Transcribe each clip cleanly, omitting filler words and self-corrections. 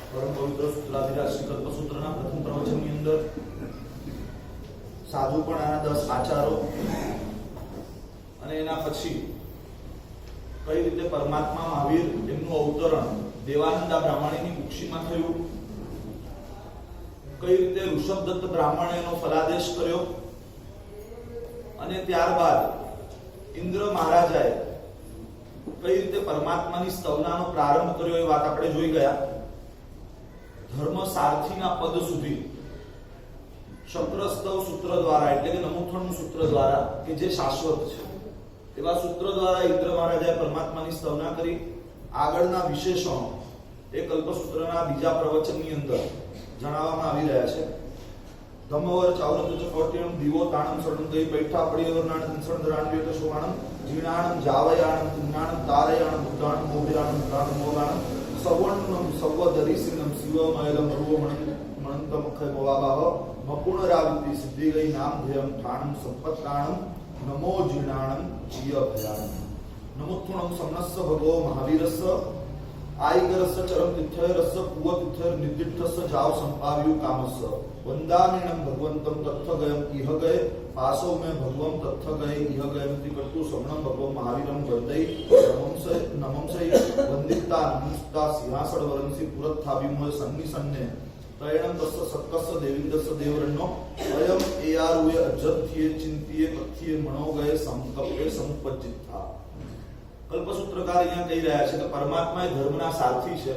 परम पवित्र सूत्राधिराज श्री कल्पसूत्रना प्रथम प्रवचनની અંદર સાધુપણાના 10 આચારો અને એના પછી કઈ રીતે પરમાત્મા મહાવીર એમનું અવતરણ દેવાનંદા બ્રાહ્મણીની કુક્ષીમાં થયું, કઈ રીતે ઋષભદત્ત બ્રાહ્મણે એનો ફલાદેશ કર્યો અને ત્યારબાદ ઇન્દ્ર મહારાજાએ કઈ રીતે પરમાત્માની સ્તવનાનો પ્રારંભ કર્યો એ વાત આપણે જોઈ ગયા। ધર્મ સારથીના પદ સુધી શક્રસ્તવ સૂત્ર દ્વારા એટલે કે નમોથણનું સૂત્ર દ્વારા કે જે શાશ્વત છે એવા સૂત્ર દ્વારા ઇન્દ્ર મહારાજાએ પરમાત્માની સ્તવના કરી। આગળના વિશેષણો એ કલ્પસૂત્રના બીજા પ્રવચનની અંદર જણાવવામાં આવી રહ્યા છે। ધમ્મવર ચાવરત ચકોટિયમ દીવો તાણમ સડન ગઈ બેઠા પડિયવર નાણ સડન વેત સોવાણમ જીણાણમ જાવયાણમ તિન્નાણમ તારયાણમ ઉદ્દાણમ મોભિરાણમ પ્રાણ મોલાણમ સવર્ણમ સવદરિસિનમ શિવમયલમ રૂવમણમ મણંતમ ખય મોવાબાહ મપુણરાવિતિ સિદ્ધિ ગઈ નામ ધ્યમ ઠાણમ સંપત્તાણમ નમો જીણાણમ જીય ભયાણમ નમોથુણમ સમનસ્સ ભગવો મહાવીરસ્સ આઈગરસ્સ ચરમ તિથયરસ્સ પુવ તિથયર નિદિઠ્ઠસ્સ જાવ સંપાવ્યુ કામસ્સ વંદામિણમ ભગવંતમ તત્થગયમ ઇહ ગય પાસો મે ભગવમ તત્થગય ઇહ ગયમતિ કરતુ સમણમ ભગવમ મહાવીરમ વંદઈ નમંસૈ વંદિતા નમસ્તા સિંહાસન વરંસી પુરત્થાભિમોય સન્નિસન્ને તૈણમ તસ્સ સત્કસ્સ દેવિન્દસ્સ દેવરણનો અયમ એયારુએ અજ્જથ્યે ચિંતિયે કથ્યે મણોગયે સંકલ્પે સમુપજ્જિતા। કલ્પસૂત્રકાર અહીંયા કહી રહ્યા છે કે પરમાત્મા એ ધર્મના સારથી છે,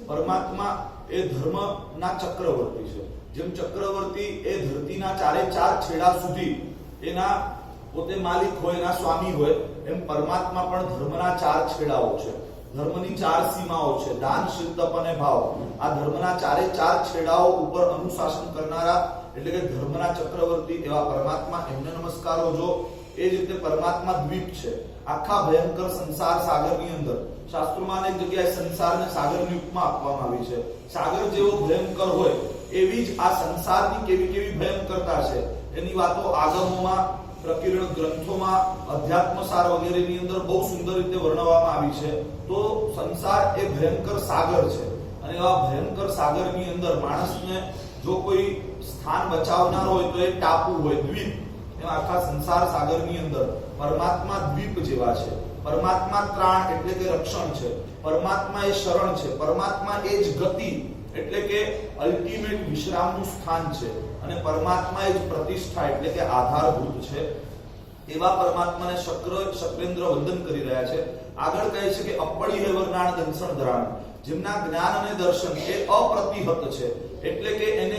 પરમાત્મા એ ધર્મના ચક્રવર્તી છે। જેમ ચક્રવર્તી એ ધરતીના ચારે ચાર છેડા સુધી એના પોતે માલિક હોય, એના સ્વામી હોય, એમ પરમાત્મા પણ ધર્મના ચાર છેડાઓ છે, ધર્મની ચાર સીમાઓ છે। દાન, શીલ, તપ અને ભાવ આ ધર્મના ચારે ચાર છેડાઓ ઉપર અનુશાસન કરનારા એટલે કે ધર્મના ચક્રવર્તી એવા પરમાત્મા, એમને નમસ્કારો જો। એ જ રીતે પરમાત્મા દ્વીપ છે। આખા ભયંકર સંસાર સાગરની અંદર શાસ્ત્રોમાં અનેક જગ્યાએ સંસારને સાગરની ઉપમા આપવામાં આવી છે। સાગર જેવો ભયંકર હોય એવી જ આ સંસારની કેવી કેવી ભયંકરતા છે એની વાતો આગમોમાં, પ્રકીર્ણ ગ્રંથોમાં, અધ્યાત્મસાર વગેરેની અંદર બહુ સુંદર રીતે વર્ણવવામાં આવી છે। તો સંસાર એ ભયંકર સાગર છે અને એવા ભયંકર સાગરની અંદર માણસને જો કોઈ સ્થાન બચાવનાર હોય તો એ ટાપુ હોય, દ્વીપ। આખા સંસાર સાગરની અંદર પરમાત્મા દ્વીપ જેવા છે। પરમાત્મા ત્રાણ એટલે કે રક્ષણ છે, પરમાત્મા એ શરણ છે, પરમાત્મા એ જ ગતિ એટલે કે અલ્ટિમેટ વિશ્રામનું સ્થાન છે અને પરમાત્મા એ જ પ્રતિષ્ઠા એટલે કે આધારભૂત છે। એવા પરમાત્માને શક્રેન્દ્ર વંદન કરી રહ્યા છે। આગળ કહે છે કે અપરિહેવરનાણ દંસણ ધરાણ, જેમના જ્ઞાન અને દર્શન એ અપ્રતિહત છે એટલે કે એને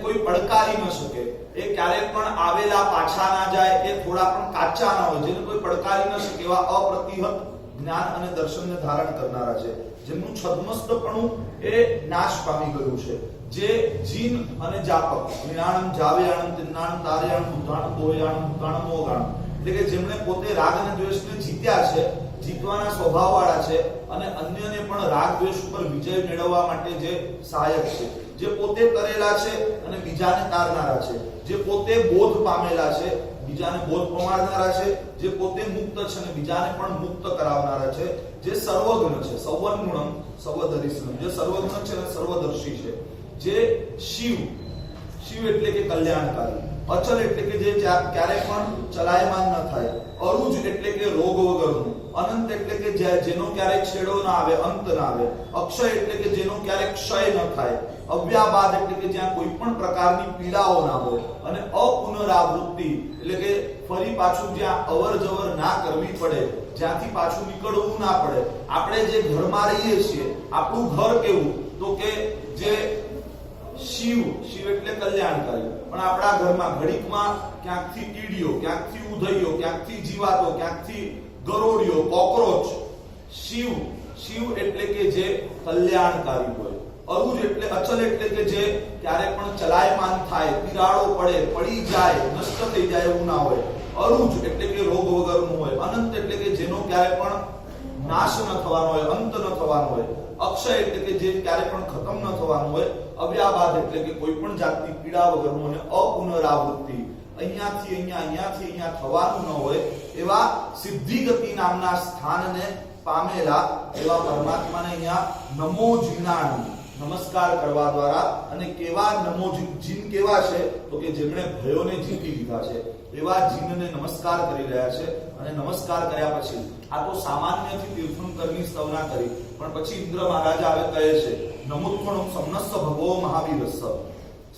કોઈ પડકારી ન શકે, એ ક્યારે પણ આવેલા પાછા ના જાય, એ થોડા પણ કાચા ના હોય, જેને કોઈ પડકારી ન શકે એવા અપ્રતિહત જ્ઞાન અને દર્શનને ધારણ કરનારા છે। જેમનું છદ્મસ્તપણું એ નાશ પામી ગયું છે, જે જીન અને જાપક નિણાણમ જાવયાણમ તિન્નાણમ તારયાણમ ઉદ્ધાણમ બોયાણમ ઉદ્ધાણમ મોગાણમ એટલે કે જેમણે પોતે રાગ અને દ્વેષને જીત્યા છે, જીતવાના સ્વભાવવાળા છે અને અન્યને પણ રાગ દ્વેષ ઉપર વિજય મેળવવા માટે જે સહાયક છે, જે પોતે કરેલા છે અને બીજાને તારનારા છે, જે પોતે બોધ પામેલા છે, બીજાને બોધ પમાડનારા છે, જે પોતે મુક્ત છે અને બીજાને પણ મુક્ત કરાવનારા છે, જે સર્વજ્ઞ છે, સર્વગુણમ સર્વદર્શિનમ, જે સર્વજ્ઞ છે અને સર્વદર્શી છે, જે શિવ એટલે કે કલ્યાણકારી, અચલ એટલે કે જે ક્યારે પણ ચલાયમાન ન થાય, અરુજ એટલે કે રોગ વગરનું, અનંત એટલે કે જેનો ક્યારેય છેડો ના આવે, અંત ના આવે, અક્ષય એટલે કે જેનો ક્યારેય ક્ષય ન થાય, અવ્યાબાદ એટલે કે જ્યાં કોઈ પણ પ્રકારની પીડાઓ ના હોય, અને અપુનરાવૃત્તિ એટલે કે ફરી પાછું જ્યાં અવર જવર ના કરવી પડે, જ્યાંથી પાછું નીકળવું ના પડે। આપણે જે ઘરમાં રહીએ છીએ આપણું ઘર કેવું તો કે જે શિવ એટલે કલ્યાણકારી, પણ આપણા ઘરમાં ઘડીકમાં ક્યાંકથી કીડીઓ, ક્યાંકથી ઉધઈઓ, ક્યાંકથી જીવાતો, ક્યાંકથી ગરોળીઓ, કોકરોચ। શિવ એટલે કે જે કલ્યાણકારી હોય, અરુજ એટલે અચલ એટલે કે જે ક્યારે પણ ચલાયમાન થાય, તિરાડો પડે, પડી જાય, નષ્ટ થઈ જાય એવું ના હોય, અરુજ એટલે કે રોગ વગરનું હોય, અનંત એટલે કે જેનો ક્યારે પણ નાશ ન થવાનો હોય, અંત ન થવાનો હોય, અક્ષય એટલે કે જે ક્યારે પણ ખતમ ન થવાનું હોય, અવ્યાબાદ એટલે કે કોઈ પણ જાતની પીડા વગરનું અને અપુનરાવૃત્તિ અહીંયાથી અહીંયા થવાનું ન હોય એવા સિદ્ધિ ગતિ નામના સ્થાનને પામેલા એવા પરમાત્માને અહીંયા નમો જીનાણું નમસ્કાર કરવા દ્વારા, અને કેવા નમો જીન કેવા છે તો કે જેમણે ભયોને જીતી લીધા છે એવા જીનને નમસ્કાર કરી રહ્યા છે. અને નમસ્કાર કર્યા પછી આ તો સામાન્યથી તીર્થંકરની સ્તવના કરી, પણ પછી ઇન્દ્ર મહારાજા આવે કહે છે નમોત્થણમ સમનસ્સ ભગવો મહાવીરસ્સ,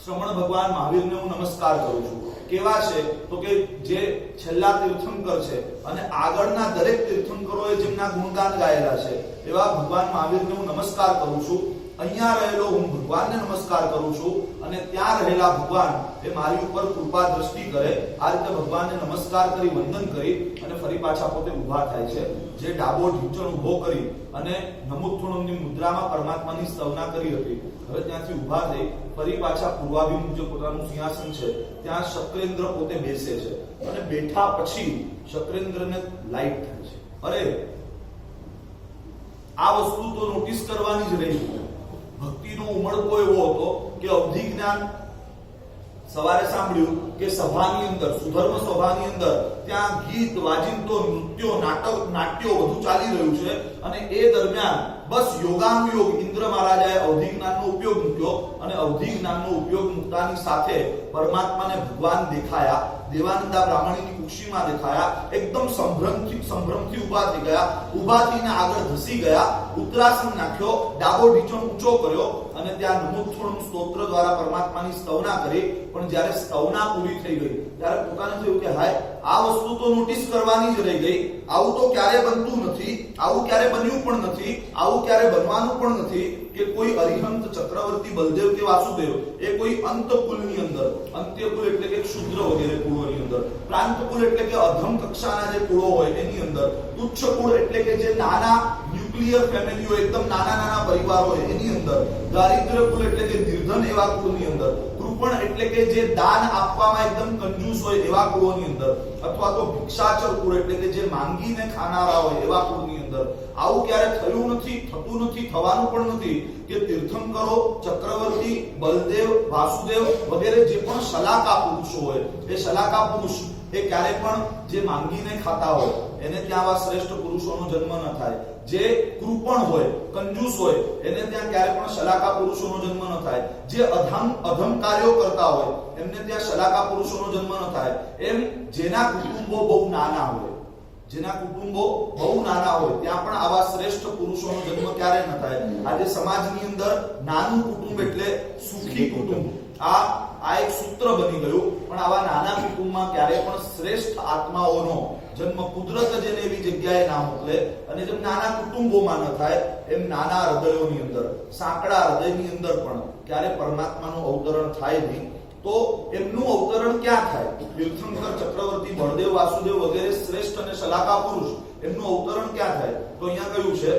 શ્રમણ ભગવાન મહાવીરને હું નમસ્કાર કરું છું. કેવા છે તો કે જે છેલ્લા તીર્થંકર છે અને આગળના દરેક તીર્થંકરોએ જેમના ગુણગાન ગાયેલા છે એવા ભગવાન મહાવીરને હું નમસ્કાર કરું છું. અહીંયા રહેલો હું ભગવાનને નમસ્કાર કરું છું, અને ત્યાં રહેલા ભગવાન એ મારી ઉપર કૃપા દ્રષ્ટિ કરે. આ રીતે ભગવાનને નમસ્કાર કરી વંદન કરી અને ફરી પાછા પોતે ઊભા થાય છે. જે ડાબો ઢીંચણ ઊભો કરી અને નમોત્થણમની મુદ્રામાં પરમાત્માની સ્તવના કરી હતી, હવે ત્યાંથી ઊભા થઈ ફરી પાછા પૂર્વાભિમુખ જે પોતાનું સિંહાસન છે ત્યાં શક્રેન્દ્ર પોતે બેસે છે. અને બેઠા પછી શક્રેન્દ્રને લાઈટ થાય છે. અરે આ વસ્તુ તો નોટિસ કરવાની જ રહી. ભક્તિનો ઉમળકો એવો હતો કે અવધિ જ્ઞાન સવારે સાંભળ્યું કે સભાની અંદર, સુધર્મ સભાની અંદર ત્યાં ગીત વાજિંત્રો નૃત્યો નાટ્યો બધું ચાલી રહ્યું છે, અને એ દરમિયાન બસ યોગાનુયોગ ઇન્દ્ર મહારાજાએ અવધિ જ્ઞાનનો ઉપયોગ મૂક્યો, અને અવધિ જ્ઞાનનો ઉપયોગ મૂકતાની સાથે પરમાત્માને ભગવાન દેખાયા. દેવાનંદા બ્રાહ્મણીની કુક્ષીમાં દેખાયા. એકદમ સંભ્રમથી ઊભા થઈ ગયા. ઊભા થઈને આગળ ધસી ગયા, ઉત્તરાસન નાખ્યો, ડાબો ઢીંચણ ઊંચો કર્યો અને ત્યાં નમોત્થણમ સ્તોત્ર દ્વારા પરમાત્માની સ્તવના કરી. પણ જ્યારે સ્તવના પૂરી થઈ ગઈ ત્યારે પોતાને થયું કે હાય, આ વસ્તુ તો નોટિસ કરવાની જ રહી ગઈ. આવું તો ક્યારે બનતું નથી, આવું ક્યારે બન્યું પણ નથી, આવું ક્યારે બનવાનું પણ નથી કે કોઈ અરિહંત ચક્રવર્તી બલદેવ કે વાસુદેવ એ કોઈ અંતકુલની અંદર, અંત્યકુલ એટલે કે શુદ્ર વગેરે કુળોની અંદર, પ્રાંતકુલ એટલે કે અધમ કક્ષાના જે કુળો હોય એની અંદર, તુચ્છ કુળ એટલે કે જે નાના ન્યુક્લિયર ફેમિલીઓ, એકદમ નાના નાના પરિવારો હોય એની અંદર, દારિદ્ર્ય કુલ એટલે કે નિર્ધન એવા કુળની અંદર, કૃપણ એટલે કે જે દાન આપવામાં એકદમ કંજૂસ હોય એવા કુળોની અંદર, અથવા તો ભિક્ષાચર કુળ એટલે કે જે માંગીને ખાનારા હોય એવા કુળની અંદર. આવું ક્યારે થયું નથી, થતું નથી, થવાનું પણ નથી કે તીર્થંકરો, ચક્રવર્તી, બલદેવ, વાસુદેવ વગેરે જે પણ શલાકા પુરુષો હોય એ શલાકા પુરુષ એ ક્યારે પણ જે માંગીને ખાતા હોય એને ત્યાં આવા શ્રેષ્ઠ પુરુષોનો જન્મ ન થાય. જે કૃપણ હોય, કંજૂસ હોય એને ત્યાં ક્યારે પણ શલાકા પુરુષોનો જન્મ ન થાય. જે અધમ કાર્યો કરતા હોય એમને ત્યાં શલાકા પુરુષોનો જન્મ ન થાય. એમ જેના કુટુંબો બહુ નાના હોય, જેના કુટુંબો બહુ નાના હોય ત્યાં પણ આવા શ્રેષ્ઠ પુરુષોનો જન્મ ક્યારે ન થાય. આજે સમાજની અંદર નાનું કુટુંબ એટલે સુખી કુટુંબ, આ એક સૂત્ર બની ગયું. પણ આવા નાના કુટુંબમાં ક્યારે પણ શ્રેષ્ઠ આત્માઓનો જન્મ કુદરત જ એને એવી જગ્યાએ ના મોકલે. અને જેમ નાના કુટુંબોમાં ન થાય એમ નાના હૃદયોની અંદર, સાંકડા હૃદયની અંદર પણ ક્યારે પરમાત્માનું અવતરણ થાય નહીં. તો એમનું અવતરણ ક્યાં થાય? તીર્થંકર, ચક્રવર્તી, બળદેવ, વાસુદેવ વગેરે શ્રેષ્ઠ અને શલાકા પુરુષ એમનું અવતરણ ક્યાં થાય? તો અહીંયા કહ્યું છે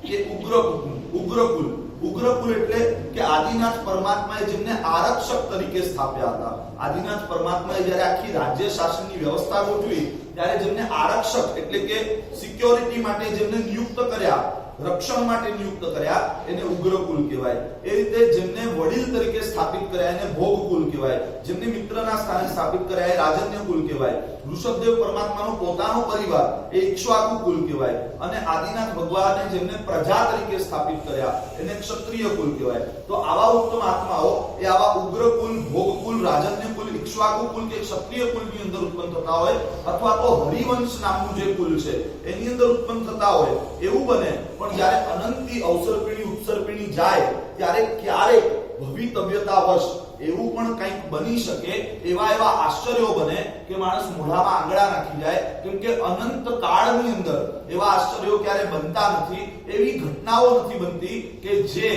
કે ઉગ્રકુલ. ઉગ્રકુલ એટલે કે આદિનાથ પરમાત્માએ જેમને આરક્ષક તરીકે સ્થાપ્યા હતા. આદિનાથ પરમાત્માએ જ્યારે આખી રાજ્ય શાસનની વ્યવસ્થા ગોઠવી ત્યારે જેમને આરક્ષક એટલે કે સિક્યોરિટી માટે જેમને નિયુક્ત કર્યા, રક્ષણ માટે નિયુક્ત કર્યા એને ઉગ્રકુલ કહેવાય. એ રીતે જેમને વડીલ તરીકે સ્થાપિત કર્યા એને ભોગકુલ કહેવાય. જેમને મિત્રના સ્થાને સ્થાપિત કર્યા એ રાજન્ય કુલ કહેવાય. ઋષભદેવ પરમાત્માનો પોતાનો પરિવાર એ ઇક્ષ્વાકુ કુલ કહેવાય. અને આદિનાથ ભગવાને જેમને પ્રજા તરીકે સ્થાપિત કર્યા એને ક્ષત્રિય કુલ કહેવાય. તો આવા ઉત્તમ આત્માઓ એ આવા ઉગ્રકુલ, ભોગકુલ, રાજન્ય કુલ, ઇક્ષ્વાકુ કુલ કે ક્ષત્રિય કુલની અંદર ઉત્પન્ન થતા હોય, અથવા તો હરિવંશ નામનું જે કુલ છે એની અંદર ઉત્પન્ન થતા હોય એવું બને. પણ જ્યારે અનંતી અવસરપીણી ઉત્સર્પિણી જાય ત્યારે ક્યારેક ભવિતવ્યતાવશ એવું પણ કંઈક બની શકે. એવા આશ્ચર્યો બને કે માણસ મોઢામાં આંગળા નાખી જાય. કેમ કે અનંત કાળની અંદર એવા આશ્ચર્યો ક્યારે બનતા નથી, એવી ઘટનાઓ નથી બનતી કે જે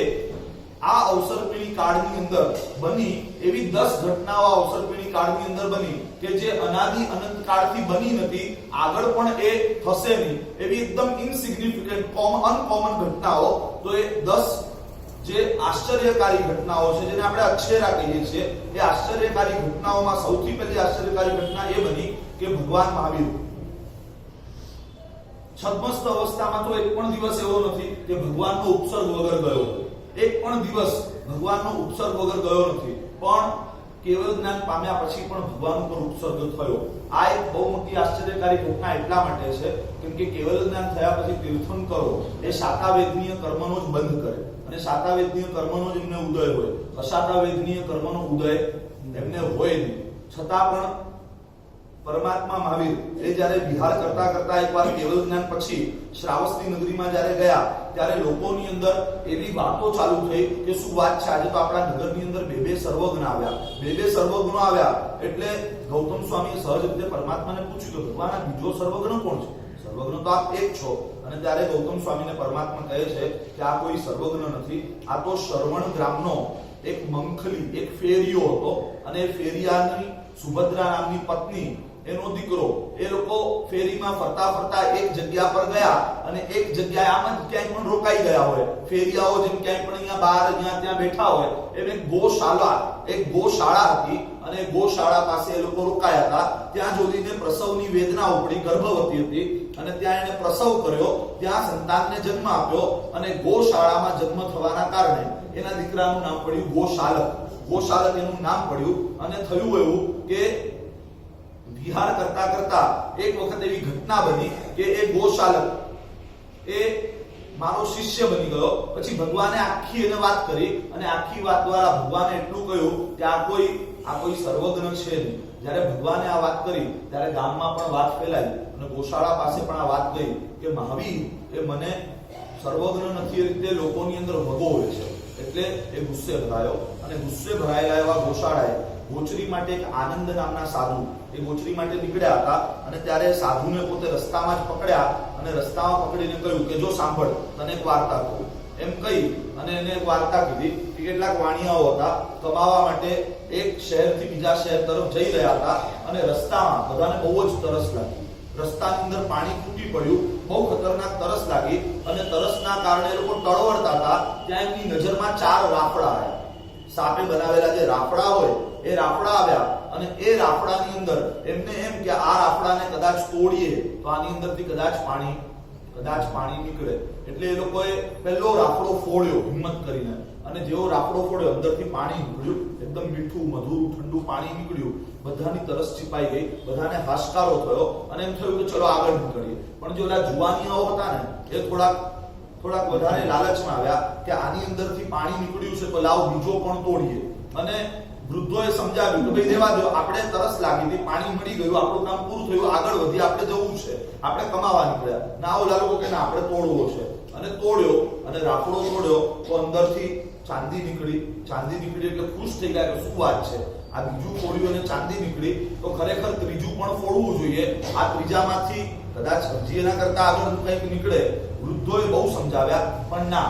આ અવસરપીણી કાળની અંદર બની. એવી 10 ઘટનાઓ અવસરપીણી કાળની અંદર બની કે જે અનાદિ અનંત કાળથી બની નથી, આગળ પણ એ થશે નહીં. એવી એકદમ ઇનસિગ્નિફિકન્ટ અનકોમન ઘટનાઓ. તો એ 10 જે આશ્ચર્યકારી ઘટનાઓ છે જેને આપણે અક્ષરા કહીએ છીએ, એ આશ્ચર્યકારી ઘટનાઓમાં સૌથી પહેલી આશ્ચર્યકારી ઘટના એ બની કે ભગવાન મહાવીર છદ્મસ્ત અવસ્થામાં તો એક પણ દિવસ એવો નથી કે ભગવાનનો ઉપસર્ગ વગર ગયો. એક પણ દિવસ ભગવાનનો ઉપસર્ગ વગર ગયો નથી. પણ કેવલ જ્ઞાન પામ્યા પછી પણ ભગવાન ઉપર ઉપસર્ગ થયો. આ એક બહુ મોટી આશ્ચર્યકારી ઘટના એટલા માટે છે કેમ કે કેવલ જ્ઞાન થયા પછી તીર્થંકરો એ શાતાવેદનીય કર્મનો જ બંધ કરે અને શાતાવેદનીય કર્મનો જ એમને ઉદય હોય. અશાતાવેદનીય કર્મનો ઉદય એમને હોય નહીં. છતાં પણ પરમાત્મા મહાવીર એ જ્યારે વિહાર કરતા કરતા એકવાર કેવલ જ્ઞાન પછી શ્રાવસ્તી નગરીમાં જ્યારે ગયા ત્યારે લોકોની અંદર એવી વાતો ચાલુ થઈ કે શું વાત છે, આજે તો આપણા નગરની અંદર બે સર્વજ્ઞ આવ્યા. બે સર્વજ્ઞો આવ્યા એટલે ગૌતમ સ્વામીએ સહજ રીતે પરમાત્માને પૂછ્યું કે ભગવાન આ બીજો સર્વજ્ઞ કોણ છે? સર્વજ્ઞ તો આપ એક છો. અને ત્યારે ગૌતમ સ્વામીને પરમાત્મા કહે છે કે આ કોઈ સર્વજ્ઞ નથી, આ તો શ્રવણ ગ્રામનો એક મંખલી, એક ફેરિયો હતો અને એ ફેરિયાની સુભદ્રા નામની પત્ની એનો દીકરો. એ લોકો ફેરીમાં ફરતા ફરતા એક જગ્યા પર ગયા અને એક જગ્યાએ આમ જ ક્યાંય પણ રોકાઈ ગયા હોય. ફેરિયાઓ જેમ ક્યાંય પણ અહીંયા બહાર અહીંયા ત્યાં બેઠા હોય એમ એક ગોશાળા હતી અને ગોશાળા પાસે એ લોકો રોકાયા હતા. ત્યાં જોઈને પ્રસવની વેદના ઉપડી, ગર્ભવતી હતી અને ત્યાં એને પ્રસવ કર્યો, ત્યાં સંતાનને જન્મ આપ્યો અને ગોશાળામાં જન્મ થવાના કારણે એના દીકરાનું નામ પડ્યું ગોશાલક. ગોશાલક એનું નામ પડ્યું અને થયું એવું કે વિહાર કરતા કરતા એક વખત એવી ઘટના બની કે એ ગોશાલક એ મારો શિષ્ય બની ગયો. પછી ભગવાને આખી એને વાત કરી અને આખી વાત દ્વારા ભગવાને એટલું કહ્યું કે આ કોઈ સર્વજ્ઞ છે નહીં. જ્યારે ભગવાને આ વાત કરી ત્યારે ગામમાં પણ વાત ફેલાઈ અને ગોશાળા પાસે પણ આ વાત ગઈ કે મહાવીર એ મને સર્વજ્ઞ નથી એ રીતે લોકોની અંદર વગોવે છે. એટલે એ ગુસ્સે ભરાયો અને ગુસ્સે ભરાયેલા એવા ગોશાળાએ ગોચરી માટે એક આનંદ નામના સાધુ એ ગોચરી માટે નીકળ્યા હતા અને ત્યારે સાધુને પોતે રસ્તામાં જ પકડ્યા અને રસ્તામાં પકડીને કહ્યું કે જો સાંભળ, તને એક વાર્તા કહું. એમ કહી અને એને એક વાર્તા કીધી કે કેટલાક વાણિયાઓ હતા, કમાવા માટે એક શહેરથી બીજા શહેર તરફ જઈ રહ્યા હતા અને રસ્તામાં બધાને બહુ જ તરસ લાગી. રસ્તાની અંદર પાણી તૂટી પડ્યું, બહુ ખતરનાક તરસ લાગી અને તરસના કારણે લોકો તળવળતા હતા. ત્યાં એમની નજરમાં 4 રાફડા આવ્યા. સાપે બનાવેલા જે રાફડા હોય એ રાફડા આવ્યા અને એ રાફડાની અંદર એમને એમ કે આ રાફડાને કદાચ તોડીએ તો આની અંદરથી કદાચ પાણી નીકળે. એટલે એ લોકોએ પહેલો રાફડો ફોડ્યો હિંમત કરીને અને જેવો રાફડો ફોડ્યો અંદરથી પાણી નીકળ્યું, એકદમ મીઠું મધુરું ઠંડુ પાણી નીકળ્યું. બધાની તરસ છીપાઈ ગઈ, બધાને હાશકારો થયો અને એમ થયું કે ચલો આગળ નીકળીએ. પણ જે ઓલા જુવાનીઓ હતા ને એ થોડાક વધારે લાલચમાં આવ્યા કે આની અંદરથી પાણી નીકળ્યું છે તો લાવ બીજો પણ તોડીએ. અને વૃદ્ધોએ સમજાવ્યું કે ભાઈ દેવા દો, આપણે તરસ લાગી હતી, પાણી મળી ગયું, આપણું કામ પૂરું થયું, આગળ વધી, આપણે જવું છે, આપણે કમાવા નીકળ્યા. ના ઓલા લોકો કે ના આપણે તોડવો છે અને તોડ્યો અને રાફડો તોડ્યો તો અંદરથી ચાંદી નીકળી એટલે ખુશ થઈ ગયા કે શું વાત છે, આ બીજું ફોડ્યું અને ચાંદી નીકળી તો ખરેખર ત્રીજું પણ ફોડવું જોઈએ, આ ત્રીજામાંથી કદાચ હજી એના કરતા આગળ કંઈક નીકળે. વૃદ્ધોએ બહુ સમજાવ્યા પણ ના,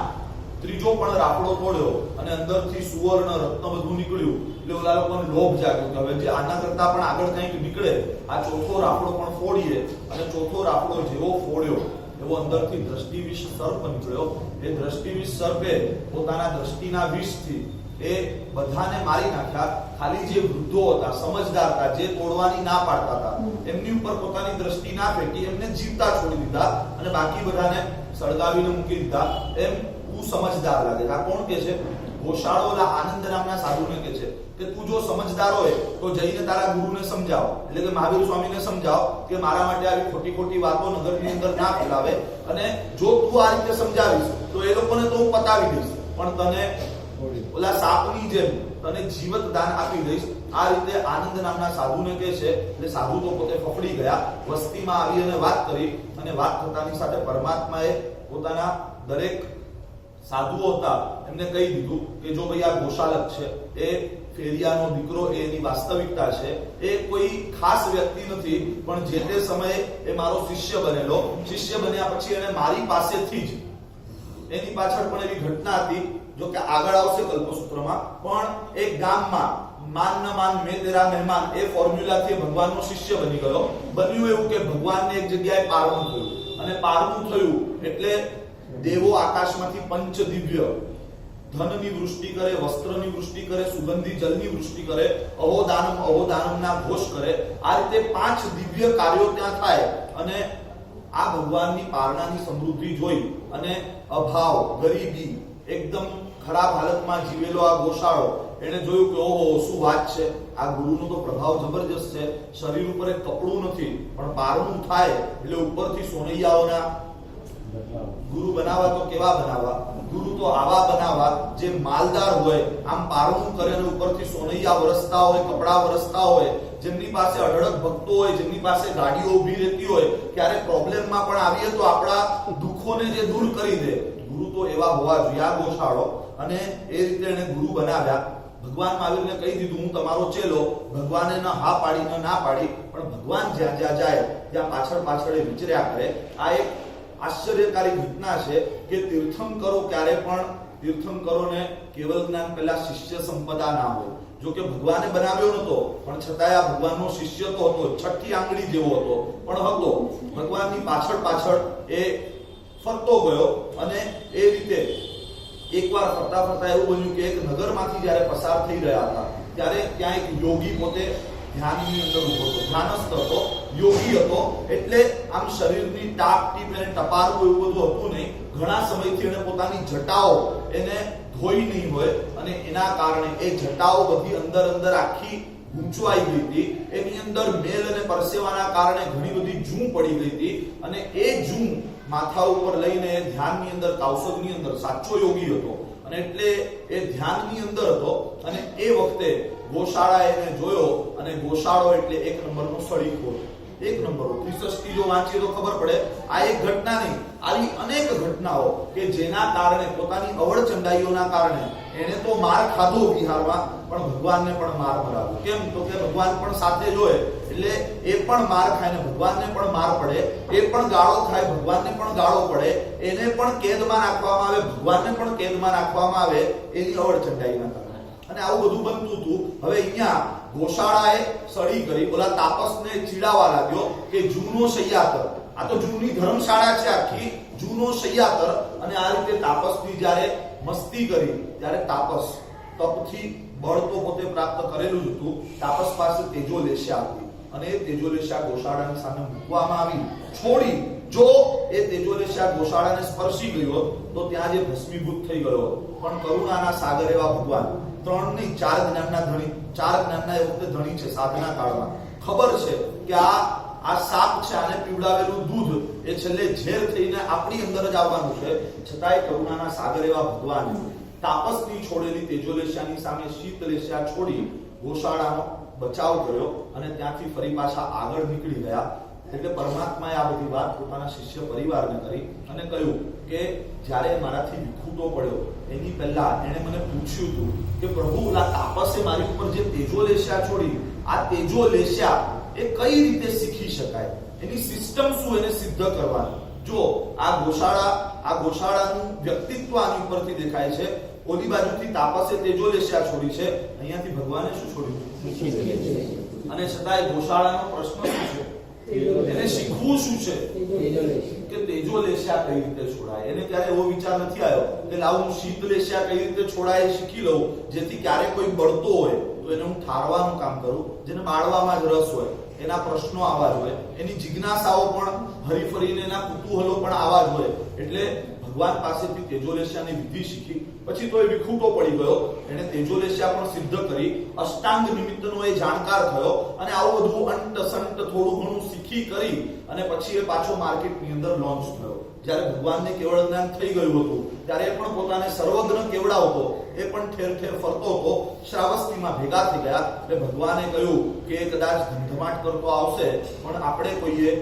ત્રીજો પણ રાફડો તોડ્યો અને અંદરથી સુવર્ણ રત્ન બધું નીકળ્યું. એટલે ઓલા લોકોને લોભ જાગ્યો કે હવે જે આના કરતા પણ આગળ કંઈક નીકળે, આ ચોથો રાફડો પણ ફોડીએ. અને ચોથો રાફડો જેવો ફોડ્યો એવો અંદરથી દ્રષ્ટિવિષ સર્પ નીકળ્યો. એ દ્રષ્ટિવિષ સર્પે પોતાના દ્રષ્ટિના વિષથી એ બધાને મારી નાખ્યા. ખાલી જે વૃદ્ધો હતા, સમજદાર હતા, જે તોડવાની ના પાડતા હતા, એમની ઉપર પોતાની દ્રષ્ટિ ના ફેંકી, એમને જીવતા છોડી દીધા અને બાકી બધાને સળગાવીને મૂકી દીધા. એમ તું સમજદાર લાગે. આ કોણ કે છે? ગોશાળોલા આનંદ નામના સાધુને કે છે કે તું જો સમજદાર હોય તો જઈને તારા ગુરુને સમજાવ, એટલે કે મહાવીર સ્વામીને સમજાવ કે મારા માટે આવી ખોટી વાતો નગરની અંદર ના ફેલાવે અને જો તું આ રીતે સમજાવીશ તો એ લોકોને તો હું પતાવી દઈશ પણ તને ઓલા સાપની જેમ તને જીવત દાન આપી દઈશ. આ રીતે આનંદ નામના સાધુને કહે છે. એટલે સાધુ તો પોતે ફફડી ગયા, વસ્તીમાં આવી અને વાત કરી અને વાત થતાની સાથે પરમાત્માએ પોતાના દરેક સાધુઓ હતા એમને કહી દીધું કે જો ભાઈ આ ગોશાલક છે, એ ફેરિયાનો દીકરો, એની વાસ્તવિકતા છે, એ કોઈ ખાસ વ્યક્તિ નથી પણ જે તે સમયે એ મારો શિષ્ય બનેલો. શિષ્ય બન્યા પછી એને મારી પાસેથી જ, એની પાછળ પણ એવી ઘટના હતી જો કે આગળ આવશે કલ્પસૂત્રમાં, પણ એક ગામમાં માન ન માન મેં તેરા મહેમાન એ ફોર્મ્યુલાથી ભગવાનનો શિષ્ય બની ગયો. બન્યું એવું કે ભગવાનને એક જગ્યાએ પારણું થયું અને પારણું થયું એટલે દેવો આકાશમાંથી પંચ દિવ્ય ધનની વૃષ્ટિ કરે, વસ્ત્રની વૃષ્ટિ કરે, સુગંધી જલની વૃષ્ટિ કરે, અહોદાનમના ઘોષ કરે. આ રીતે 5 દિવ્ય કાર્યો ત્યાં થાય અને આ ભગવાનની પારણાની સમૃદ્ધિ જોઈ અને અભાવ, ગરીબી, એકદમ ખરાબ હાલતમાં જીવેલો આ ગોશાળો એને જોયું કે ઓહો શું વાત છે, આ ગુરુનો તો પ્રભાવ જબરજસ્ત છે, શરીર ઉપર એક કપડું નથી પણ પારણું થાય એટલે ઉપરથી સોનૈયાઓના ગુરુ બનાવવા તો કેવા બનાવવા, ગુરુ તો આવા બનાવવા જે માલદાર હોય, આમ પારણું કરે અને ઉપરથી સોનૈયા વરસતા હોય, કપડા વરસતા હોય, જેમની પાસે અઢળક ભક્તો હોય, જેમની પાસે ગાડીઓ ઊભી રહેતી હોય, ક્યારે પ્રોબ્લેમમાં પણ આવીએ તો આપણા દુઃખોને જે દૂર કરી દે, ગુરુ તો એવા હોવા જોઈએ આ ગોશાળો. અને એ રીતે એને ગુરુ બનાવ્યા. ભગવાન મહાવીરને કહી દીધું હું તમારો ચેલો. ભગવાને ન હા પાડી ન ના પાડી, પણ ભગવાન જ્યાં જ્યાં જાય ત્યાં પાછળ પાછળ વિચર્યા કરે. આ એક આશ્ચર્યકારી ઘટના છે કે તીર્થંકરો ક્યારે પણ તીર્થંકરોને કેવલ જ્ઞાન પહેલા શિષ્ય સંપદા ના હોય. જો કે ભગવાને બનાવ્યો નતો પણ છતાંય આ ભગવાનનો શિષ્ય તો હતો, છઠ્ઠી આંગળી જેવો હતો પણ હતો. ભગવાનની પાછળ પાછળ એ ફરતો ગયો અને એ રીતે એકવાર ફરતા ફરતા એવું બન્યું કે એક નગરમાંથી જ્યારે પસાર થઈ રહ્યા હતા ત્યારે ત્યાં એક યોગી પોતે ધ્યાનની અંદર ઉભો હતો, ધ્યાનસ્થ હતો, યોગી હતો. એટલે આમ શરીરની ટાપ ટીપ એને ટપારવું એવું બધું હતું નહીં. ઘણા સમયથી એને પોતાની જટાઓ એને ધોઈ નહીં હોય અને એના કારણે એ જટાઓ બધી અંદર અંદર આખી ગૂંચવાઈ ગઈ હતી. એની અંદર મેલ અને પરસેવાના કારણે ઘણી બધી જૂં પડી ગઈ હતી અને એ જૂં માથા ઉપર લઈને ધ્યાનની અંદર, કૌશલની અંદર સાચો યોગી હતો અને એટલે એ ધ્યાનની અંદર હતો. અને એ વખતે ગોશાળાએ એને જોયો અને ગોશાળો એટલે એક નંબરનો સળીખોર, એક નંબરનો. 63 જો વાંચીએ તો ખબર પડે આ એક ઘટના નહીં, આવી અનેક ઘટનાઓ કે જેના કારણે પોતાની અવળચંડાઈઓના કારણે એને તો માર ખાધો વિહારમાં, પણ ભગવાનને પણ માર મરાવ્યો. કેમ તો કે ભગવાન પણ સાથે જોયે એટલે એ પણ માર ખાય ને ભગવાનને પણ માર પડે, એ પણ ગાળો ખાય ભગવાનને પણ ગાળો પડે, એને પણ કેદમાં રાખવામાં આવે ભગવાનને પણ કેદમાં રાખવામાં આવે એની અવળચંડાઈના કારણે. અને આવું બધું બનતું હતું. હવે અહીંયા ગોશાળાએ સળી કરી, ઓલા તાપસને ચીડાવા લાગ્યો કે જૂનો શૈયાતર, આ તો જૂની ધર્મશાળા છે આખી, જૂનો શૈયાતર. અને આ રીતે તાપસની જ્યારે મસ્તી કરી ત્યારે તાપસ તપથી બળ તો પોતે પ્રાપ્ત કરેલું જ હતું. તાપસ પાસે તેજોલેશા હતી અને એ તેજોલેશા ગોશાળાની સામે મૂકવામાં આવી, છોડી. જો એ તેજોલેશા ગોશાળાને સ્પર્શી ગયો તો ત્યાં જે ભસ્મીભૂત થઈ ગયો. પણ કરુણાના સાગર એવા ભગવાન, 3 નહીં 4 જ્ઞાનના ધણી, 4 જ્ઞાનના એ વખતે ધણી છે સાધના કાળમાં. ખબર છે કે આ સાપ છે, આને પીવડાવેલું દૂધ એ છેલ્લે ઝેર થઈને આપણી અંદર જ આવવાનું છે. છતાંય કરુણાના સાગર એવા ભગવાન તાપસની છોડેલી તેજોલેશાની સામે શીતલેશા છોડી ગોશાળાનો બચાવ કર્યો અને ત્યાંથી ફરી પાછા આગળ નીકળી ગયા. એટલે પરમાત્માએ આ બધી વાત પોતાના શિષ્ય પરિવારને કરી અને કહ્યું કે જ્યારે મારાથી વિખૂટો પડ્યો એની પહેલા એણે મને પૂછ્યું હતું કે પ્રભુ આ તાપસે મારી ઉપર જે તેજોલેશા છોડી, આ તેજોલેશા એ કઈ રીતે શીખી શકાય, એની સિસ્ટમ શું, એને સિદ્ધ કરવાની. જો આ ગોશાળાનું વ્યક્તિત્વ આની ઉપરથી દેખાય છે. ઓલી બાજુથી તાપસે તેજોલેશા છોડી છે, અહીંયાથી ભગવાને શું છોડ્યું? અને છતાંય ગોશાળાનો પ્રશ્ન શું છે? એને શીખવું શું છે કે તેજોલેશા કઈ રીતે છોડાય. એને ક્યારે એવો વિચાર નથી આવ્યો કે લાવ હું શીતલેશા કઈ રીતે છોડાય શીખી લઉં, જેથી ક્યારે કોઈ બળતો હોય તો એને હું ઠારવાનું કામ કરું. જેને બાળવામાં જ રસ હોય, એના પ્રશ્નો આવા જ હોય, એની જિજ્ઞાસાઓ પણ હરીફરીને એના કુતૂહલો પણ આવા જ હોય. એટલે ભગવાન પાસેથી તેજોલેશાની વિધિ શીખી. પછી તો એ વિખૂટો પડી ગયો, એને તેજોલેશા પણ સિદ્ધ કરી, અષ્ટાંગ નિમિત્તનો એ જાણકાર થયો અને આવું બધું અંટ સંટ થોડું ઘણું શીખી કરી અને પછી એ પાછો માર્કેટની અંદર લોન્ચ થયો. જ્યારે ભગવાનને કેવળ જ્ઞાન થઈ ગયું હતું ત્યારે એ પણ પોતાને સર્વજ્ઞ કેવડાવતો, એ પણ ઠેર ઠેર ફરતો હતો. શ્રાવસ્તીમાં ભેગા થઈ ગયા એટલે ભગવાને કહ્યું કે કદાચ ધમધમાટ કરતો આવશે પણ આપણે કોઈએ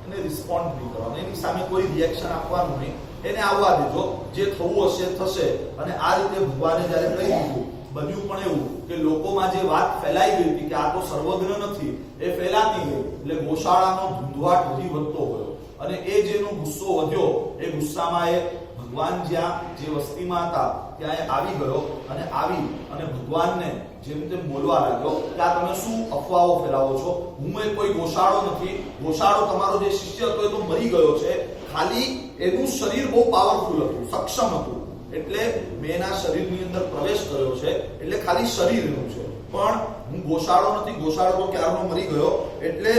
એને રિસ્પોન્ડ નહીં કરવાનો, એની સામે કોઈ રિએક્શન આપવાનું નહીં, એને આવવા દેજો, જે થવું હશે થશે. અને આ રીતે ભગવાને જ્યારે કહી દીધું, બન્યું પણ એવું કે લોકોમાં જે વાત ફેલાઈ ગઈ હતી કે આ તો સર્વજ્ઞ નથી, એ ફેલાતી ગઈ. એટલે ગોશાળાનો ધુંધવાટ હજી વધતો ગયો અને એ જેનો ગુસ્સો વધ્યો એ ગુસ્સામાં એ ભગવાન જ્યાં જે વસ્તીમાં હતા ત્યાં એ આવી ગયો અને ભગવાનને જેમ તેમ બોલવા લાગ્યો કે આ તમે શું અફવાઓ ફેલાવો છો, હું એ કોઈ ગોશાળો નથી, ગોશાળો તમારો જે શિષ્ય હતો એ તો મરી ગયો છે, ખાલી એનું શરીર બહુ પાવરફુલ હતું, સક્ષમ હતું, એટલે મેં એના શરીરની અંદર પ્રવેશ કર્યો છે, એટલે ખાલી શરીરનું છે, પણ હું ગોશાળો નથી, ગોશાળો તો ક્યારનો મરી ગયો. એટલે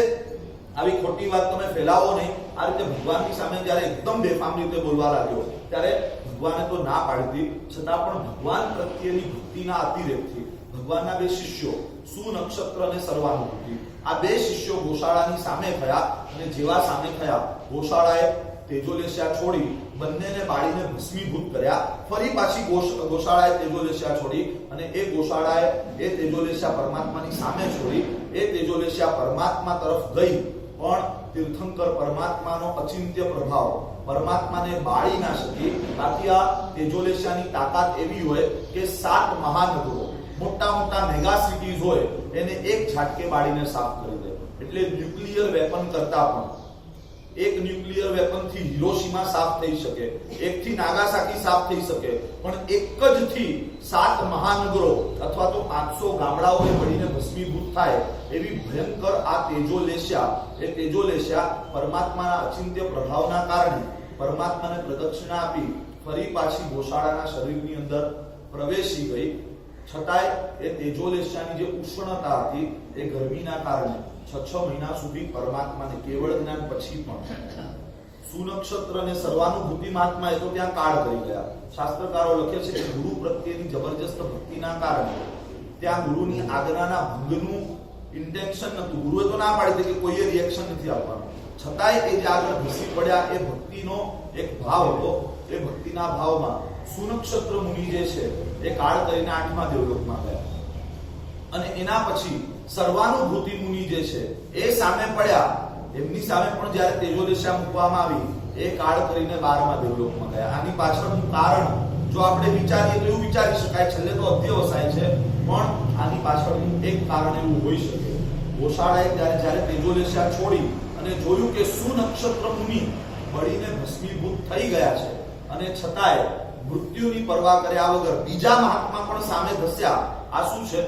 આવી ખોટી વાત તમે ફેલાવો નહીં. આ રીતે ભગવાનની સામે જ્યારે એકદમ બેફામ રીતે બોલવા લાગ્યો ત્યારે ભગવાને તો ના પાડી હતી, છતાં પણ ભગવાન પ્રત્યેની ભક્તિના અતિરેકથી ભગવાનના બે શિષ્યો સુનક્ષત્ર અને સર્વાનુભૂતિ, આ બે શિષ્યો ગોશાળાની સામે થયા અને જેવા સામે થયા ગોશાળાએ તેજોલેશા છોડી બંનેને બાળીને ભસ્મીભૂત કર્યા. ફરી પાછી ગોશાળાએ તેજોલેશા છોડી અને એ ગોશાળાએ એ તેજોલેશા પરમાત્માની સામે છોડી. એ તેજોલેશા પરમાત્મા તરફ ગઈ, પણ તીર્થંકર પરમાત્માનો અચિંત્ય પ્રભાવ પરમાત્માને બાળી ના શકી. બાકી આ તેજોલેશાની તાકાત એવી હોય કે 7 મહાનગરો, મોટા મોટા મેગા સિટીઝ હોય, એને એક ઝાટકે બાળીને સાફ કરી દે. એટલે ન્યુક્લિયર વેપન કરતા પણ એક ન્યુક્લિયર વેપન થી હિરોશીમા સાફ થઈ શકે, એક થી નાગાસાકી સાફ થઈ શકે, પણ એક જ થી 7 મહાનગરો અથવા તો 500 ગામડાઓ મળીને ભસ્મીભૂત થાય એવી ભયંકર આ તેજોલેશા. એ તેજોલેશા પરમાત્માના અચિંત્ય પ્રભાવના કારણે પરમાત્માને પ્રદક્ષિણા આપી ફરી પાછી ગોશાળાના શરીરની અંદર પ્રવેશી ગઈ. છતાંય એ તેજોલેશાની જે ઉષ્ણતા હતી એ ગરમીના કારણે 6 મહિના સુધી પરમાત્માને કેવળ જ્ઞાન પછી પણ સુનક્ષત્ર અને સર્વાનુભૂતિ મહાત્માએ તો ત્યાં કાળ કરી ગયા. શાસ્ત્રકારો લખે છે કે ગુરુ પ્રત્યેની જબરજસ્ત ભક્તિના કારણે ત્યાં ગુરુની આજ્ઞાના ભંગનું ઇન્ટેન્શન નતું. ગુરુએ તો ના પાડી હતી કે કોઈએ રિએક્શન નથી આપવાનું, છતાંય એ જે આગળ ઘસી પડ્યા એ ભક્તિનો એક ભાવ હતો. એ ભક્તિના ભાવમાં સુનક્ષત્ર મુનિ જે છે એ કાળ કરીને 8મા દેવલોકમાં ગયા અને એના પછી સર્વાનુભૂતિ મુનિ જે છે એ સામે પડ્યા. એમની સામે પણ જ્યારે તેજોલેશા મૂકવામાં આવી એ કાળ કરીને 12મા દેવલોકમાં ગયા. આની પાછળનું કારણ જો આપણે વિચારીએ તો એવું વિચારી શકાય, છેલ્લે તો અધ્યવસાય છે, પણ આની પાછળનું એક કારણ એવું હોઈ શકે. ગોશાળાએ જ્યારે તેજોલેશા છોડી અને જોયું કે સુનક્ષત્ર મુનિ બળીને ભસ્મીભૂત થઈ ગયા છે અને છતાંય મૃત્યુની પરવા કર્યા વગર બીજા મહાત્મા પણ સામે ધસ્યા. આ શું છે?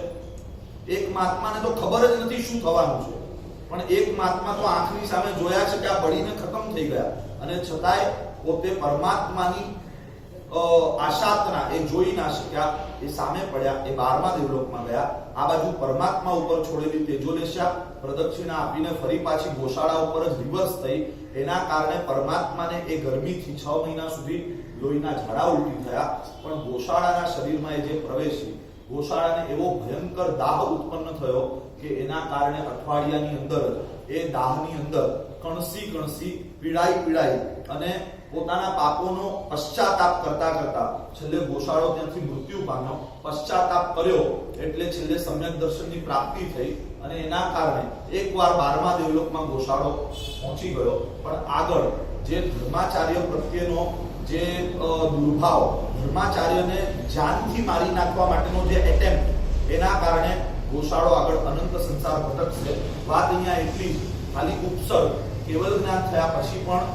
એક મહાત્માને તો ખબર જ નથી શું થવાનું છે, પણ એક મહાત્મા તો આંખની સામે જોયા છે કે આ બળીને ખતમ થઈ ગયા અને છતાંય પોતે પરમાત્માની આશાતના એ જોઈ ના શક્યા. એ સામે પડ્યા, એ 12મા દેવલોકમાં ગયા. આ બાજુ પરમાત્મા ઉપર છોડેલી તેજોલેશા પ્રદક્ષિણા આપીને ફરી પાછી ગોશાળા ઉપર જ રિવર્સ થઈ. એના કારણે પરમાત્માને એ ગરમીથી 6 મહિના સુધી લોહીના ઝાડા ઉલટી થયા. પણ ગોશાળાના શરીરમાં એ જે પ્રવેશી, ગોશાળાને એવો ભયંકર દાહ ઉત્પન્ન થયો કે એના કારણે અઠવાડિયાની અંદર એ દાહની અંદર કણસી પીડાઈ અને પોતાના પાપોનો પશ્ચાતાપ કરતા કરતા છેલ્લે ગોશાળો ત્યાંથી મૃત્યુ પામ્યો. પશ્ચાતાપ કર્યો એટલે છેલ્લે સમ્યક દર્શનની પ્રાપ્તિ થઈ અને એના કારણે એકવાર 12મા દેવલોકમાં ગોશાળો પહોંચી ગયો. પણ આગળ જે ધર્માચાર્ય પ્રત્યેનો જે દુર્ભાવ, ધર્માચાર્યને જાનથી મારી નાખવા માટેનો જે એટેમ્પ્ટ, એના કારણે ગોશાળો આગળ અનંત સંસાર ભટકશે. વાત અહીંયા એટલી જ, ખાલી ઉપસર્ગ કેવલ જ્ઞાન થયા પછી પણ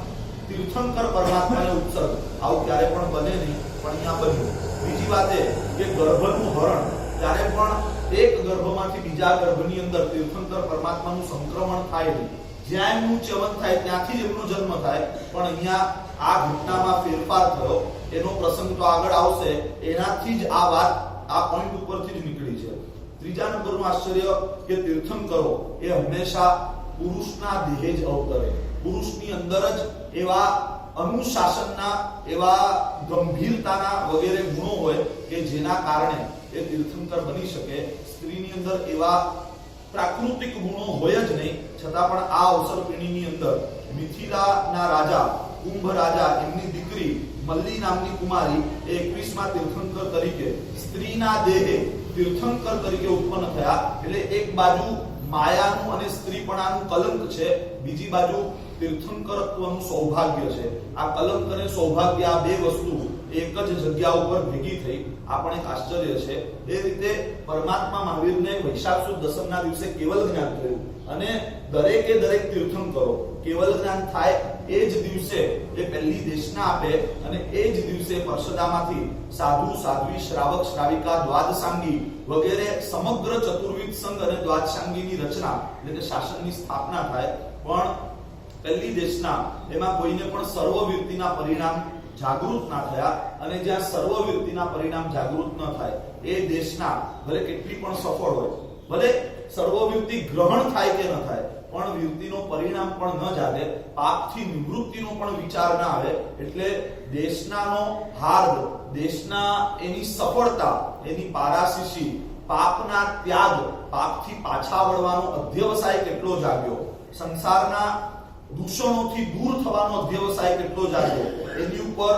તીર્થંકર પરમાત્માને ઉપસર્ગ આવું ક્યારે પણ બને નહીં, પણ અહીંયા બન્યું. બીજી વાત એ કે ગર્ભનું હરણ, ત્યારે પણ એક ગર્ભમાંથી બીજા ગર્ભની અંદર તીર્થંકર પરમાત્માનું સંક્રમણ થાય નહીં. જ્યાં એમનું ચ્યવન થાય ત્યાંથી જ એમનો જન્મ થાય. પણ અહીંયા આ ઘટનામાં ફેરફાર થયો. એનો પ્રસંગ તો આગળ આવશે, એનાથી જ આ વાત આ પોઈન્ટ ઉપરથી જ નીકળી છે. ત્રીજા નંબરનું આશ્ચર્ય કે તીર્થંકરો એ હંમેશા પુરુષના દેહે જ અવતરે. પુરુષની અંદર જ એવા અનુશાસનના, એવા ગંભીરતાના વગેરે ગુણો હોય કે જેના કારણે એ તીર્થંકર બની શકે. સ્ત્રીની અંદર એવા પ્રાકૃતિક ગુણો હોય જ નહીં, છતાં પણ આ અવસરપીણીની અંદર મિથિલાના રાજા કુંભ રાજા, એમની દીકરી મલ્લી નામની કુમારી એ 21મા તીર્થંકર તરીકે સ્ત્રીના દેહે તીર્થંકર તરીકે ઉત્પન્ન થયા. એટલે એક બાજુ માયાનું અને સ્ત્રીપણાનું કલંક છે, બીજી બાજુ તીર્થંકરત્વનું સૌભાગ્ય છે. આ કલંક અને સૌભાગ્ય, આ બે વસ્તુ એક જ જગ્યા ઉપર ભેગી થઈ. આ પણ એક આશ્ચર્ય છે. એ રીતે પરમાત્મા મહાવીરને વૈશાખ સુદ દસમના દિવસે કેવલ જ્ઞાન થયું અને દરેકે દરેક તીર્થંકરો કેવલ જ્ઞાન થાય એ જ દિવસે એ પહેલી દેશના આપે અને એ જ દિવસે પરસદામાંથી સાધુ, સાધ્વી, શ્રાવક, શ્રાવિકા, દ્વાદશાંગી વગેરે સમગ્ર ચતુર્વિધ સંઘ અને દ્વાદશાંગીની રચના એટલે કે શાસનની સ્થાપના થાય. પણ પહેલી દેશના એમાં કોઈને પણ સર્વવીરતિના પરિણામ જાગૃત ના થયા અને જ્યાં સર્વવીરતિના પરિણામ જાગૃત ન થાય એ દેશના ભલે કેટલી પણ સફળ હોય, ભલે સર્વવીરતિ ગ્રહણ થાય કે ન થાય, પણ વીરતીનો પરિણામ પણ ન જાગે, પાપથી નિવૃત્તિનો પણ વિચાર ના આવે, એટલે દેશનાનો હાર્દ, દેશના એની સફળતા, એની પારાશીશી, પાપના ત્યાગ, પાપથી પાછા વળવાનો અધ્યવસાય કેટલો જાગ્યો, સંસારના દૂષણોથી દૂર થવાનો અધ્યવસાય કેટલો જાગ્યો, એની ઉપર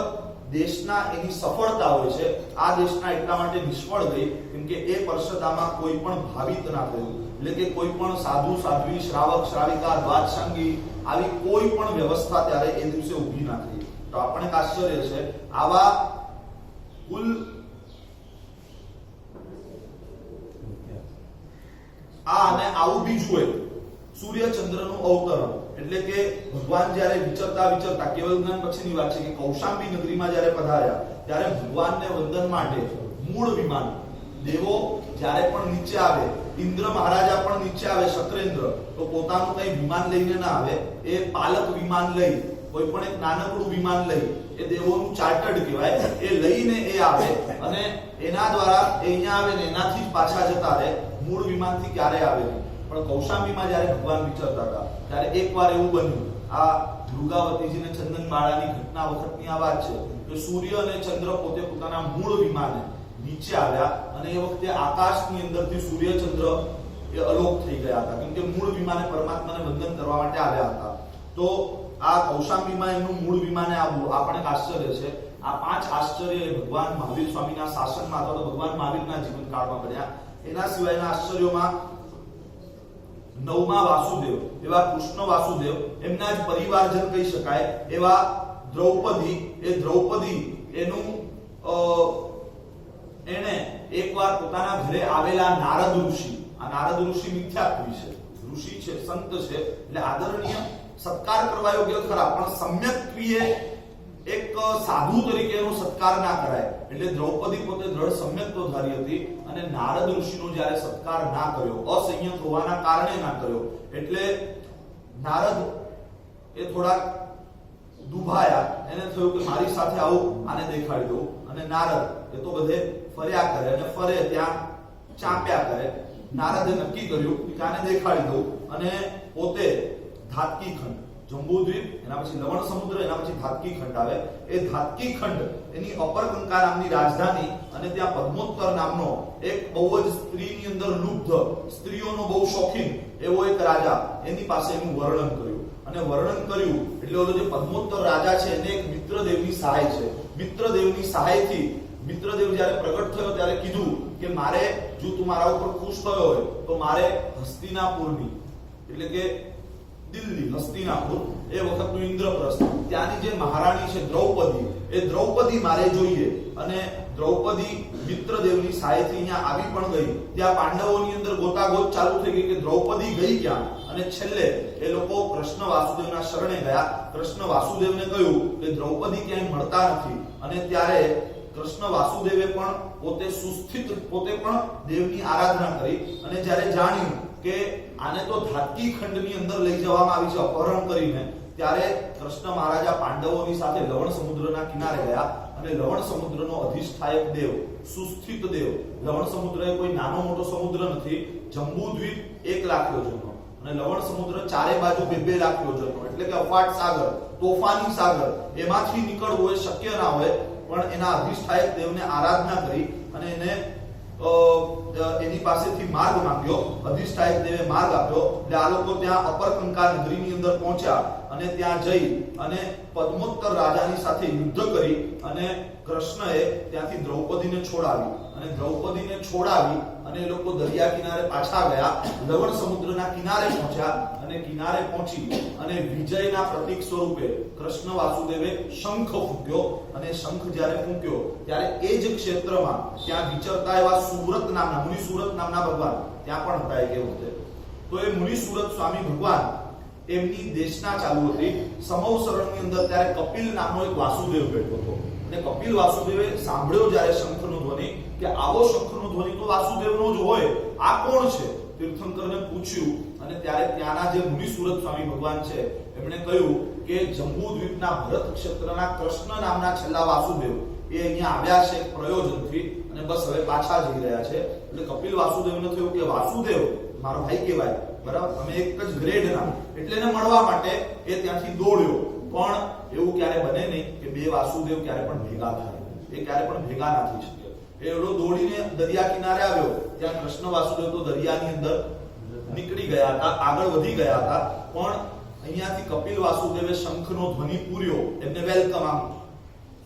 દેશના એની સફળતા હોય છે. આ દેશના એટલા માટે નિષ્ફળ ગઈ કેમ કે એ પરિષદામાં કોઈ પણ ભાવિત ના થયું, એટલે કે કોઈ પણ સાધુ સાધ્વી, શ્રાવક શ્રાવિકા, દ્વાદશાંગી આવી કોઈ પણ વ્યવસ્થા ત્યારે એ દિવસે ઊભી ના થઈ. તો આપણને આશ્ચર્ય છે, આવા કુલ અને આવું બીજું એક સૂર્ય ચંદ્રનું અવતરણ, એટલે કે ભગવાન જ્યારે વિચરતા વિચરતા, કેવલ જ્ઞાન પછીની વાત છે કે કૌશાંબી નગરીમાં જ્યારે પધાર્યા ત્યારે ભગવાનને વંદન માટે મૂળ વિમાન, દેવો જ્યારે પણ નીચે આવે, ઇન્દ્ર મહારાજા પણ નીચે આવે, શક્રેન્દ્ર, તો પોતાનું કઈ વિમાન લઈને ના આવે, એ પાલક વિમાન લઈ, કોઈ પણ એક નાનકડું વિમાન લઈ, એ દેવોનું ચાર્ટર્ડ કહેવાય, એ લઈને એ આવે અને એના દ્વારા એ અહીંયા આવે ને એનાથી જ પાછા જતા રહે. મૂળ વિમાનથી ક્યારે આવે નહીં. પણ કૌશાંબીમાં જ્યારે ભગવાન વિચરતા હતા ત્યારે એકવાર એવું બન્યું, આ મૃગાવતીજીને ચંદનબાળાની ઘટના વખતની આ વાત છે કે સૂર્ય અને ચંદ્ર પોતે પોતાના મૂળ વિમાને નીચે આવ્યા અને એ વખતે આકાશની અંદરથી સૂર્ય ચંદ્ર એ અલોપ થઈ ગયા હતા, કેમ કે મૂળ વિમાને પરમાત્માને વંદન કરવા માટે આવ્યા હતા. તો આ કૌશાંબીમાં એમનું મૂળ વિમાને આવવું આપણે આશ્ચર્ય છે. આ 5 આશ્ચર્ય ભગવાન મહાવીર સ્વામીના શાસનમાં અથવા તો ભગવાન મહાવીરના જીવનકાળમાં બન્યા. એના સિવાયના આશ્ચર્યોમાં 9મા વાસુદેવ, એવા કૃષ્ણ વાસુદેવ, એમના જ પરિવારજન કહી શકાય એવા દ્રૌપદી, એ દ્રૌપદી એનું એને એકવાર પોતાના ઘરે આવેલા નારદ ઋષિ, આ નારદ ઋષિ મિથ્યાત્વી છે, ઋષિ છે, સંત છે, એટલે આદરણીય, સત્કાર કરવા યોગ્ય ખરા, પણ સમ્યક્ત્વીએ એક સાધુ તરીકે એનો સત્કાર ના કરાય, એટલે દ્રૌપદી પોતે દ્રઢ સમ્યક્ત્વધારી હતી અને નારદ ઋષિનો જ્યારે સત્કાર ના કર્યો, અસંયત હોવાના કારણે ના કર્યો, એટલે નારદ એ થોડા દુભાયા, એને થયું કે મારી સાથે આવું, આને દેખાડી દઉં, અને નારદ એ તો બધે ફર્યા કરે અને ફરે ત્યાં ચાંપ્યા કરે. નારદે નક્કી કર્યું કે આને દેખાડી દઉં અને પોતે ધાતકી ખંડ, જંબુદ્વીપ, એના પછી લવણ સમુદ્ર, એના પછી ધાતકી ખંડ આવે, એ ધાતકી ખંડ એની અપરકંકા નામની રાજધાની અને ત્યાં પદ્મોત્તર નામનો એક બહુ જ સ્ત્રીની અંદર લુબ્ધ, સ્ત્રીઓનો બહુ શોખીન એવો એક રાજા, એની પાસે એનું વર્ણન કર્યું અને વર્ણન કર્યું એટલે ઓલો જે પદ્મોત્તર રાજા છે એને એક મિત્રદેવની સહાય છે. મિત્રદેવની સહાયથી મિત્રદેવ જ્યારે પ્રગટ થયો ત્યારે કીધું કે મારે જો તું મારા ઉપર ખુશ થયો હોય તો મારે હસ્તિનાપુરની, એટલે કે દિલ્હી, હસ્તિનાપુર એ વખતનું ઇન્દ્રપ્રસ્થ, ત્યાંની જે મહારાણી છે દ્રૌપદી, એ દ્રૌપદી મારે જોઈએ. અને દ્રૌપદી મિત્રદેવની સહાયથી અહીંયા આવી પણ ગઈ. ત્યાં પાંડવોની અંદર ગોતાગોત ચાલુ થઈ ગઈ કે દ્રૌપદી ગઈ ક્યાં, અને છેલ્લે એ લોકો કૃષ્ણ વાસુદેવના શરણે ગયા. કૃષ્ણ વાસુદેવને કહ્યું કે દ્રૌપદી ક્યાંય મળતા નથી, અને ત્યારે કૃષ્ણ વાસુદેવે પણ પોતે સુસ્થિત, પોતે પણ દેવની આરાધના કરી અને જ્યારે જાણ્યું કે આને તો ધાતકી ખંડની અંદર લઈ જવામાં આવી છે અપહરણ કરીને, ત્યારે કૃષ્ણ મહારાજા પાંડવોની સાથે લવણ સમુદ્રના કિનારે ગયા અને લવણ સમુદ્રનો અધિષ્ઠાયક દેવ, સુસ્થિત દેવ, લવણ સમુદ્ર એ કોઈ નાનો મોટો સમુદ્ર નથી, જંબુદ્વીપ 1 લાખ યોજનનો અને લવણ સમુદ્ર ચારે બાજુ 2 લાખ યોજનનો, એટલે કે અફાટ સાગર, તોફાની સાગર, એમાંથી નીકળવું એ શક્ય ના હોય, પણ એના અધિષ્ઠાયક દેવને આરાધના કરી અને એને એની પાસેથી માર્ગ માંગ્યો. અધિષ્ઠાયક દેવે માર્ગ આપ્યો એટલે આ લોકો ત્યાં અપરકંકા નગરીની અંદર પહોંચ્યા અને ત્યાં જઈ અને પદ્મોત્તર રાજાની સાથે યુદ્ધ કરી અને કૃષ્ણએ ત્યાંથી દ્રૌપદીને છોડાવી અને દ્રૌપદીને છોડાવી અને એ લોકો દરિયા કિનારે પાછા ગયા, લવણ સમુદ્રના કિનારે પહોંચ્યા અને કિનારે પહોંચી અને વિજયના પ્રતીક સ્વરૂપે કૃષ્ણ વાસુદેવે શંખ ફૂંક્યો અને શંખ જ્યારે ફૂંક્યો ત્યારે એ જ ક્ષેત્રમાં ત્યાં વિચરતા એવા સુરત નામના, મુનિ સુરત નામના ભગવાન ત્યાં પણ હતા એક વખતે. તો એ મુનિ સુરત સ્વામી ભગવાન એમની દેશના ચાલુ હતી. સમવસરણની અંદર ત્યારે કપિલ નામનો એક વાસુદેવ બેઠો હતો અને કપિલ વાસુદેવે સાંભળ્યો જ્યારે શંખનો ધ્વનિ કે આવો શંખનો ધ્વનિ તો વાસુદેવનો જ હોય, આ કોણ છે? તીર્થંકરને પૂછ્યું અને ત્યારે ત્યાંના જે મુનિ સુરત સ્વામી ભગવાન છે એમણે કહ્યું કે જંબુદ્વીપના ભરત ક્ષેત્રના કૃષ્ણ નામના છેલ્લા વાસુદેવ એ અહીંયા આવ્યા છે પ્રયોજનથી અને બસ હવે પાછા જઈ રહ્યા છે. એટલે કપિલ વાસુદેવને થયું કે વાસુદેવ મારો ભાઈ કહેવાય, બરાબર, અમે એક જ ગ્રેડના, એટલે એને મળવા માટે એ ત્યાંથી દોડ્યો. પણ એવું ક્યારે બને નહીં કે બે વાસુદેવ ક્યારે પણ ભેગા થાય, એ ક્યારે પણ ભેગા ના થઈ શકે. એ ઓલો દોડીને દરિયા કિનારે આવ્યો, ત્યાં કૃષ્ણ વાસુદેવ તો દરિયાની અંદર નીકળી ગયા હતા, આગળ વધી ગયા હતા. પણ અહીંયાથી કપિલ વાસુદેવે શંખનો ધ્વનિ પૂર્યો, એમને વેલકમ, આમ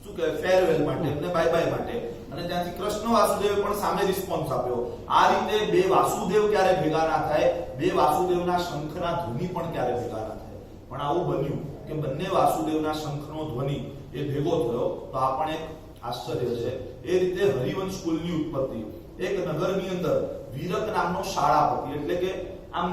શું કહેવાય, ફેરવેલ માટે, એમને બાય બાય માટે. અને ત્યાંથી કૃષ્ણ વાસુદેવે પણ સામે રિસ્પોન્સ આપ્યો. આ રીતે બે વાસુદેવ ક્યારે ભેગા ના થાય, બે વાસુદેવના શંખના ધ્વનિ પણ ક્યારે ભેગા ના થાય. પણ આવું બન્યું કે બંને વાસુદેવના શંખનો ધ્વનિ એ ભેગો થયો. તો આ પણ એક આશ્ચર્ય છે. એ રીતે હરિવંશ કુલની ઉત્પત્તિ. એક નગરની અંદર વીરક નામનો શાળાપતિ, એટલે કે આમ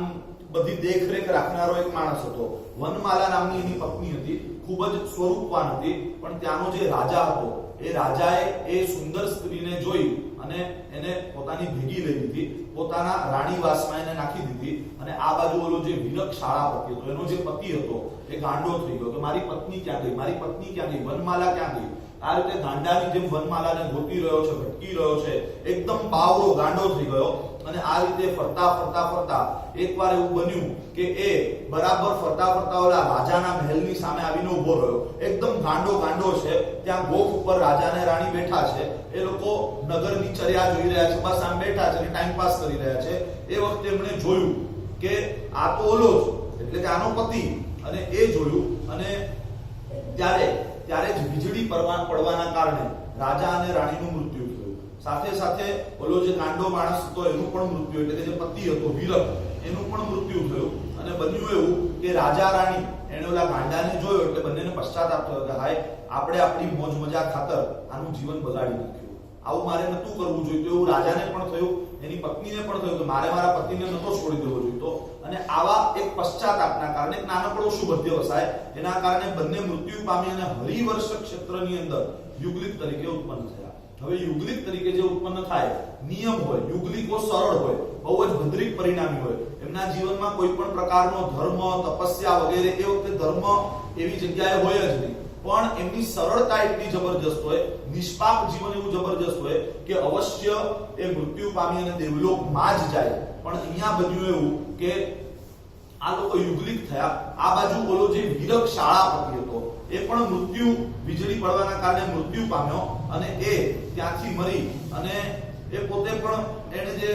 બધી દેખરેખ રાખનારો એક માણસ હતો. વનમાલા નામની એની પત્ની હતી, ખૂબ જ સ્વરૂપવાન હતી. પણ ત્યાંનો જે રાજા હતો, એ રાજાએ એ સુંદર સ્ત્રીને જોઈ અને એને પોતાની ભેગી લઈ લીધી, પોતાના રાણીવાસમાં એને નાખી દીધી. અને આ બાજુ ઓલો જે વીરક શાળાપતિ હતો, એનો જે પતિ હતો, એ ગાંડો થઈ ગયો કે મારી પત્ની ક્યાં ગઈ, મારી પત્ની ક્યાં ગઈ, વનમાલા ક્યાં ગઈ. આ રીતે ગાંડાની જેમ વનમાલાને ગોતી રહ્યો છે, ભટકી રહ્યો છે, એકદમ બાવળો ગાંડો થઈ ગયો. અને આ રીતે ફરતા ફરતા ફરતા એકવાર એવું બન્યું કે એ બરાબર ફરતા ફરતા ઓલા રાજાના મહેલની સામે આવીને ઉભો રહ્યો. એકદમ ગાંડો છે. ત્યાં ગોખ ઉપર રાજા અને રાણી બેઠા છે. એ લોકો નગરની ચર્યા જોઈ રહ્યા છે, બસ આમ બેઠા છે અને ટાઈમ પાસ કરી રહ્યા છે. એ વખતે એમણે જોયું કે આ તો ઓલો જ, એટલે કે આનો પતિ. અને એ જોયું અને ત્યારે જ વીજળી પડવાના કારણે રાજા અને રાણીનું મૃત્યુ થયું. સાથે સાથે ઓલો જે ગાંડો માણસ હતો એનું પણ મૃત્યુ, એટલે કે જે પતિ હતો વીરક, એનું પણ મૃત્યુ થયું. અને બન્યું એવું કે રાજા રાણી એને ઓલા ગાંડાને જોયો એટલે બંનેને પશ્ચાતાપ થયો કે હાય, આપણે આપણી મોજ મજા ખાતર આનું જીવન બગાડી નાખ્યું, આવું મારે નતું કરવું જોઈતું. એવું રાજાને પણ થયું, એની પત્નીને પણ થયું કે મારે મારા પતિને નતો છોડી દેવો જોઈતો. અને આવા એક પશ્ચાતાપના કારણે એક નાનકડો શુભ અધ્યવસાય, એના કારણે બંને મૃત્યુ પામી અને હરિવર્ષ ક્ષેત્રની અંદર યુગલિક તરીકે ઉત્પન્ન થયા. હવે યુગલિક તરીકે જે ઉત્પન્ન થાય, નિયમ હોય, યુગલિકો સરળ હોય, બહુ જ ભદ્રિક પરિણામી હોય. એમના જીવનમાં કોઈ પણ પ્રકારનો ધર્મ, તપસ્યા વગેરે એ વખતે ધર્મ એવી જગ્યાએ હોય જ નહીં. પણ એમની સરળતા એટલી જબરજસ્ત હોય, નિષ્પાપ જીવન એવું જબરજસ્ત હોય કે અવશ્ય એ મૃત્યુ પામી અને દેવલોકમાં જ જાય. પણ અહીંયા બન્યું એવું કે આ લોકો યુગલિક થયા. આ બાજુ ઓલો જે વીરક શાળાપતિ હતો એ પણ મૃત્યુ, વીજળી પડવાના કારણે મૃત્યુ પામ્યો અને એ ત્યાંથી મરી. અને એ પોતે પણ એને જે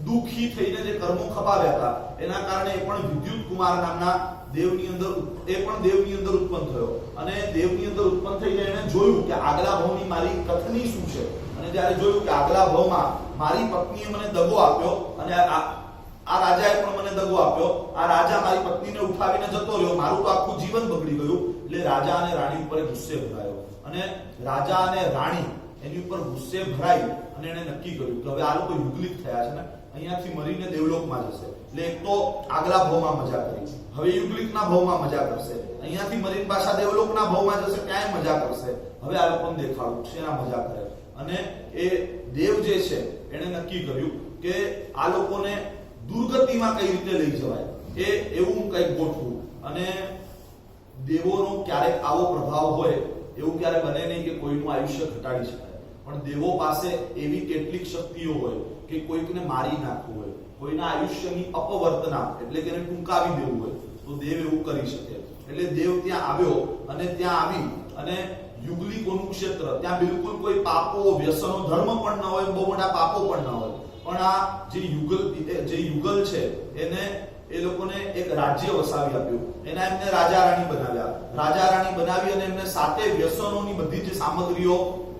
દુઃખી થઈને જે કર્મો ખપાવ્યા હતા એના કારણે એ પણ વિદ્યુત કુમાર નામના દેવની અંદર ઉત્પન્ન થયો. અને દેવની અંદર ઉત્પન્ન થઈને એને જોયું કે આગલા ભાવની મારી કથની શું છે. અને જ્યારે જોયું કે આગલા ભાવમાં મારી પત્નીએ મને દગો આપ્યો અને આ રાજાએ પણ મને દગો આપ્યો, આ રાજા મારી પત્નીને ઉઠાવીને જતો રહ્યો, મારું તો આખું જીવન બગડી ગયું. એટલે રાજા અને રાણી ઉપર ગુસ્સે ભરાયો. અને રાજા અને રાણી એની ઉપર ગુસ્સે ભરાઈ અને એને નક્કી કર્યું કે હવે આ લોકો યુગલિક થયા છે ને, અહીંયાથી મરીને દેવલોકમાં જશે. એટલે એક તો આગલા ભાવમાં મજા કરી, હવે યુગલિકના ભાવમાં મજા કરશે, અહીંયાથી મરીને પાછા દેવલોકના ભાવમાં જશે, ત્યાંય મજા કરશે. હવે આ લોકોને દેખાડું શેના મજા કરે. અને એ દેવ જે છે એને નક્કી કર્યું કે આ લોકોને દુર્ગતિમાં કઈ રીતે લઈ જવાય, એ એવું કંઈક ગોઠવું. અને દેવોનો ક્યારેક આવો પ્રભાવ હોય, એવું ક્યારે બને નહીં કે કોઈનું આયુષ્ય ઘટાડી શકાય. પણ દેવો પાસે એવી કેટલીક શક્તિઓ હોય કે કોઈકને મારી નાખવું હોય, કોઈના આયુષ્યની અપવર્તના એટલે કે એને ટૂંકાવી દેવું હોય, તો દેવ એવું કરી શકે. એટલે દેવ ત્યાં આવ્યો અને ત્યાં આવી અને યુગલિકોનું ક્ષેત્ર, ત્યાં બિલકુલ કોઈ પાપો, વ્યસનો, ધર્મ પણ ન હોય, બહુ મોટા પાપો પણ ન હોય. પણ આ જે યુગલ છે એને એ લોકોને એક રાજ્ય વસાવી આપ્યું. એના એમને રાજા રાણી બનાવ્યા. રાજા રાણી બનાવી અને એમને સાતે વ્યસનોની બધી જ સામગ્રીઓ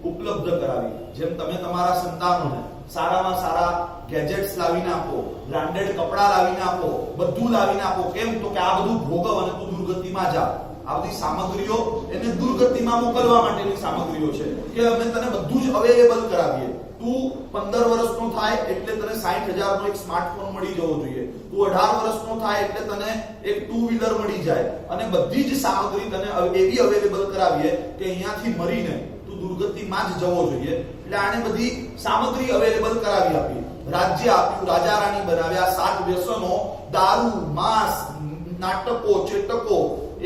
ઉપલબ્ધ કરાવી. જેમ તમે તમારા સંતાનોને સારામાં સારા ગેજેટ્સ લાવીને આપો, બ્રાન્ડેડ કપડા લાવીને આપો, બધું લાવીને આપો. કેમ? તો કે આ બધું ભોગવ અને તું દુર્ગતિમાં જા. આ બધી સામગ્રીઓ એને દુર્ગતિમાં મોકલવા માટેની સામગ્રીઓ છે કે અમે તને બધું જ અવેલેબલ કરાવીએ. તું 15 વર્ષનો થાય એટલે તને 60,000 નો એક સ્માર્ટફોન મળી જવો જોઈએ. તું 18 વર્ષનો થાય એટલે તને એક 2 વ્હીલર મળી જાય. અને બધી જ સામગ્રી તને એવી અવેલેબલ કરાવીએ કે અહીંયાથી મરીને તું દુર્ગતિમાં જ જવો જોઈએ. એટલે આને બધી સામગ્રી અવેલેબલ કરાવી આપી, રાજ્ય આપ્યું, રાજા રાણી બનાવ્યા, 7 વ્યસનો, દારૂ, માંસ, નાટકો, ચેટકો,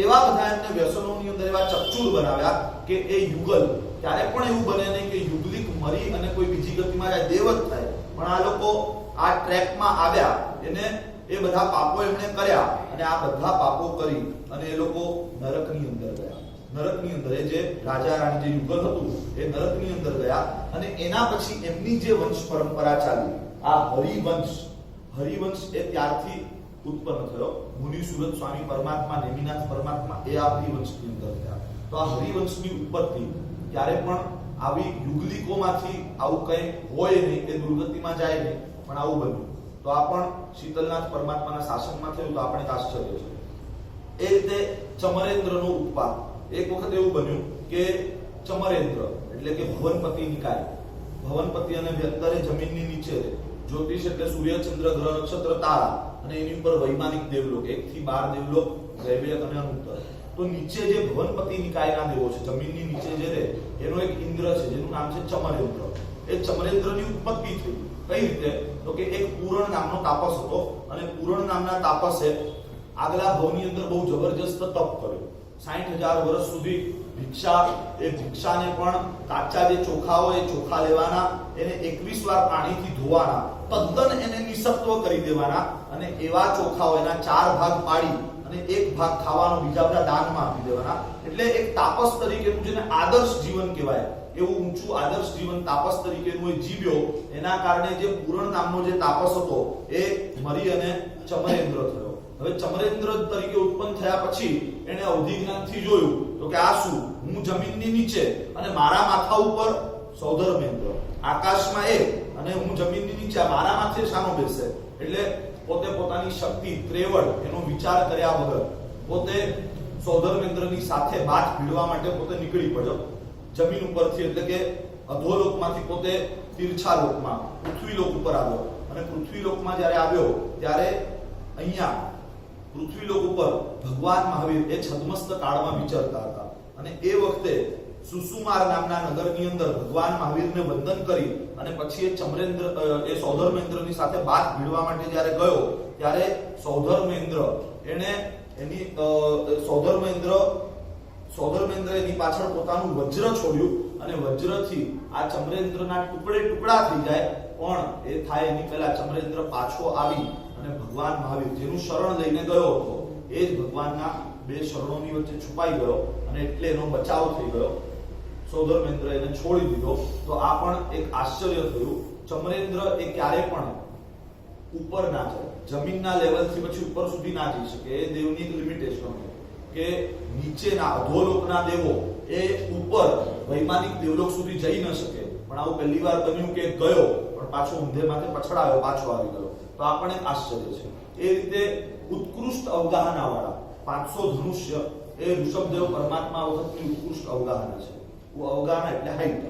એવા બધા એમને વ્યસનોની અંદર એવા ચકચૂર બનાવ્યા કે એ યુગલ ત્યારે પણ એવું બને નહીં કે યુગલિક મરી અને કોઈ બીજી ગતિમાં જાય, દેવ જ થાય. પણ આ લોકો આ ટ્રેકમાં આવ્યા, એને એ બધા પાપો એમણે કર્યા અને આ બધા પાપો કરી અને એ લોકો નરકની અંદર ગયા. નરકની અંદર એ જે રાજા રાણી જે યુગલ હતું એ નરકની અંદર ગયા અને એના પછી એમની જે વંશ પરંપરા ચાલી આ હરિવંશ એ ત્યારથી ઉત્પન્ન થયો. મુનિ સુરત સ્વામી પરમાત્મા, નેમિનાથ પરમાત્મા એ આ હરિવંશની અંદર થયા. તો આ હરિવંશની ઉત્પત્તિ ક્યારે પણ આવી યુગલિકોમાંથી આવું કંઈ હોય નહીં, એ દુર્ગતિમાં જાય નહીં, પણ આવું બન્યું. તો આ પણ શીતલનાથ પરમાત્માના શાસનમાં થયું. તો આપણે આશ્ચર્ય છે. એ રીતે ચમરેન્દ્રનો ઉત્પાદ. એક વખત એવું બન્યું કે ચમરેન્દ્ર એટલે કે ભવનપતિ નિકાય, ભવનપતિ અને વ્યક્તરે જમીનની નીચે જ્યોતિષ એટલે સૂર્ય, ચંદ્ર, ગ્રહ, નક્ષત્ર, તારા અને એની ઉપર વૈમાનિક દેવલોક 1 થી 12 દેવલોક, વૈવ્યક અને અનુત્તર. તો નીચે જે ભવનપતિ નિકાયના દેવો છે, જમીનની નીચે જે રહે, એનો એક ઇન્દ્ર છે જેનું નામ છે ચમરેન્દ્ર. એ ચમરેન્દ્રની ઉત્પત્તિ થઈ કઈ રીતે? તો કે એક પૂરણ નામનો તાપસ હતો અને પૂરણ નામના તાપસે આગલા ભવની અંદર બહુ જબરજસ્ત તપ કર્યો. 60,000 વર્ષ સુધી ભિક્ષા, એ ભિક્ષાને પણ કાચા જે ચોખા હોય એ ચોખા લેવાના, એને 21 વાર પાણીથી ધોવાના, તદ્દન એને નિસત્વ કરી દેવાના અને એવા ચોખા હોય એના 4 ભાગ પાડી અને 1 ભાગ ખાવાનો, બીજા બધા દાનમાં આપી દેવાના. એટલે એક તાપસ તરીકેનું જેને આદર્શ જીવન કહેવાય એવું ઊંચું આદર્શ જીવન તાપસ તરીકેનું એ જીવ્યો. એના કારણે જે પૂરણ નામનો જે તાપસ હતો એ મરી અને ચમરેન્દ્ર થયો. હવે ચમરેન્દ્ર તરીકે ઉત્પન્ન થયા પછી એને અવધિ જ્ઞાનથી જોયું તો કે આ શું, હું જમીનની નીચે અને મારા માથા ઉપર સૌધર્મેન્દ્ર, આકાશમાં એ અને હું જમીનની નીચે, મારા માથે શાનો બેસે? એટલે પોતે પોતાની શક્તિ, ત્રેવડ એનો વિચાર કર્યા વગર પોતે સૌધર્મેન્દ્રની સાથે બાથ ભીડવા માટે પોતે નીકળી પડ્યો જમીન ઉપરથી. એટલે કે અધોલોકમાંથી પોતે તીર્છાલોકમાં પૃથ્વીલોક ઉપર આવ્યો અને પૃથ્વીલોકમાં જ્યારે આવ્યો ત્યારે અહીંયા પૃથ્વીલોક ઉપર ભગવાન મહાવીર એ છદ્મસ્ત કાળમાં વિચરતા હતા અને એ વખતે સુસુમાર નામના નગરની અંદર ભગવાન મહાવીરને વંદન કરી અને પછી એ ચમરેન્દ્ર એ સૌધર્મેન્દ્રની સાથે બાથ ભીડવા માટે જ્યારે ગયો ત્યારે સૌધર્મેન્દ્ર એને એની સૌધર્મેન્દ્ર એની પાછળ પોતાનું વજ્ર છોડ્યું અને વજ્રથી આ ચમરેન્દ્રના ટુકડા થઈ જાય, પણ એ થાય એની પહેલા ચમરેન્દ્ર પાછો આવી અને ભગવાન મહાવીર જેનું શરણ લઈને ગયો હતો એ જ ભગવાનના 2 શરણોની વચ્ચે છુપાઈ ગયો અને એટલે એનો બચાવ થઈ ગયો. સૌધર્મેન્દ્ર એને છોડી દીધો. તો આ પણ એક આશ્ચર્ય થયું. ચમરેન્દ્ર એ ક્યારે પણ ઉપર ના જાય, જમીનના લેવલથી પછી ઉપર સુધી ના જઈ શકે. એ દેવની એક લિમિટેશન છે કે નીચેના અધોલોકના દેવો એ ઉપર વૈમાનિક દેવલોક સુધી જઈ ન શકે. પણ આવું પહેલી વાર બન્યું કે ગયો પણ પાછો ઊંધે માથે પછડાયો, પાછો આવી ગયો. તો આ પણ એક આશ્ચર્ય છે. એ રીતે ઉત્કૃષ્ટ અવગાહના વાળા 500 ધનુષ્ય એ ઋષભદેવ પરમાત્મા વખતની ઉત્કૃષ્ટ અવગાહના છે. અવગાહના એટલે હાઈટ.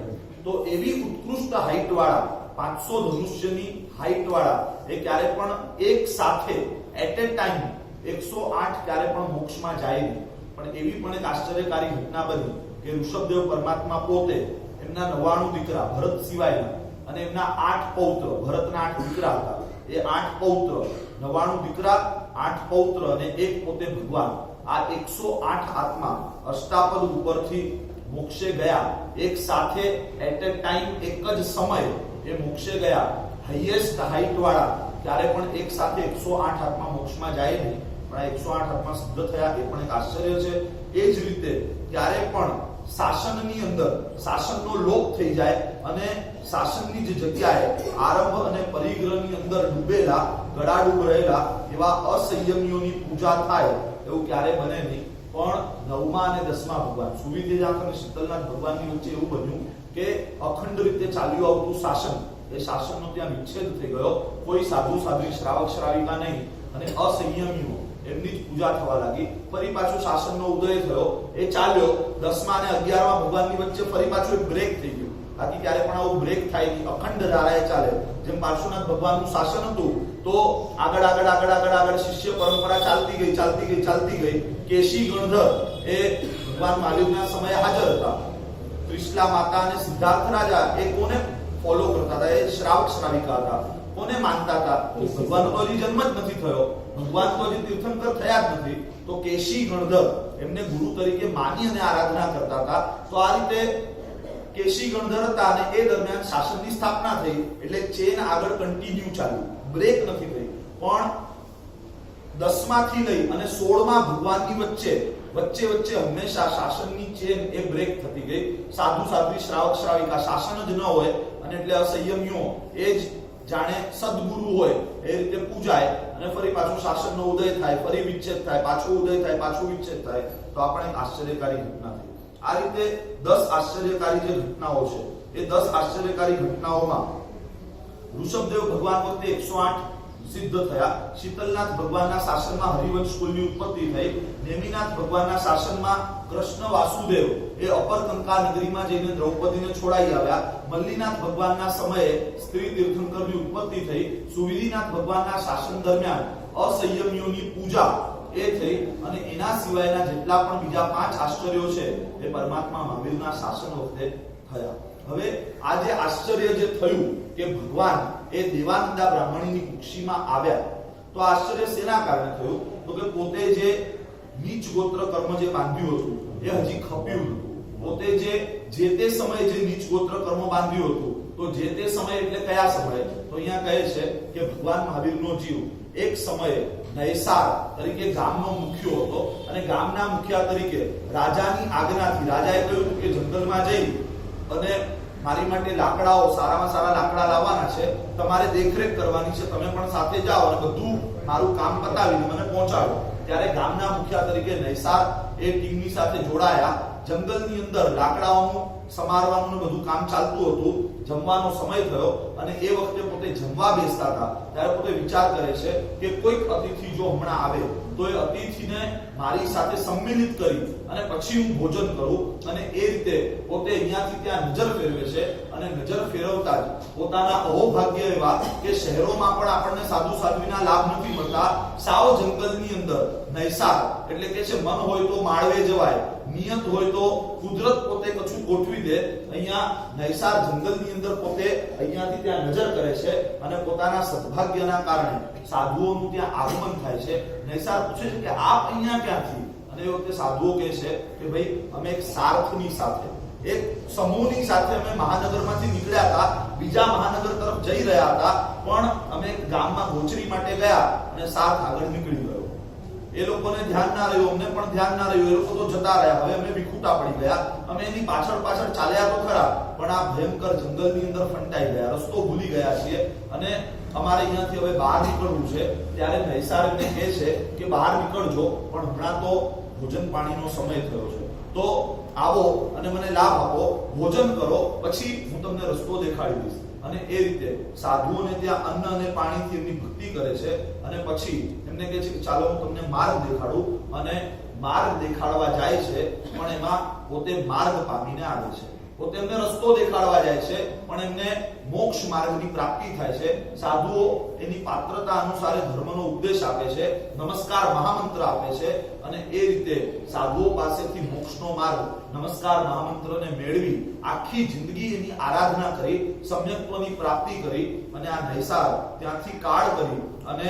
તો એવી ઉત્કૃષ્ટ હાઈટ વાળા 500 ધનુષ્યની હાઈટ વાળા એ ક્યારે પણ એક સાથે એટ એ ટાઈમ 108 ક્યારે પણ મોક્ષમાં જાય નહીં. પણ એવી પણ એક આશ્ચર્યકારી ઘટના બની કે ઋષભદેવ પરમાત્મા પોતે એમના 99 દીકરા ભરત સિવાયના અને એમના 8 પૌત્ર, ભરતના 8 દીકરા હતા, એ 8 પૌત્ર, 99 દીકરા, 8 પૌત્ર અને એક પોતે ભગવાન, આ 108 આત્મા અષ્ટાપદ ઉપરથી મોક્ષે ગયા. એક સાથે એટ એ ટાઈમ એક જ સમય એ મોક્ષે ગયા. હાઈએસ્ટ હાઈટ વાળા ત્યારે પણ એક સાથે 108 આત્મા મોક્ષમાં જાય નહીં, પણ 108 આત્મા સિદ્ધ થયા. એ પણ એક આશ્ચર્ય છે. એ જ રીતે ક્યારે પણ શાસનની અંદર શાસનનો લોપ થઈ જાય અને શાસનની જે જગ્યાએ આરંભ અને પરિગ્રહની અંદર ડૂબેલા, ગળાડૂબ રહેલા એવા અસંયમીઓની પૂજા થાય એવું ક્યારે બને નહીં. પણ 9મા અને 10મા ભગવાન સુવિધેજાત અને શીતલનાથ ભગવાનની વચ્ચે એવું બન્યું કે અખંડ રીતે ચાલ્યું આવતું શાસન, એ શાસનનો ત્યાં વિચ્છેદ થઈ ગયો. કોઈ સાધુ સાધ્વી, શ્રાવક શ્રાવિકા નહીં અને અસંયમીઓ એમની જ પૂજા થવા લાગી. ફરી પાછું શાસનનો ઉદય થયો, એ ચાલ્યો. 10મા અને 11મા ભગવાનની વચ્ચે ફરી પાછું એક બ્રેક થઈ ગયું. બાકી ક્યારે પણ આવું બ્રેક થાય નહીં, અખંડ ધારાએ ચાલે. જેમ પાર્શ્વનાથ ભગવાનનું શાસન હતું તો આગળ શિષ્ય પરંપરા ચાલતી ગઈ. કેશી ગણધર એ ભગવાન મહાવીરના સમયે હાજર હતા. ત્રિશલા માતા અને સિદ્ધાર્થ રાજા એ કોને ફોલો કરતા હતા? એ શ્રાવક શ્રાવિકા હતા. કોને માનતા હતા? ભગવાનનો તો હજી જન્મ જ નથી થયો, ભગવાન તો હજી તીર્થંકર થયા જ નથી. તો કેશી ગણધર એમને ગુરુ તરીકે માની અને આરાધના કરતા હતા. તો આ રીતે કેશી ગણધર હતા અને એ દરમિયાન શાસનની સ્થાપના થઈ. એટલે ચેન આગળ કન્ટિન્યુ ચાલ્યું, બ્રેક નથી થઈ. પણ 10માંથી લઈ અને 16મા ભગવાનની વચ્ચે હંમેશા શાસનની ચેન એ બ્રેક થતી ગઈ. સાધુ સાધ્વી શ્રાવક શ્રાવિકા શાસન જ ન હોય અને એટલે અસંયમીઓ એ જ જાણે સદગુરુ હોય એ રીતે પૂજાય અને ફરી પાછું શાસનનો ઉદય થાય, ફરી વિચ્છેદ થાય, પાછો ઉદય થાય, પાછો વિચ્છેદ થાય. તો આ પણ એક આશ્ચર્યકારી ઘટના થઈ. આ રીતે 10 આશ્ચર્યકારી જે ઘટનાઓ છે એ 10 આશ્ચર્યકારી ઘટનાઓમાં ઋષભદેવ ભગવાન વખતે 108 સિદ્ધ થયા. શીતલનાથ ભગવાનના શાસનમાં હરિવંશ કુળની ઉત્પત્તિ થઈ. નેમિનાથ ભગવાનના શાસનમાં કૃષ્ણ વાસુદેવ એ અપરકંકા નગરીમાં જઈને દ્રૌપદીને છોડાઈ આવ્યા. મલ્લીનાથ ભગવાનના સમયે સ્ત્રી તીર્થંકરની ઉત્પત્તિ થઈ. સુવિધિનાથ ભગવાનના શાસન દરમિયાન અસંયમીઓની પૂજા એ થઈ. અને એના સિવાયના જેટલા પણ બીજા 5 આશ્ચર્યો છે એ પરમાત્મા મહાવીરના શાસન વખતે થયા. હવે આ જે આશ્ચર્ય જે થયું કે ભગવાન એ દેવાનંદા બ્રાહ્મણીની કુક્ષીમાં આવ્યા, તો આશ્ચર્ય શેના કારણે થયું? તો કે પોતે જે નીચ ગોત્ર કર્મ જે બાંધ્યું હતું એ હજી ખપ્યું હતું. પોતે જે તે સમયે જે નીચ ગોત્ર કર્મ બાંધ્યું હતું, તો જે તે સમય એટલે કયા સમયે? તો અહીંયા કહે છે કે ભગવાન મહાવીરનો જીવ એક સમયે નૈસાર તરીકે ગામનો મુખ્યો હતો અને ગામના મુખ્યા તરીકે રાજાની આજ્ઞાથી રાજાએ કહ્યું કે જંગલમાં જઈ અને મારી માટે લાકડાઓ સારામાં સારા લાકડા લાવવાના છે, તમારે દેખરેખ કરવાની છે, તમે પણ સાથે જાઓ અને બધું મારું કામ પતાવીને મને પહોંચાડો. ત્યારે ગામના મુખ્યા તરીકે નૈસાર એ ટીમની સાથે જોડાયા. જંગલની અંદર લાકડાઓનું સમારવાનું બધું કામ ચાલતું હતું. જમવાનો સમય થયો અને એ વખતે પોતે જમવા બેસતા હતા ત્યારે પોતે વિચાર કરે છે કે કોઈક અતિથિ જો હમણાં આવે તો એ અતિથિને મારી સાથે સંમિલિત કરી અને પછી હું ભોજન કરું. અને એ રીતે પોતે અહીંયાથી ત્યાં નજર ફેરવે છે અને નજર ફેરવતા જ પોતાના અહોભાગ્ય એવા કે શહેરોમાં પણ આપણને સાધુ સાધ્વીના લાભ નથી મળતા. સાવ જંગલની અંદર નૈસાર એટલે કે છે મન હોય તો માળવે જવાય, નિયત હોય તો કુદરત પોતે કશું ગોઠવી દે. અહીંયા નૈસાર જંગલની અંદર પોતે અહીંયાથી ત્યાં નજર કરે છે અને પોતાના સદભાગ્યના કારણે સાધુઓનું ત્યાં આગમન થાય છે. નૈસાર પૂછે છે કે આપ અહીંયા ક્યાંથી? અને એ વખતે સાધુઓ કહે છે કે ભાઈ અમે એક સારથની સાથે એક સમૂહની સાથે અમે મહાનગરમાંથી નીકળ્યા હતા, બીજા મહાનગર તરફ જઈ રહ્યા હતા, પણ અમે એક ગામમાં ગોચરી માટે ગયા અને સાથ આગળ નીકળી ગયો. એ લોકોને ધ્યાન ના રહ્યું, અમને પણ ધ્યાન ના રહ્યું, એ લોકો તો જતા રહ્યા. હવે અમે વિખૂટા પડી ગયા. અમે એની પાછળ ચાલ્યા તો ખરા, પણ આ ભયંકર જંગલની અંદર ફંટાઈ ગયા, રસ્તો ભૂલી ગયા છીએ અને અમારે અહીંયાથી હવે બહાર નીકળવું છે. ત્યારે નૈસાર એમને કહે છે કે બહાર નીકળજો, પણ હમણાં તો ભોજન પાણીનો સમય થયો છે, તો આવો અને મને લાભ આપો, ભોજન કરો, પછી હું તમને રસ્તો દેખાડી દઈશ. અને એ રીતે સાધુઓને ત્યાં અન્ન અને પાણીથી એમની ભક્તિ કરે છે અને પછી એમને કહે છે કે ચાલો હું તમને માર્ગ દેખાડું. અને માર્ગ દેખાડવા જાય છે પણ એમાં પોતે માર્ગ પામીને આવે છે. પોતે એમને રસ્તો દેખાડવા જાય છે પણ એમને મોક્ષ માર્ગની પ્રાપ્તિ થાય છે. સાધુઓ એની પાત્રતા અનુસારે ધર્મનો ઉપદેશ આપે છે, નમસ્કાર મહામંત્ર આપે છે અને એ રીતે સાધુઓ પાસેથી મોક્ષનો માર્ગ નમસ્કાર મહામંત્રને મેળવી આખી જિંદગી એની આરાધના કરી, સમ્યક્ત્વની પ્રાપ્તિ કરી અને આ નૈસાર ત્યાંથી કાળ કરી અને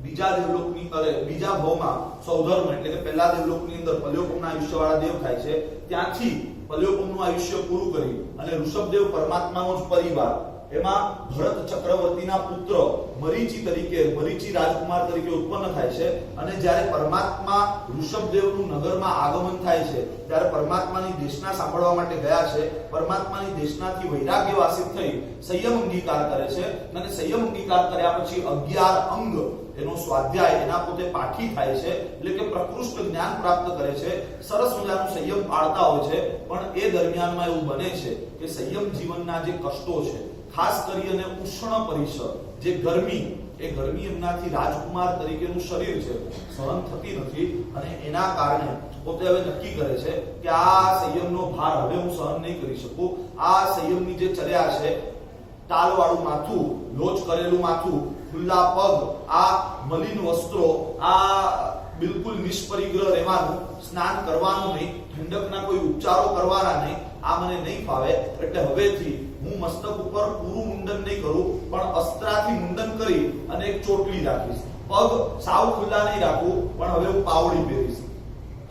બીજા ભાવમાં સૌધર્મ એટલે કે પહેલા દેવલોકની અંદર પલ્યોપમના આયુષ્યવાળા દેવ થાય છે. ત્યાંથી પલ્યોપમનું આયુષ્ય પૂરું કરી અને ઋષભદેવ પરમાત્માનો જ પરિવાર, એમાં ભરત ચક્રવર્તીના પુત્ર મરીચી રાજકુમાર તરીકે ઉત્પન્ન થાય છે. અને જ્યારે પરમાત્મા ઋષભદેવનું નગરમાં આગમન થાય છે ત્યારે પરમાત્માની દેશના સાંભળવા માટે ગયા છે. પરમાત્માની દેશનાથી વૈરાગ્ય વાસિત થઈ સંયમ અંગીકાર કરે છે અને સંયમ અંગીકાર કર્યા પછી 11 અંગ એનો સ્વાધ્યાય એના પોતે પાઠી થાય છે, એટલે કે પ્રકૃષ્ટ જ્ઞાન પ્રાપ્ત કરે છે. સરસ મજાનું સંયમ પાળતા હોય છે, પણ એ દરમિયાનમાં એવું બને છે કે સંયમ જીવનના જે કષ્ટો છે, ખાસ કરીને ઉષ્ણ પરિસર જે ગરમી, એ ગરમી એમનાથી રાજકુમાર તરીકેનું શરીર છે સહન થતી નથી અને એના કારણે પોતે હવે નક્કી કરે છે કે આ સંયમનો ભાર હવે હું સહન નહીં કરી શકું. આ સંયમની જે ચર્યા છે, ટાલવાળું માથું, લોચ કરેલું માથું, ખુલ્લા પગ, આ મલિન વસ્ત્રો, આ બિલકુલ નિષ્પરિગ્રહ રહેવાનું, સ્નાન કરવાનું નહીં, ઠંડકના કોઈ ઉપચારો કરવાના નહીં, આ મને નહીં ફાવે. એટલે હવેથી હું મસ્તક ઉપર પૂરું મુંડન નહીં કરું, પણ અસ્ત્રાથી મુંડન કરી અને એક ચોટલી રાખીશ. પગ સાવ ખુલ્લા નહીં રાખું, પણ હવે હું પાવડી પહેરીશ.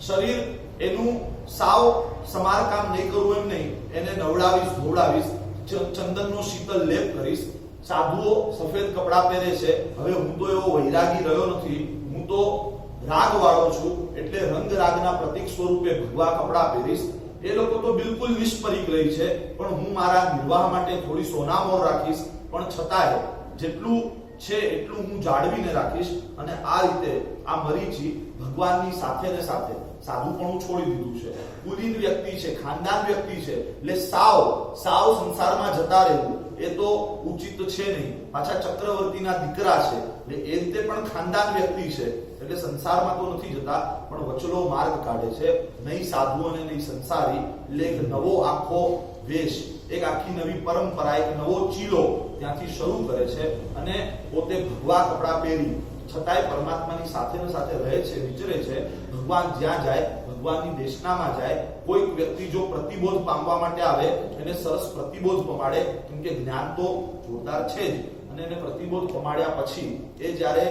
શરીર એનું સાવ સમારકામ નહીં કરું એમ નહીં, એને નવડાવીશ, ધોવડાવીશ, ચંદનનો શીતળ લેપ કરીશ. સાધુઓ સફેદ કપડા પહેરે છે, હવે હું તો એવો વૈરાગી રહ્યો નથી, હું હું તો રાગ વાળો છું એટલે રંગ રાગના પ્રતીક સ્વરૂપે ભગવા કપડા પહેરીશ. એ લોકો તો બિલકુલ નિષ્પરિગ્રહી છે, પણ હું મારા નિર્વાહ માટે થોડી સોનામોર રાખીશ, પણ છતાંય જેટલું છે એટલું હું જાળવીને રાખીશ. અને આ રીતે આ મરીચી ભગવાનની સાથે ને સાથે સાધુપણું છોડી દીધું છે, કુલીન વ્યક્તિ છે, ખાનદાન વ્યક્તિ છે, એટલે સાવ સંસારમાં જતા રહેવું એ તો ઉચિત છે નહીં. પાછા ચક્રવર્તીના દીકરા છે એટલે એ રીતે પણ ખાનદાન વ્યક્તિ છે એટલે સંસારમાં તો નથી જતા, પણ વચલો માર્ગ કાઢે છે. નહીં સાધુ અને નહીં સંસારી, એટલે એક નવો આખો વેશ, એક આખી નવી પરંપરા, એક નવો ચીલો ત્યાંથી શરૂ કરે છે અને પોતે ભગવા કપડા પહેરી છતાંય પરમાત્માની સાથે ને સાથે રહે છે, વિચરે છે. ભગવાન જ્યાં જાય, ભગવાનની દેશનામાં જાય, કોઈક વ્યક્તિ જો પ્રતિબોધ પામવા માટે આવે એને સરસ પ્રતિબોધ પમાડે, કેમ કે જ્ઞાન તો જોરદાર છે જ. અને એને પ્રતિબોધ પમાડ્યા પછી એ જ્યારે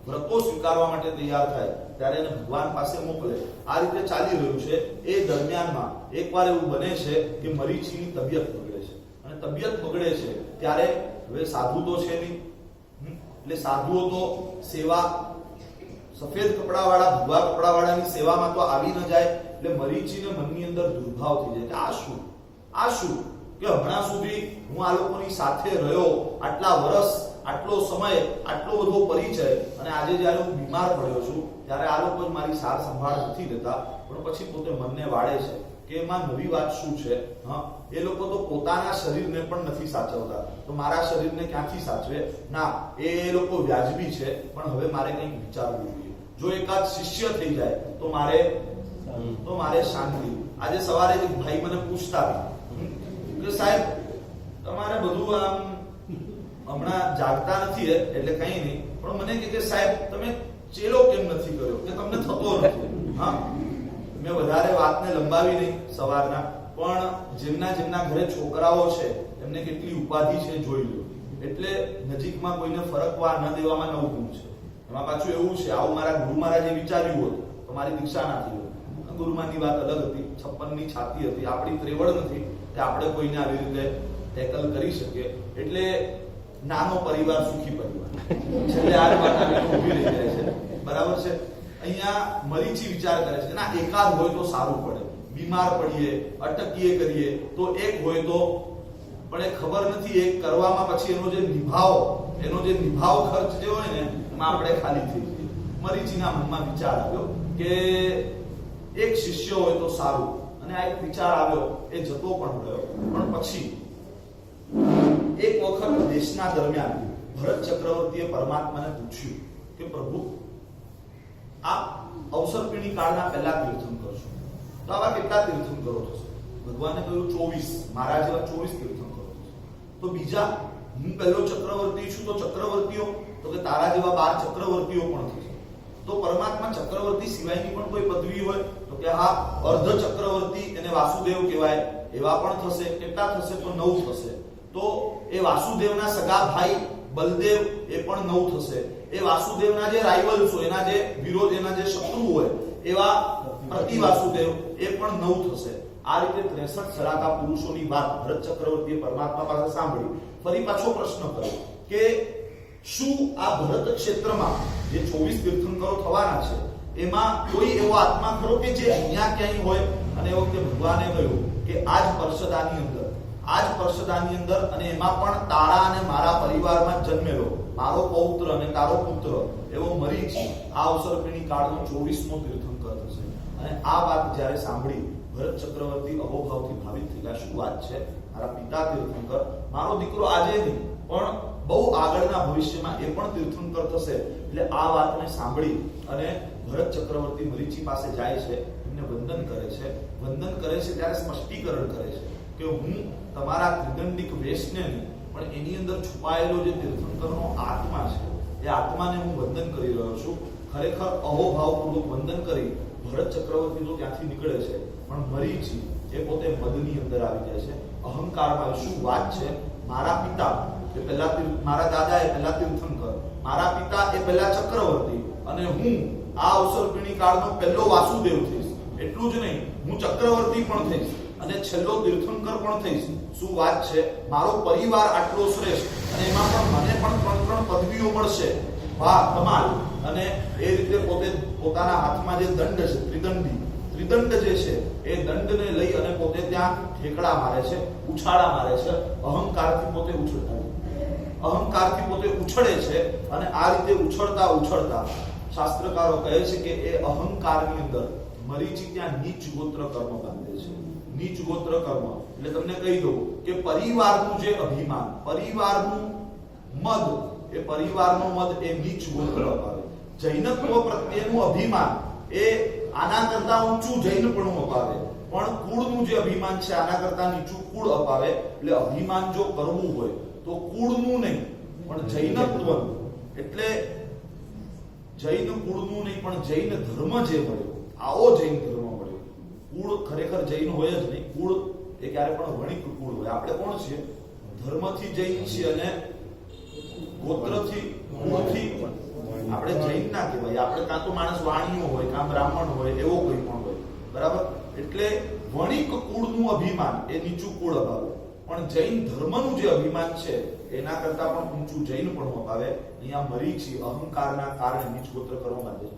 વ્રતો સ્વીકારવા માટે તૈયાર થાય ત્યારે એને ભગવાન પાસે મોકલે. આ રીતે ચાલી રહ્યું છે. એ દરમિયાનમાં એકવાર એવું બને છે કે મરીચીની તબિયત બગડે છે, અને તબિયત બગડે છે ત્યારે હવે સાધુ તો છે નહીં, એટલે સાધુઓ તો સેવા સફેદ કપડાવાળા ભગવા કપડાવાળાની સેવામાં તો આવી ન જાય. એટલે મરીચીને મનની અંદર દુર્ભાવ થઈ જાય કે આ શું કે હમણાં સુધી હું આ લોકોની સાથે રહ્યો, આટલા વર્ષ, આટલો સમય, આટલો બધો પરિચય, અને આજે જ્યારે હું બીમાર પડ્યો છું ત્યારે આ લોકો જ મારી સાર સંભાળ નથી લેતા. પણ પછી પોતે મનને વાળે છે કે એમાં નવી વાત શું છે? એ લોકો તો પોતાના શરીરને પણ નથી સાચવતા, તો મારા શરીરને ક્યાંથી સાચવે? ના, એ લોકો વ્યાજબી છે, પણ હવે મારે કંઈક વિચારવું જોઈએ. જો એકાદ શિષ્ય થઈ જાય તો મારે શાંતિ. આજે સવારે એક ભાઈ મને પૂછતા કે સાહેબ તમારે બધું આમ હમણાં જાગતા નથી એટલે કઈ નહીં, પણ મને કે સાહેબ તમે ચેલો કેમ નથી કર્યો, કે તમને થતો નથી? મેં વધારે વાતને લંબાવી નહીં સવારના, પણ જેમના ઘરે છોકરાઓ છે એમને કેટલી ઉપાધિ છે જોઈ લો. એટલે નજીકમાં કોઈને ફરકવા ન દેવામાં નવું ગુણ છે. એમાં પાછું એવું છે, આવું મારા ગુરુ મહારાજે વિચાર્યું હોત તો મારી દીક્ષા ના થઈ હોત. ગુરુમાની વાત અલગ હતી, 56ની છાતી હતી. આપણી ત્રેવડ નથી કે આપણે કોઈને આવી રીતે ટેકલ કરી શકીએ. એટલે નાનો પરિવાર સુખી પરિવાર, છેલ્લે આ વાત ઊભી રહી જાય છે. બરાબર છે. અહીંયા મરીચી વિચાર કરે છે ના એકાદ હોય તો સારું પડે, બીમાર પડીએ, અટકીએ કરીએ તો એક હોય તો, પણ એ ખબર નથી એક કરવામાં પછી એનો જે નિભાવ ખર્ચ જે હોય ને એમાં આપણે ખાલી થઈ જઈએ. મરીચીના મનમાં વિચાર આવ્યો કે એક શિષ્ય હોય તો સારું, અને આ એક વિચાર આવ્યો, એ જતો પણ રહ્યો. પણ પછી એક વખત દેશના દરમિયાન ભરત ચક્રવર્તીએ પરમાત્માને પૂછ્યું કે પ્રભુ આપ અવસરપીણી કાળના પહેલા તીર્થંકર છો, તો આવા કેટલા તીર્થંકરો થશે? ભગવાને કહ્યું 24, મારા જેવા 24 તીર્થંકરો થશે. તો બીજા હું પહેલો ચક્રવર્તી છું તો ચક્રવર્તીઓ, તો કે તારા જેવા 12 ચક્રવર્તીઓ પણ થશે. તો પરમાત્મા ચક્રવર્તી સિવાયની પણ કોઈ પદવી હોય? તો કે હા, અર્ધ ચક્રવર્તી, એને વાસુદેવ કહેવાય, એવા પણ થશે. કેટલા થશે? તો 9 થશે. તો એ વાસુદેવના સગા ભાઈ બલદેવ એ પણ 9 થશે. એ વાસુદેવના જે રાઇવલ્સ હોય, એના જે વિરોધ, એના જે શત્રુ હોય, એવા પ્રતિ વાસુદેવ એ પણ 9 થશે. આ રીતે 63 સરાકા પુરુષોની વાત ભરત ચક્રવર્તીએ પરમાત્મા પાસે સાંભળી. ફરી પાછો પ્રશ્ન કર્યો કે શું આ ભરત ક્ષેત્રમાં જે 24 તીર્થંકરો થવાના છે એમાં કોઈ એવો આત્મા ખરો કે જે અહીંયા ક્યાંય હોય? અને એ વખતે ભગવાને કહ્યું કે આજ પરસદાની અંદર, અને એમાં પણ તારા અને મારા પરિવારમાં જન્મેલો મારો પૌત્ર અને તારો પુત્ર એવો મરીચી આ અવસરપીણી કાળનો 24મો તીર્થંકર થશે. અને આ વાત જ્યારે સાંભળી ભરત ચક્રવર્તી અહોભાવથી ભાવિત થઈ ગયા. શું વાત છે? મારા પિતા તીર્થંકર, મારો દીકરો આજે નહીં પણ બહુ આગળના ભવિષ્યમાં એ પણ તીર્થંકર થશે. એટલે આ વાતને સાંભળી અને ભરત ચક્રવર્તી મરીચી પાસે જાય છે, એમને વંદન કરે છે. ત્યારે સ્પષ્ટીકરણ કરે છે કે હું તમારા ત્રિદંડિક વેશને નહીં પણ એની અંદર છુપાયેલો જે તીર્થંકરનો આત્મા છે એ આત્માને હું વંદન કરી રહ્યો છું. ખરેખર અહોભાવપૂર્વક વંદન કરી ભરત ચક્રવર્તી તો ત્યાંથી નીકળે છે, પણ મરીચી એ પોતે મદની અંદર આવી જાય છે, અહંકારમાં. શું વાત છે? મારા પિતા એ પહેલા, મારા દાદા એ પહેલા તીર્થંકર, મારા પિતા એ પહેલા ચક્રવર્તી, અને હું આ અવસરપીણી કાળનો પહેલો વાસુદેવ થઈશ. એટલું જ નહીં, હું ચક્રવર્તી પણ થઈશ અને છેલ્લો તીર્થંકર પણ થઈશ. શું વાત છે? મારો પરિવાર આટલો શ્રેષ્ઠ, અને એમાં પણ મને પણ 3 પદવીઓ મળશે. વાહ, કમાલ. અને એ રીતે પોતે પોતાના હાથમાં જે દંડ છે ત્રિદંડ જે છે એ દંડને લઈ અને પોતે ત્યાં ઠેકડા મારે છે, ઉછાળા મારે છે, અહંકારથી પોતે ઉછળે છે અને આ રીતે ઉછળતા શાસ્ત્રકારો કહે છે કે એ અહંકારની અંદર મરીચી ત્યાં નીચ ગોત્ર કર્મ બાંધે છે. નીચ ગોત્ર કર્મ એટલે તમને કહી દઉં કે પરિવારનું જે અભિમાન, પરિવારનું મદ, એ પરિવારનો મદ એ નીચ ગોત્ર અપાવે. જૈનત્વ પ્રત્યેનું અભિમાન એ આના કરતા ઊંચું જૈનપણું અપાવે, પણ કુળનું જે અભિમાન છે આના કરતા નીચું કુળ અપાવે. એટલે અભિમાન જો કરવું હોય તો કુળનું નહીં પણ જૈનત્વનું, એટલે જૈન કુળનું નહીં પણ જૈન ધર્મ જે મળ્યો, આવો જૈન ધર્મ મળ્યો. કુળ ખરેખર જૈન હોય જ નહીં, કુળ એ ક્યારે પણ વણિક કુળ હોય. આપણે કોણ છીએ? ધર્મથી જૈન છીએ અને ગોત્રથી કુળથી આપણે જૈન ના કહેવાય. આપણે કાં તો માણસ વાણિયો હોય, કાં બ્રાહ્મણ હોય, એવો કોઈ પણ હોય, બરાબર. એટલે વણિક કુળનું અભિમાન એ નીચું કુળ અપાવે, પણ જૈન ધર્મનું જે અભિમાન છે એના કરતા પણ ઊંચું જૈન પણ અપાવે. અહીંયા મરીચી અહંકારના કારણે નીચ ગોત્ર કર્મ બાંધે છે.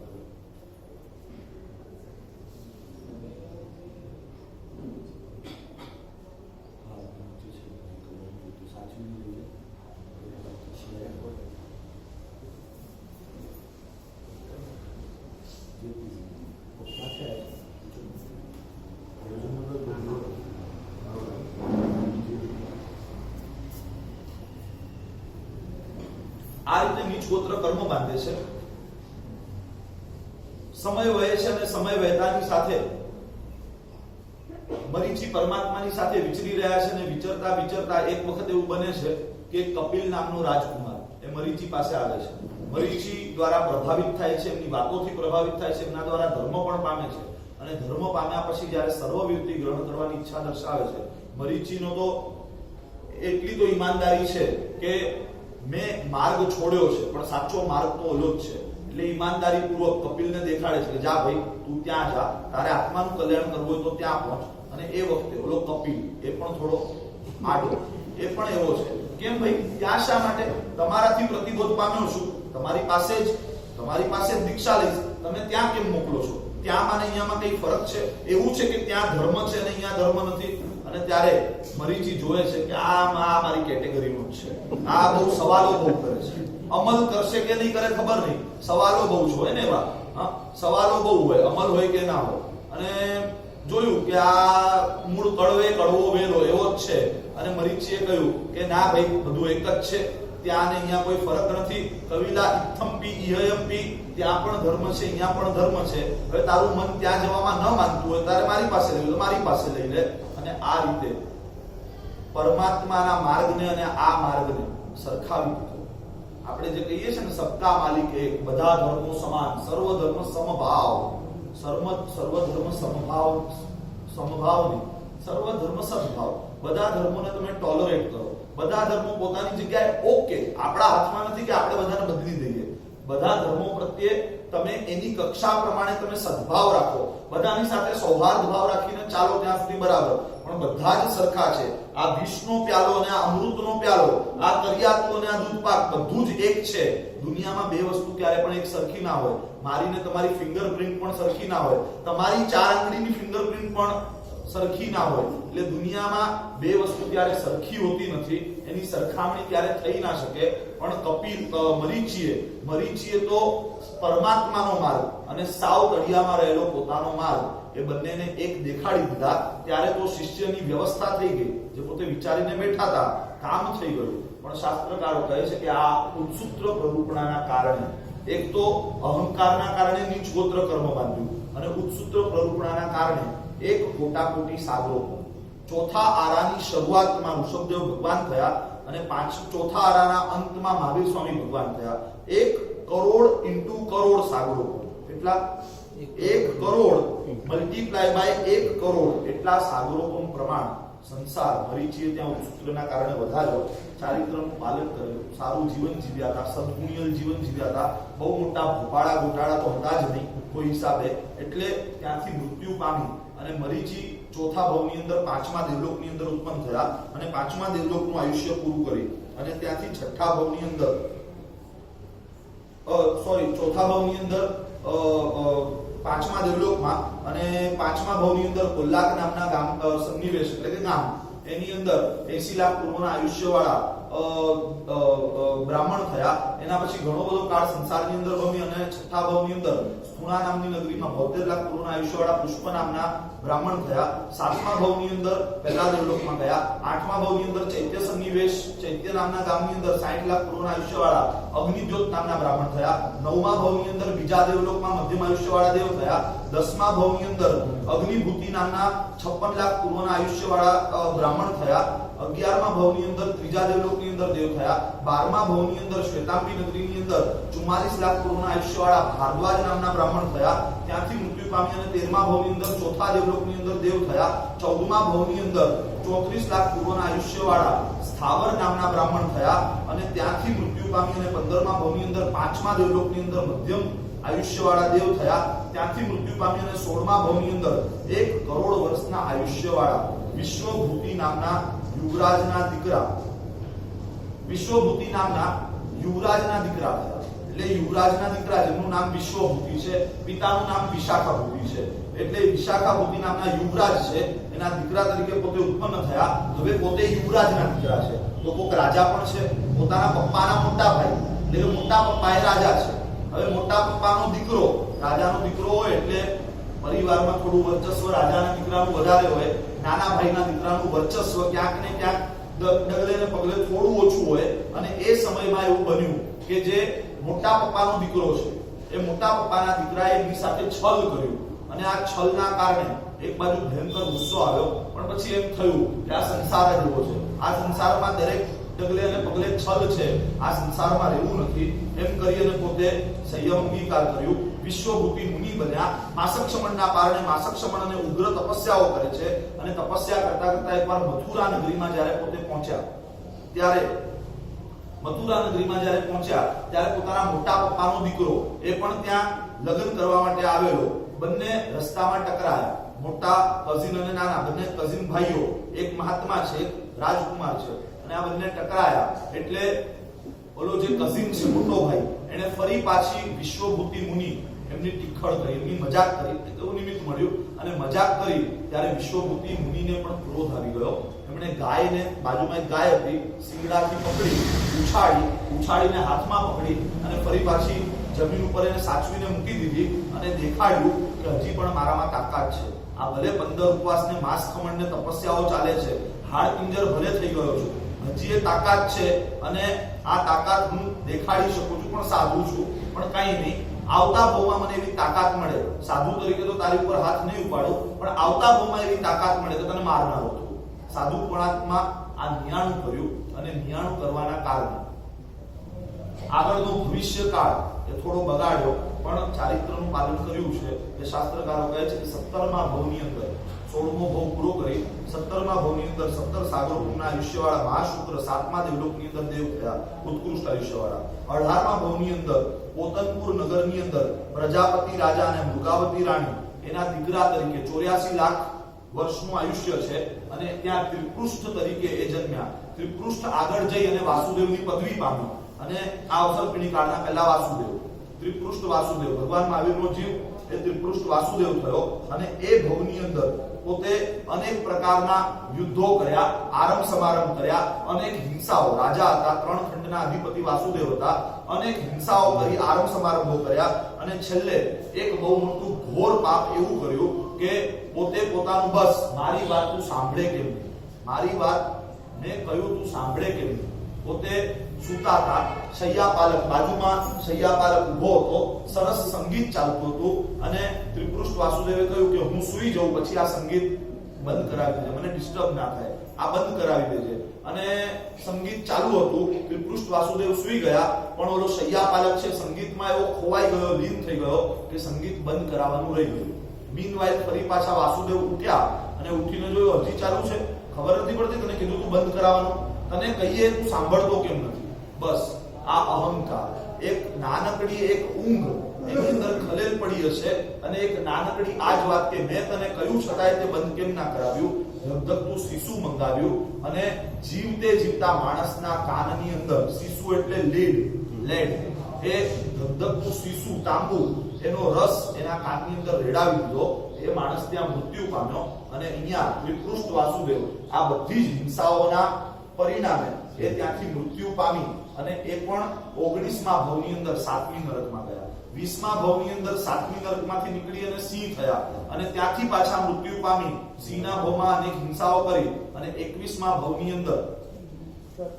આ રીતે નીચ ગોત્ર કર્મ બાંધે છે. સમય વહે છે અને સમય વહેતાની સાથે મરીચી પરમાત્માની સાથે વિચરી રહ્યા છે અને વિચરતા એક વખત એવું બને છે કે કપિલ નામનો રાજકુમાર એ મરીચી પાસે આવે છે. મરીચી દ્વારા પ્રભાવિત થાય છે, એમની વાતોથી પ્રભાવિત થાય છે, એમના દ્વારા ધર્મ પણ પામે છે અને ધર્મ પામ્યા પછી જ્યારે સર્વવીરતી ગ્રહણ કરવાની ઈચ્છા દર્શાવે છે, મરીચીનો તો એટલી તો ઈમાનદારી છે કે મેં માર્ગ છોડ્યો છે પણ સાચો માર્ગ તો ઓલો જ છે. એટલે ઈમાનદારી પૂર્વક કપિલને દેખાડે છે કે જા ભાઈ તું ત્યાં જા, તારે આત્માનું કલ્યાણ કરવું હોય તો ત્યાં પહોંચ. અને એ વખતે ઓલો કપિલ એ પણ થોડો આડો, એ પણ એવો છે. કેમ ભાઈ? ત્યાં શા માટે? તમારાથી પ્રતિબોધ પામ્યો છું, તમારી પાસે જ દીક્ષા લઈશ, તમે ત્યાં કેમ મોકલો છો? ત્યાં અને અહીંયામાં કઈ ફરક છે? એવું છે કે ત્યાં ધર્મ છે અને અહીંયા ધર્મ નથી? અને ત્યારે મરીચી જોવે છે કે આ મારી કેટેગરીનું જ છે, આ બહુ સવાલો બહુ કરે છે, અમલ કરશે કે નહીં કરે ખબર નહીં, સવાલો બહુ જ હોય ને એવા. સવાલો બહુ હોય, અમલ હોય કે ના હોય. અને જોયું કે આ મૂળ કડવો વેલો એવો જ છે. અને મરીચીએ કહ્યું કે ના ભાઈ બધું એક જ છે, ત્યાં ને અહીંયા કોઈ ફરક નથી. કવિલા ઇથમ્પી ઇહયમ્પી, ત્યાં પણ ધર્મ છે, અહીંયા પણ ધર્મ છે. હવે તારું મન ત્યાં જવામાં ન માનતું હોય તારે મારી પાસે લઈ લે, મારી પાસે લઈ લે. અને આ રીતે પરમાત્માના માર્ગને અને આ માર્ગને સરખાવી દીધો. આપણે જે કહીએ છીએ ને સબકા માલિક એક, બધા ધર્મો સમાન, સર્વ ધર્મ સમભાવ, સર્વ ધર્મ સમભાવ નહીં, સર્વ ધર્મ સદભાવ. બધા ધર્મોને તમે ટોલરેટ કરો, બધા ધર્મો પોતાની જગ્યાએ ઓકે. આપણા હાથમાં નથી કે આપણે બધાને બદલી દઈએ. બધા ધર્મો પ્રત્યે તમે એની કક્ષા પ્રમાણે તમે સદભાવ રાખો, બધાની સાથે સૌહાર્દ ભાવ રાખીને ચાલો ત્યાં સુધી બરાબર. પણ બધા જ સરખા છે. આ વિષનો પ્યાલો અને આ અમૃતનો પ્યાલો, આ કરિયાતું અને આ દૂધપાક બધું જ એક છે. દુનિયામાં બે વસ્તુ ક્યારે પણ એક સરખી ના હોય. મારી ને તમારી ફિંગરપ્રિન્ટ પણ સરખી ના હોય, તમારી 4 આંગળીની ફિંગરપ્રિન્ટ પણ સરખી ના હોય. એટલે દુનિયામાં બે વસ્તુ ક્યારે સરખી હોતી નથી, એની સરખામણી ક્યારે થઈ ના શકે. પણ મરીચીએ તો પરમાત્માનો માર્ગ અને સાવ તળિયામાં રહેલો પોતાનો માર્ગ એ બંનેને એક દેખાડી દીધા. ત્યારે તો શિષ્યની વ્યવસ્થા થઈ ગઈ, જે પોતે વિચારીને બેઠા હતા, કામ થઈ ગયું. પણ શાસ્ત્રકારો કહે છે કે આ ઉત્સુત્ર પ્રરૂપણાના કારણે, એક તો અહંકારના કારણે નીચ ગોત્ર કર્મ બાંધ્યું અને ઉત્સુત્ર પ્રરૂપણાના કારણે એક કોટાકોટી સાગરો. ચોથા આરાની શરૂઆતમાં ઋષભદેવ ભગવાન થયા અને ચોથા આરાના અંતમાં મહાવીર સ્વામી ભગવાન થયા. 1 કરોડ ઇન્ટુ કરોડ સાગરો. એટલા 1 કરોડ મલ્ટીપ્લાય બાય 1 કરોડ એટલા સાગરોનું પ્રમાણ સંસાર મરીચીએ ત્યાં ઉત્સુત્રના કારણે વધાર્યો. ચારિત્રનું પાલન કર્યું, સારું જીવન જીવ્યા હતા, સદગુણિયલ જીવન જીવ્યા હતા. બહુ મોટા ભોપાળા ગોટાળા તો હતા જ નહીં કોઈ હિસાબે. એટલે ત્યાંથી મૃત્યુ પામી અને મરીચી ચોથા ભવની અંદર 5મા દેવલોકની અંદર ઉત્પન્ન થયા અને 5મા દેવલોકનું આયુષ્ય પૂરું કરી અને ત્યાંથી 6ઠ્ઠા ભવની અંદર સોરી ચોથા ભાવની અંદર પાંચમા દેવલોકમાં અને પાંચમા ભાવની અંદર કોલ્લાક નામના ગામ સન્નિવેશ એટલે કે ગામ એની અંદર 80 લાખ પૂર્વના આયુષ્યવાળા બ્રાહ્મણ થયા. એના પછી ઘણો બધો કાળ સંસારની અંદર ભમી અને છઠ્ઠા ભાવની અંદર સ્થુણા નામની નગરીમાં 72 લાખ પૂર્વના આયુષ્યવાળા પુષ્પ નામના બ્રાહ્મણ થયા. સાતમા ભાવની અંદર પહેલા દેવલોકમાં ગયા. આઠમા ભાવની અંદર ચૈત્ય સન્નિવેશ ચૈત્ય નામના ગામની અંદર 60 લાખ પૂર્વના આયુષ્યવાળા અગ્નિજ્યોત નામના બ્રાહ્મણ થયા. નવમા ભાવની અંદર બીજા દેવલોકમાં મધ્યમ આયુષ્યવાળા દેવ થયા. દસમા ભાવની અંદર અગ્નિભૂતિ નામના 56 લાખ પૂર્વના આયુષ્યવાળા બ્રાહ્મણ થયા. 11મા ભાવની અંદર ત્રીજા દેવલોકની અંદર દેવ થયા. 12મા ભાવની અંદર શ્વેતાંબી નગરીની અંદર 44 લાખ પૂર્વના આયુષ્યવાળા ભારદ્વાજ નામના બ્રાહ્મણ થયા. ત્યાંથી મૃત્યુ પામી અને 13મા ભાવની અંદર ચોથા દેવલોકની અંદર દેવ થયા. 14મા ભાવની અંદર 34 લાખ પૂર્વના આયુષ્યવાળા સ્થાવર નામના બ્રાહ્મણ થયા અને ત્યાંથી મૃત્યુ પામી અને 15મા ભાવની અંદર પાંચમા દેવલોકની અંદર મધ્યમ આયુષ્યવાળા દેવ થયા. ત્યાંથી મૃત્યુ પામી અને 16મા ભાવની અંદર 1 કરોડ વર્ષના આયુષ્યવાળા વિશ્વભૂતિ નામના યુવરાજના દીકરા થયા. એટલે યુવરાજના દીકરા જેમનું નામ વિશ્વભૂતિ છે, પિતાનું નામ વિશાખાભૂતિ છે, એટલે વિશાખાભૂતિ નામના યુવરાજ છે એના દીકરા તરીકે પોતે ઉત્પન્ન થયા. હવે પોતે યુવરાજના દીકરા છે તો કોઈક રાજા પણ છે. પોતાના પપ્પાના મોટા ભાઈ એટલે મોટા પપ્પા એ રાજા છે. હવે મોટા પપ્પાનો દીકરો રાજાનો દીકરો હોય એટલે પરિવારમાં થોડું વર્ચસ્વ રાજાના દીકરાનું વધારે હોય. નાના ભાઈના દીકરાનું વર્ચસ્વ ક્યાંક ને ક્યાંક ડગલે ને પગલે થોડું ઓછું હોય અને એ સમયમાં એવું બન્યું કે જે મોટા પપ્પાનો દીકરો છે એ મોટા પપ્પાના દીકરાએ એની સાથે છલ કર્યું અને આ છલના કારણે એક બાજુ ભયંકર ગુસ્સો આવ્યો. પણ પછી એમ થયું કે આ સંસાર જ એવો છે, આ સંસારમાં દરેક ડગલે અને પગલે છલ છે, આ સંસારમાં રહેવું નથી. એમ કરી અને પોતે સંયમ અંગીકાર કર્યું. વિશ્વભૂતિ મુનિ બન્યા. માસક્ષમણના કારણે માસક્ષમણ અને ઉગ્ર તપસ્યાઓ કરે છે અને તપસ્યા કરતા કરતા એકવાર મથુરા નગરીમાં જ્યારે પોતે પહોંચ્યા ત્યારે પોતાના મોટા પપ્પાનો દીકરો એ પણ ત્યાં લગ્ન કરવા માટે આવેલો. બંને રસ્તામાં ટકરાયા. મોટા કઝિન અને નાના બંને કઝિન ભાઈઓ, એક મહાત્મા છે, એક રાજકુમાર છે અને આ બંને ટકરાયા એટલે ઓલો જે કઝિન છે મોટો ભાઈ એને ફરી પાછી વિશ્વભૂતિ મુનિ એમની ટીખળ કરી, એમની મજાક કરી. એવું નિમિત્ત મળ્યું અને મજાક કરી ત્યારે વિશ્વભૂતિ મુનિને પણ ક્રોધ આવી ગયો. એમણે ગાયને, બાજુમાં એક ગાય હતી, શિંગડાથી પકડી ઉછાળીને હાથમાં પકડી અને ફરી પાછી જમીન ઉપર એને સાચવીને મૂકી દીધી અને દેખાડ્યું કે હજી પણ મારામાં તાકાત છે. આ ભલે 15 ઉપવાસ ને માસ ખમણ ને તપસ્યાઓ ચાલે છે, હાડ પિંજર ભલે થઈ ગયો છું, હજી એ તાકાત છે અને આ તાકાત હું દેખાડી શકું છું, પણ સાધુ છું, પણ કઈ નહીં. આવતા ભાવમાં મને એવી તાકાત મળે, સાધુ તરીકે તો તારી ઉપર હાથ નહીં ઉપાડું, પણ આવતા ભાવમાં એવી તાકાત મળે તો તને મારનારો છું. સાધુપણાત્મા આ નિયાણું કર્યું અને નિયાણું કરવાના કારણે આગળનો ભવિષ્યકાળ એ થોડો બગાડ્યો, પણ ચારિત્રનું પાલન કર્યું છે. એ શાસ્ત્રકારો કહે છે કે 17મા ભાવની અંદર 16મો ભાવ પૂરો કરી 17મા ભાવની અંદર 17 સાગરોના આયુષ્યવાળા મહાશુક્ર 7મા દેવલોકની અંદર દેવ થયા, ઉત્કૃષ્ટ આયુષ્યવાળા. 18મા ભાવની અંદર પોતનપુર નગરની અંદર પ્રજાપતિ રાજા અને મૃગાવતી રાણી એના દીકરા તરીકે 84 લાખ વર્ષનું આયુષ્ય છે અને ત્યાં ત્રિપૃષ્ઠ તરીકે એ જન્મ્યા. ત્રિપૃષ્ઠ આગળ જઈ અને વાસુદેવની પદવી પામ્યો અને આ અવસર્પિણી કાળના પહેલા વાસુદેવ, ત્રિપૃષ્ઠ વાસુદેવ, ભગવાન મહાવીરનો જીવ એ ત્રિપૃષ્ઠ વાસુદેવ થયો અને એ ભવની અંદર પોતે અનેક પ્રકારના યુદ્ધો કર્યા, આરંભ સમારંભ કર્યા, અનેક હિંસાઓ, રાજા હતા, 3 ખંડના અધિપતિ વાસુદેવ હતા, અનેક હિંસાઓ કરી, આરંભ સમારંભો કર્યા અને છેલ્લે એક બહુ મોટું ઘોર પાપ એવું કર્યું કે પોતે પોતાનું બસ મારી વાત તું સાંભળે કેમ નહીં, મારી વાત મેં કહ્યું તું સાંભળે કેમ નહીં. પોતે સૂતા હતા, શૈયાપાલક બાજુમાં શૈયાપાલક ઉભો હતો, સરસ સંગીત ચાલતું હતું અને ત્રિપૃષ્ઠ વાસુદેવે કહ્યું કે હું સૂઈ જાઉં, પછી આ સંગીત બંધ કરાવી દેજે, મને ડિસ્ટર્બ ના થાય, આ બંધ કરાવી દેજે. અને સંગીત ચાલુ હતું, ત્રિપૃષ્ઠ વાસુદેવ સૂઈ ગયા, પણ ઓલો શૈયાપાલક છે સંગીતમાં એવો ખોવાઈ ગયો, લીન થઈ ગયો કે સંગીત બંધ કરાવવાનું રહી ગયું. મીનવાઇલ ફરી પાછા વાસુદેવ ઉઠ્યા અને ઉઠીને જોયું હજી ચાલુ છે, ખબર નથી પડતી, તને કીધું તું બંધ કરાવવાનું, તને કહીએ તું સાંભળતો કેમ નથી. બસ આ અહંકાર, એક નાનકડી એક ઊંઘ એની અંદર ખલેલ પડી હશે અને એક નાનકડી આ જ વાત કે મેં તને કહ્યું છતાંય તે બંધ કેમ ના કરાવ્યું, ધગધગતું શીશુ મંગાવ્યું અને જીવતે જીવતા માણસના કાનની અંદર, શીશુ એટલે લેડ, એ ધગધગતું સીસું તાંબુ એનો રસ એના કાનની અંદર રેડાવી દીધો. એ માણસ ત્યાં મૃત્યુ પામ્યો અને અહીંયા વિપૃષ્ટ વાસુદેવ આ બધી જ હિંસાઓના પરિણામે એ ત્યાંથી મૃત્યુ પામી અને એ પણ 19મા ભવની અંદર 7મી નરકમાં ગયા. 20મા ભવની અંદર 7મી નરકમાંથી નીકળી અને સિંહ થયા અને ત્યાંથી પાછા મૃત્યુ પામી સિંહના ભવમાં અનેક હિંસાઓ કરી અને 21મા ભવની અંદર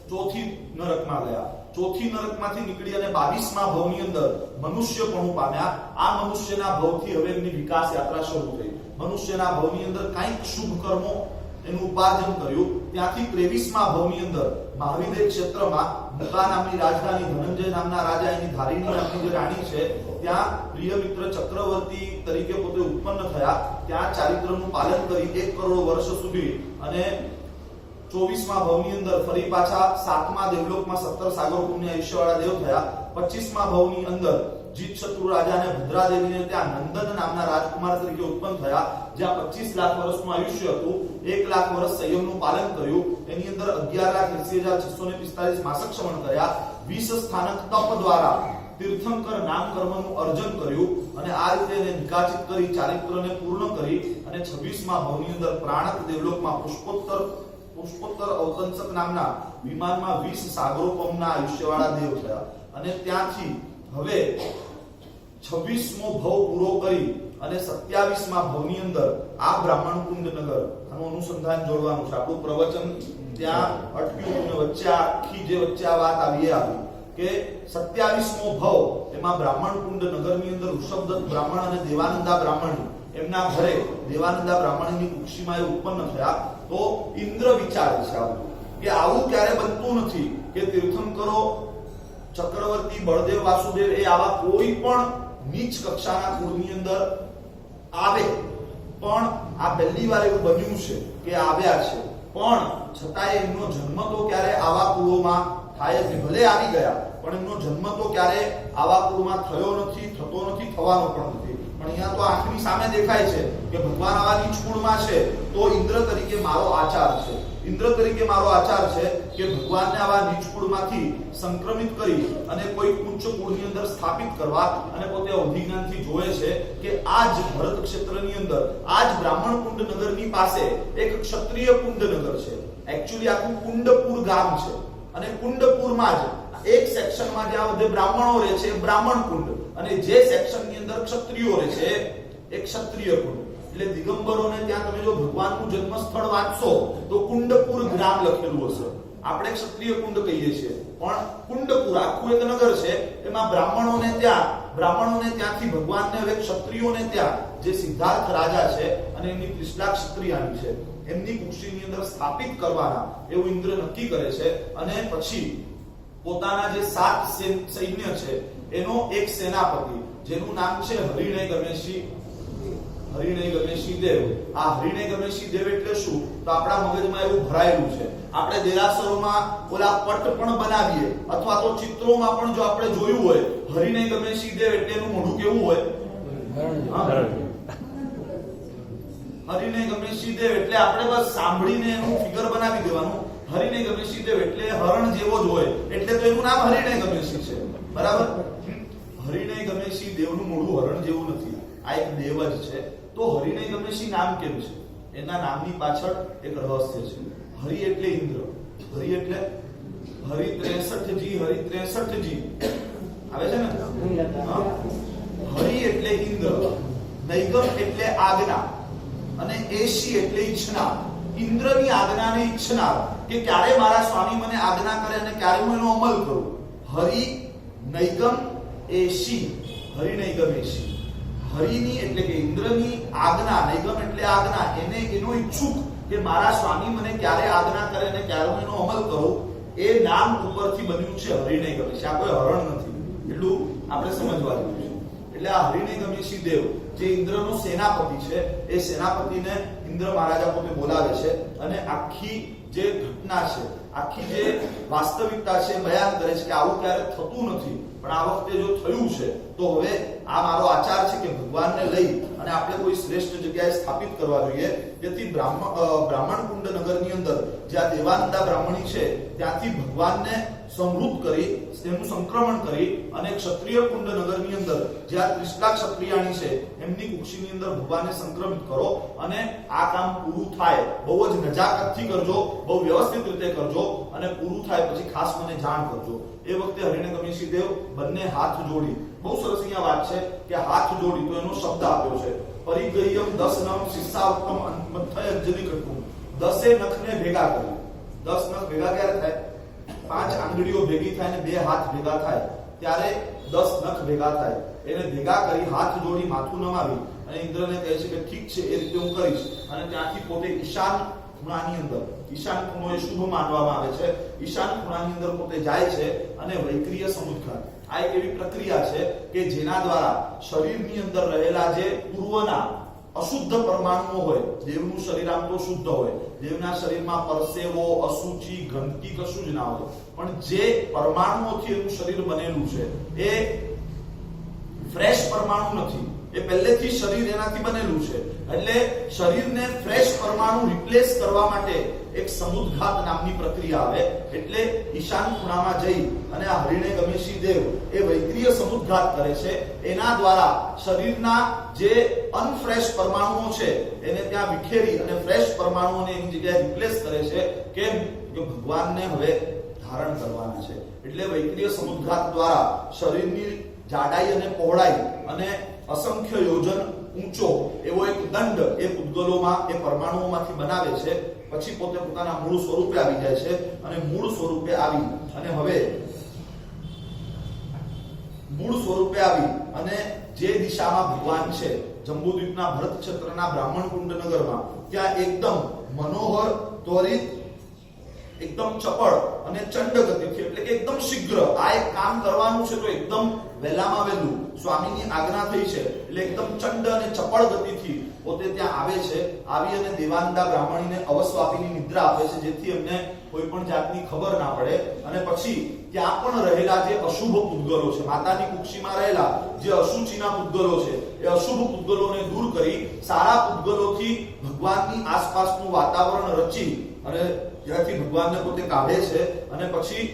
ચોથી નરકમાં ગયા. ચોથી નરકમાંથી નીકળી અને 22મા ભવની અંદર મનુષ્યપણું પામ્યા. આ મનુષ્યના ભવથી હવે એમની વિકાસ યાત્રા શરૂ થઈ. મનુષ્યના ભવની અંદર કંઈક શુભ કર્મો એનું ઉપાર્જન કર્યું. ત્યાંથી 23મા ભવની અંદર મહાવિદ્ય ક્ષેત્રમાં મુકા નામની રાજધાની, ધનંજય નામના રાજા, એની ધારિણી નામની જે રાણી છે, ત્યાં પ્રિય મિત્ર ચક્રવર્તી તરીકે પોતે ઉત્પન્ન થયા. ત્યાં ચારિત્રનું પાલન કરી 1 કરોડ વર્ષ સુધી અને 24મા ભવની અંદર ફરી પાછા 7મા દેવલોકમાં 17 સાગર પુણ્ય આયુષ્યવાળા દેવ થયા. 25મા ભવની અંદર જીતશત્રુ રાજા અને ભદ્રાદેવીને ત્યાં નંદન નામના રાજકુમાર તરીકે ઉત્પન્ન થયા. જ્યાં 25 લાખ વર્ષનું આયુષ્ય હતું. 1 લાખ વર્ષ સંયમનું પાલન કર્યું. એની અંદર 11,80,645 માસક શ્રવણ કર્યા. 20 સ્થાનક તપ દ્વારા તીર્થંકર નામ કર્મનું અર્જન કર્યું અને આ રીતે એને નિકાચિત કરી, ચારિત્રને પૂર્ણ કરી અને 26મા ભવની અંદર પ્રાણક દેવલોકમાં પુષ્પોત્તર અવતંસક નામના વિમાનમાં 20 સાગરોપમના આયુષ્યવાળા દેવ થયા અને ત્યાંથી હવે 26મો ભવ પૂરો કરી અને 27મા ભવની અંદર આ બ્રાહ્મણકુંડ નગર, આનું અનુસંધાન જોડવાનું છે. આપણું પ્રવચન ત્યાં અટક્યું અને વચ્ચે આ વાત આવી કે 27મો ભવ એમાં બ્રાહ્મણકુંડ નગરની અંદર ઋષભદત્ત બ્રાહ્મણ અને દેવાનંદા બ્રાહ્મણી એમના ઘરે દેવાનંદા બ્રાહ્મણીની કુક્ષીમાં એ ઉત્પન્ન થયા. તો ઇન્દ્ર વિચારે છે કે આવું ક્યારે બનતું નથી કે તીર્થંકરો ચક્રવર્તી બળદેવ વાસુદેવ એ આવા કોઈ પણ નીચ કક્ષાના કુળની અંદર આવે, પણ આ પહેલી વાર એવું બન્યું છે કે આવ્યા છે. પણ છતાંય એમનો જન્મ તો ક્યારે આવા કુળોમાં થાય જ, ભલે આવી ગયા પણ એમનો જન્મ તો ક્યારે આવા કુળમાં થયો નથી, થતો નથી, થવાનો પણ નથી. પણ અહીંયા તો આંખની સામે દેખાય છે કે ભગવાન આવા નીચ કુળમાં છે તો ઇન્દ્ર તરીકે મારો આચાર છે. ઇન્દ્ર તરીકે મારો આચાર છે કે ભગવાનને આવા નીચ કુળમાંથી સંક્રમિત કરી અને કોઈ ઉચ્ચ કુળની અંદર સ્થાપિત કરવા અને પોતે અધિજ્ઞાનથી જોવે છે કે આ જ ભરત ક્ષેત્રની અંદર, આ જ બ્રાહ્મણ કુંડ નગરની પાસે એક ક્ષત્રિય કુંડ નગર છે. એકચ્યુઅલી આખું કુંડપુર ગામ છે અને કુંડપુરમાં જ એક સેક્શનમાં જ્યાં બધે બ્રાહ્મણો રહે છે બ્રાહ્મણ કુંડ અને જે સેક્શનની અંદર ક્ષત્રિયો રહે છે એ ક્ષત્રિય કુંડ. એટલે દિગંબરોને ત્યાં તમે જો ભગવાનનું જન્મ સ્થળ વાંચશો તો કુંડપુર ગ્રામ લખેલું હશે. આપણે ક્ષત્રિય કુંડ કહીએ છીએ પણ કુંડપુર આખું એક નગર છે. એમાં બ્રાહ્મણોને ત્યાંથી ભગવાનને હવે ક્ષત્રિયોને ત્યાં જે સિદ્ધાર્થ રાજા છે અને એમની ત્રિશલા ક્ષત્રિયાની છે એમની કુક્ષીની અંદર સ્થાપિત કરવાના એવું ઇન્દ્ર નક્કી કરે છે. અને પછી પોતાના જે 7 સૈન્ય છે એનો એક સેનાપતિ જેનું નામ છે હરિણય ગમેશી દેવ. આ હરિણય ગમેશી દેવ એટલે શું? તો આપણા મગજમાં એવું ભરાયેલું છે. આપણે દેરાસરોમાં ઓલા પટ પણ બનાવીએ અથવા તો ચિત્રોમાં પણ જો આપણે જોયું હોય હરિણય ગમેશી દેવ એટલે એનું મોઢું કેવું હોય? હરિણય ગમેશી દેવ એટલે આપણે બસ સાંભળીને એનું ફિગર બનાવી દેવાનું. હરિણય ગમેશી દેવ એટલે હરણ જેવો જ હોય એટલે તો એનું નામ હરિણય ગમેશી છે. બરાબર? હરિણય ગમેશી દેવનું મોઢું હરણ જેવું નથી, આ એક દેવ જ છે. તો હરિણય ગમેશી નામ કેમ છે? એના નામની પાછળ એક રહસ્ય છે. હરિ એટલે ઇન્દ્ર, હરિ એટલે હરિ 63જી આવે છે ને? હરિ એટલે ઇન્દ્ર, નૈગમ એટલે આજ્ઞા અને એશી એટલે ઈચ્છનાર. ઇન્દ્રની આજ્ઞાને ઈચ્છનાર કે ક્યારે મારા સ્વામી મને આજ્ઞા કરે અને ક્યારે હું એનો અમલ કરું. હરિ નૈગમ એશી, હરિ નૈગમ એશી. હરિની એટલે કે ઇન્દ્રની આજ્ઞા, નૈગમ એટલે આજ્ઞા, એનો ઈચ્છુક કે મારા સ્વામી મને ક્યારે આજ્ઞા કરે અને ક્યારે હું એનો અમલ કરું, એ નામ ઉપરથી બન્યું છે હરિણય ગમેશી. આ કોઈ હરણ નથી, એટલું આપણે સમજવા જેવું છે. એટલે આ હરિણય ગમેશી દેવ જે ઇન્દ્રનો સેનાપતિ છે એ સેનાપતિને ઇન્દ્ર મહારાજા પોતે બોલાવે છે અને આખી જે ઘટના છે, આખી જે વાસ્તવિકતા છે બયાન કરે છે કે આવું ક્યારે થતું નથી, પણ આ વખતે જો થયું છે તો હવે આ મારો આચાર છે કે ભગવાનને લઈ અને આપણે કોઈ શ્રેષ્ઠ જગ્યાએ સ્થાપિત કરવા જોઈએ. તેથી બ્રાહ્મણ કુંડ નગરની અંદર જ્યાં દેવાનંદા બ્રાહ્મણી છે ત્યાંથી ભગવાનને સમૃદ્ધ કરી તેનું સંક્રમણ કરી અને ક્ષત્રિય કુંડ નગરની અંદર જ્યાં ત્રિશલા ક્ષત્રિયાણી છે એમની કુક્ષીની અંદર ભગવાનને સંક્રમિત કરો અને આ કામ પૂરું થાય બહુ જ નજાકતથી કરજો, બહુ વ્યવસ્થિત રીતે કરજો અને પૂરું થાય પછી ખાસ મને જાણ કરજો. એ વખતે હરિણેગમીશી દેવ બંને હાથ જોડી, બહુ સરસ અહીંયા વાત છે કે હાથ જોડી, તો એનો શબ્દ આપ્યો છે પરિગય્યમ 10 નમ શિષ્યાવતમ મથયજ્જનિ કટું. 10 નખને ભેગા કરી. 10 નખ ભેગા ક્યારે થાય? 5 આંગળીઓ ભેગી થાય અને 2 હાથ ભેગા થાય ત્યારે 10 નખ ભેગા થાય. એને ભેગા કરી હાથ જોડી માથું નમાવી અને ઇન્દ્રને કહે છે કે ઠીક છે એ રીતે હું કરીશ. અને ત્યાંથી પોતે ઈશાન ખૂણાની અંદર, ઈશાન ખૂણો એ શુભ માનવામાં આવે છે, ઈશાન ખૂણાની અંદર પોતે જાય છે અને વૈક્રિય સમુદ્ઘાત. આ એક એવી પ્રક્રિયા છે કે જેના દ્વારા શરીરની અંદર રહેલા જે પૂર્વના અશુદ્ધ પરમાણુઓ હોય, દેવનું શરીર આમ તો શુદ્ધ હોય, દેવના શરીરમાં પરસેવો, અશુચિ, ગંદકી કશું જ ના હોય, પણ જે પરમાણુઓથી એનું શરીર બનેલું છે એ ફ્રેશ પરમાણુ નથી, એ પહેલેથી શરીર એનાથી બનેલું છે. એટલે શરીરને ફ્રેશ પરમાણુ રિપ્લેસ કરવા માટે એક સમુદ્ઘાત નામની પ્રક્રિયા આવે. એટલે ઈશાન ખૂણામાં જઈ અને આ હરિણેગમીશી દેવ એ વૈક્રિય સમુદ્ઘાત કરે છે. એના દ્વારા શરીરના જે અનફ્રેશ પરમાણુઓ છે એને ત્યાં વિખેરી અને ફ્રેશ પરમાણુઓને એની જગ્યાએ રિપ્લેસ કરે છે. કેમ કે ભગવાનને હવે ધારણ કરવાના છે. એટલે વૈક્રિય સમુદ્ઘાત દ્વારા શરીરની જાડાઈ અને પહોળાઈ અને અસંખ્ય યોજન ઊંચો એવો એક દંડ એ પૂતગલોમાં, એ પરમાણુઓમાંથી બનાવે છે. પછી પોતે પોતાના મૂળ સ્વરૂપે આવી જાય છે અને મૂળ સ્વરૂપે આવી અને જે દિશામાં ભગવાન છે, જંબુદ્વીપના ભરત ક્ષેત્રના બ્રાહ્મણ કુંડ નગરમાં, ત્યાં એકદમ મનોહર, ત્વરિત, એકદમ ચપળ અને ચંડ ગતિથી, એટલે કે એકદમ શીઘ્ર આ એક કામ કરવાનું છે તો એકદમ વહેલામાં વહેલું સ્વામીની આજ્ઞા થઈ છે એટલે એકદમ ચંડ અને ચપળ ગતિથી પોતે ત્યાં આવે છે. આવી અને દેવાનંદા બ્રાહ્મણીને અવસ્વાપીની નિદ્રા આપે છે જેથી એમને કોઈ પણ જાતની ખબર ના પડે. અને પછી ત્યાં પણ રહેલા જે અશુભ પૂતગલો છે, માતાની કુક્ષીમાં રહેલા જે અશુચિના પૂતગલો છે, એ અશુભ પૂતગલોને દૂર કરી સારા પૂતગલોથી ભગવાનની આસપાસનું વાતાવરણ રચી અને ત્યાંથી ભગવાનને પોતે કાઢે છે. અને પછી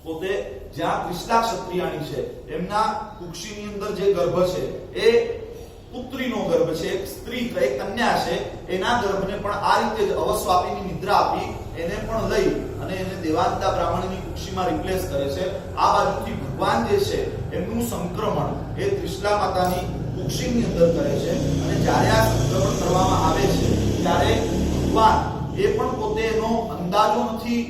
પોતે જ્યાં ત્રિશલા ક્ષત્રિયાણી છે એમના કુક્ષીની અંદર જે ગર્ભ છે એ પુત્રીનો ગર્ભ છે, એક સ્ત્રી, એક કન્યા છે, એના ગર્ભને પણ આ રીતે જ અવસ્વાપીની નિદ્રા આપી એને પણ લઈ અને એને દેવાનંદા બ્રાહ્મણીની કુક્ષીમાં રિપ્લેસ કરે છે. આ બાજુથી ભગવાન જે છે એમનું સંક્રમણ એ ત્રિશલા માતાની કુક્ષીની અંદર કરે છે. અને જ્યારે આ સંક્રમણ કરવામાં આવે છે ત્યારે ભગવાન એ પણ પોતે એનો અંદાજો નથી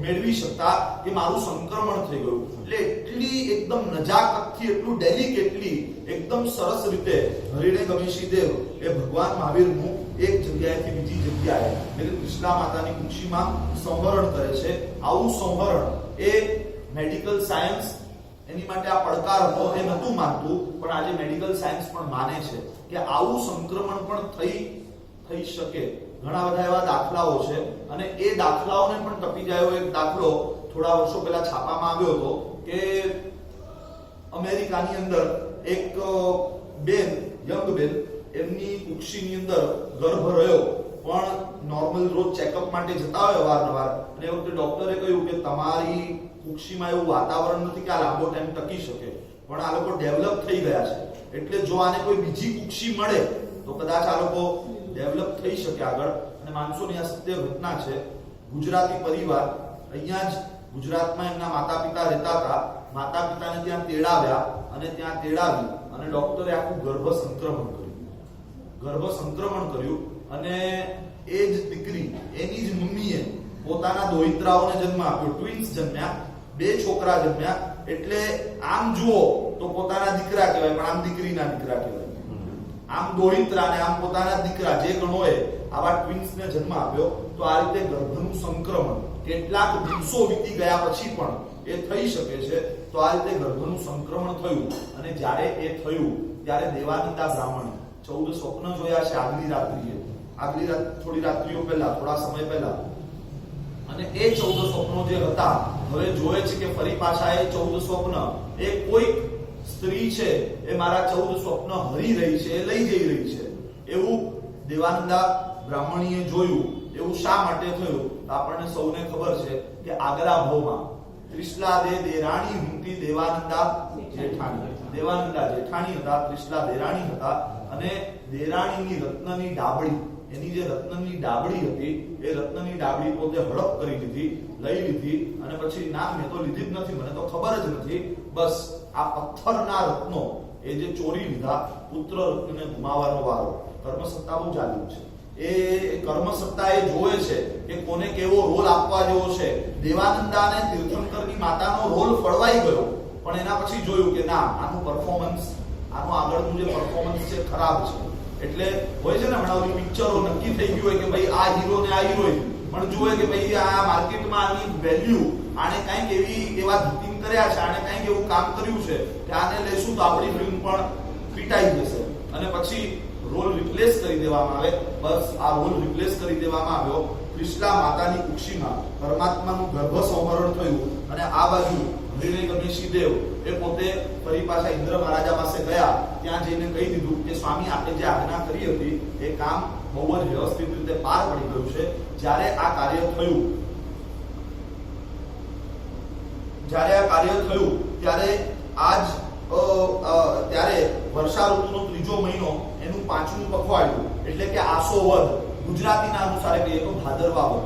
મેળવી શકતા કે મારું સંક્રમણ થઈ ગયું. એટલે એટલી એકદમ નજાકતથી, એટલું ડેલિકેટલી, એકદમ સરસ રીતે હરિણેગમીશી દેવ એ ભગવાન મહાવીરનું એક જગ્યાએથી બીજી જગ્યાએ એટલે ત્રિશલા માતાની કુક્ષીમાં સંવરણ કરે છે. આવું સંવરણ એ મેડિકલ સાયન્સ એની માટે આ પડકાર હતો, એ નહોતું માનતું, પણ આજે મેડિકલ સાયન્સ પણ માને છે કે આવું સંક્રમણ પણ થઈ શકે. ઘણા બધા એવા દાખલાઓ છે અને એ દાખલાઓને પણ ટપી જાય એક દાખલો થોડા વર્ષો પહેલા છાપામાં આવ્યો હતો કે અમેરિકાની અંદર એક બેન, યંગ બેન, એમની કુક્ષીની અંદર ગર્ભ રહ્યો પણ નોર્મલ રોજ ચેકઅપ માટે જતા હોય અવારનવાર અને એ વખતે ડોક્ટરે કહ્યું કે તમારી કુક્ષીમાં એવું વાતાવરણ નથી કે આ લાંબો ટાઈમ ટકી શકે, પણ આ લોકો ડેવલપ થઈ ગયા છે એટલે જો આને કોઈ બીજી કુક્ષી મળે તો કદાચ આ લોકો ડેવલપ થઈ શકે આગળ. અને માનસોની આ સત્ય ઘટના છે. ગુજરાતી પરિવાર અહીંયા જ ગુજરાતમાં એમના માતા પિતા રહેતા હતા. માતા પિતાને ત્યાં તેડાવ્યા અને ત્યાં તેડાવી અને ડોક્ટરે આખું ગર્ભ સંક્રમણ કર્યું અને એ જ દીકરી, એની જ મમ્મીએ પોતાના દોહિત્રાઓને જન્મ આપ્યો. ટ્વિન્સ જન્મ્યા, 2 છોકરા જન્મ્યા. એટલે આમ જુઓ તો પોતાના દીકરા કહેવાય પણ આમ દીકરીના દીકરા કહેવાય. આમ દોહિત્રા ને આમ પોતાના દીકરા, જે ગણોએ આવા ટ્વિન્સને જન્મ આપ્યો. તો આ રીતે ગર્ભનું સંક્રમણ કેટલાક દિવસો વીતી ગયા પછી પણ એ થઈ શકે છે. તો આ રીતે ગર્ભનું સંક્રમણ થયું અને જ્યારે એ થયું ત્યારે દેવાનંદા બ્રાહ્મણે 14 સ્વપ્ન જોયા છે આગલી થોડી રાત્રિઓ પહેલા, થોડા સમય પહેલા. અને એ 14 સ્વપ્નો જે હતા હવે જોયે છે કે ફરી પાછા એ 14 સ્વપ્ન એ કોઈક સ્ત્રી છે એ મારા 14 સ્વપ્ન હરી રહી છે, લઈ જઈ રહી છે, એવું દેવાનંદા બ્રાહ્મણીએ જોયું. એવું શા માટે થયું? આપણને સૌને ખબર છે કે આગલા ભાવમાં ત્રિશલા દેરાણી હુંતી દેવાનંદા જેઠાણી. દેવાનંદા જેઠાણી હતા, ત્રિશલા દેરાણી હતા, અને દેરાણીની રત્નની ડાબડી, એની જે રત્નની ડાબડી હતી એ રત્નની ડાબડી પોતે હડપ કરી લીધી, લઈ લીધી, અને પછી ના મેં તો લીધી જ નથી, મને તો ખબર જ નથી, બસ આ પથ્થરના રત્નો એ જે ચોરી લીધા, પુત્ર રત્નને ગુમાવવાનો વારો. કર્મસત્તા બહુ ચાલ્યું છે. એ કર્મસત્તા એ જોવે છે કે કોને કેવો રોલ આપવા જેવો છે. દેવાનંદાને તીર્થંકરની માતાનો રોલ ફળવાઈ ગયો, પણ એના પછી જોયું કે ના, આનું પરફોર્મન્સ, આનું આગળનું જે પરફોર્મન્સ છે ખરાબ છે. એટલે હોય છે ને હમણાં ઓલી પિક્ચરો નક્કી થઈ ગયું હોય કે ભાઈ આ હીરો ને આ હિરોઈન, પણ જુએ કે ભાઈ આ માર્કેટમાં આની વેલ્યુ, આને કંઈક એવા ધીતિંગ કર્યા છે, આને કંઈક એવું કામ કર્યું છે કે આને લઈશું તો આપણી ફિલ્મ પણ પીટાઈ જશે, અને પછી રોલ રિપ્લેસ કરી દેવામાં આવે. બસ આ રોલ રિપ્લેસ કરી દેવામાં આવ્યો. ત્રિશલા માતાની કુક્ષીમાં પરમાત્માનું ગર્ભ સંવરણ થયું, અને આ બાજુ ગણેશી દેવ એ પોતે ફરી પાછા ઇન્દ્ર મહારાજા પાસે ગયા. ત્યાં જઈને કહી દીધું કે સ્વામી, આપણે જે આજ્ઞા કરી હતી એ કામ બહુ જ વ્યવસ્થિત રીતે પાર પડી ગયું છે. જ્યારે આ કાર્ય થયું ત્યારે ત્યારે વર્ષા ઋતુનો 3જો મહિનો, એનું 5મું પખવાડિયું, એટલે કે આસોવદ, ગુજરાતીના અનુસારે કહીએ તો ભાદરવા વદ.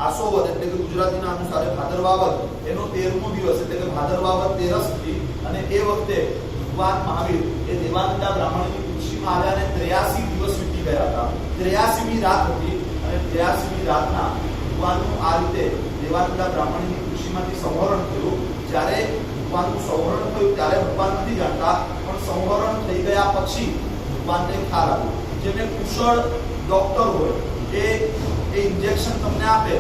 આસોવદ એટલે કે ગુજરાતીના અનુસારે ભાદરવા વદ, એનો 13મો દિવસ એટલે કે ભાદરવા વદ 13 હતી. અને એ વખતે ભગવાન મહાવીર એ દેવાનંદા બ્રાહ્મણની કુક્ષીમાં આવ્યા, અને 83 દિવસ વીતી ગયા હતા. 83મી રાત હતી, અને 83મી રાતના ભગવાનનું આ રીતે દેવાનંદા બ્રાહ્મણની કુક્ષીમાંથી સંવરણ થયું. જ્યારે ભગવાનનું સંવરણ થયું ત્યારે ભગવાન નથી જાણતા, પણ સંવરણ થઈ ગયા પછી ભગવાનને ખ્યાલ આવ્યો. જેને કુશળ ડોક્ટર હોય એ ઇન્જેક્શન તમને આપે,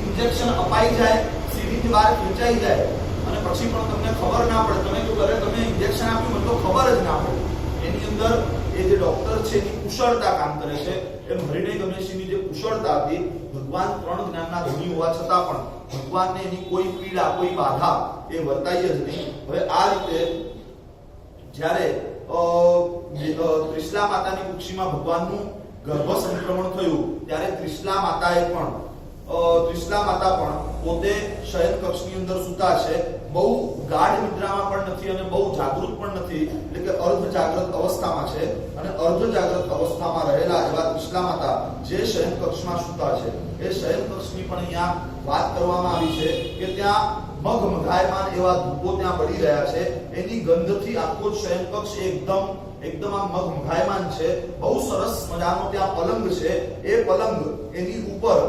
ઇન્જેક્શન અપાઈ જાય, સીરીજ બહાર ખેંચાઈ જાય, અને પછી પણ તમને ખબર ના પડે. તમે જો ઘરે તમે ઇન્જેક્શન આપ્યું મને તો ખબર જ ના પડે. એની અંદર એ જે ડોક્ટર છે એની કુશળતા કામ કરે છે. એમ હરિણય ગણેશજીની જે કુશળતા હતી, ભગવાન 3 જ્ઞાનના ધણી હોવા છતાં પણ ભગવાનને એની કોઈ પીડા, કોઈ બાધા એ વર્તાઈ જ નહીં. હવે આ રીતે જ્યારે ત્રિશલા માતાની કુક્ષીમાં ભગવાનનું ગર્ભ સંક્રમણ થયું, ત્યારે ત્રિશલા માતા પણ પોતે શયન કક્ષની અંદર સૂતા છે. બહુ ગાઢ નિદ્રામાં પણ નથી અને બહુ જાગૃત પણ નથી, એટલે કે અર્ધ જાગ્રત અવસ્થામાં છે. અને અર્ધ જાગ્રત અવસ્થામાં રહેલા એવા ત્રિશલા માતા જે શયન કક્ષમાં સૂતા છે, એ શયન કક્ષની પણ અહીંયા વાત કરવામાં આવી છે કે ત્યાં મઘમઘાયમાન એવા ધૂપો ત્યાં બળી રહ્યા છે. એની ગંધથી આખો શયન કક્ષ એકદમ આ મઘમઘાયમાન છે. બહુ સરસ મજાનો ત્યાં પલંગ છે. એ પલંગ, એની ઉપર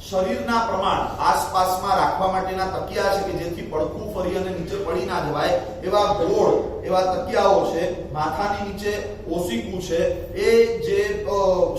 શરીરના પ્રમાણ આસપાસમાં રાખવા માટેના તકિયા છે કે જેથી પડખું ફરી અને નીચે પડી ના જવાય એવા ગોળ એવા તકિયાઓ છે. માથાની નીચે ઓસીકું છે. એ જે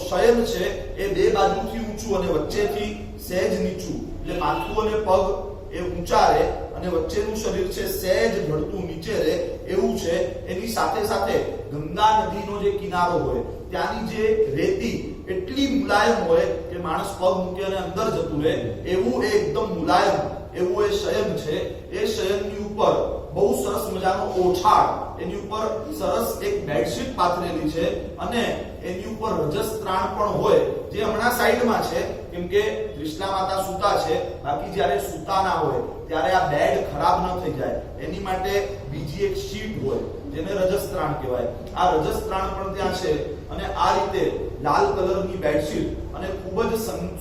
શયન છે એ બે બાજુથી ઊંચું અને વચ્ચેથી સહેજ નીચું, એટલે માથું અને પગ એ ઊંચા રહે અને વચ્ચેનું શરીર છે સહેજ ઢળતું નીચે રહે એવું છે. એની સાથે સાથે ગંગા નદીનો જે કિનારો હોય ત્યાંની જે રેતી એટલી મુલાયમ હોય કે માણસ પગ મૂકે અને અંદર જતું રહે એવું એ એકદમ મુલાયમ એવું એ શયન છે. એ શયનની ઉપર બહુ સરસ મજાનો ઓછાળ, એની ઉપર સરસ એક બેડશીટ પાથરેલી છે અને એની ઉપર રજસ્ત્રાણ પણ હોય જે હમણાં સાઈડમાં છે કેમ કે ત્રિશલા માતા સૂતા છે. બાકી જ્યારે સૂતા ના હોય ત્યારે આ બેડ ખરાબ ન થઈ જાય એની માટે બીજી એક શીટ હોય જેને રજસ્ત્રાણ કહેવાય. આ રજસ્ત્રાણ પણ ત્યાં છે અને આ રીતે લાલ કલરની બેડશીટ અને ખૂબ જ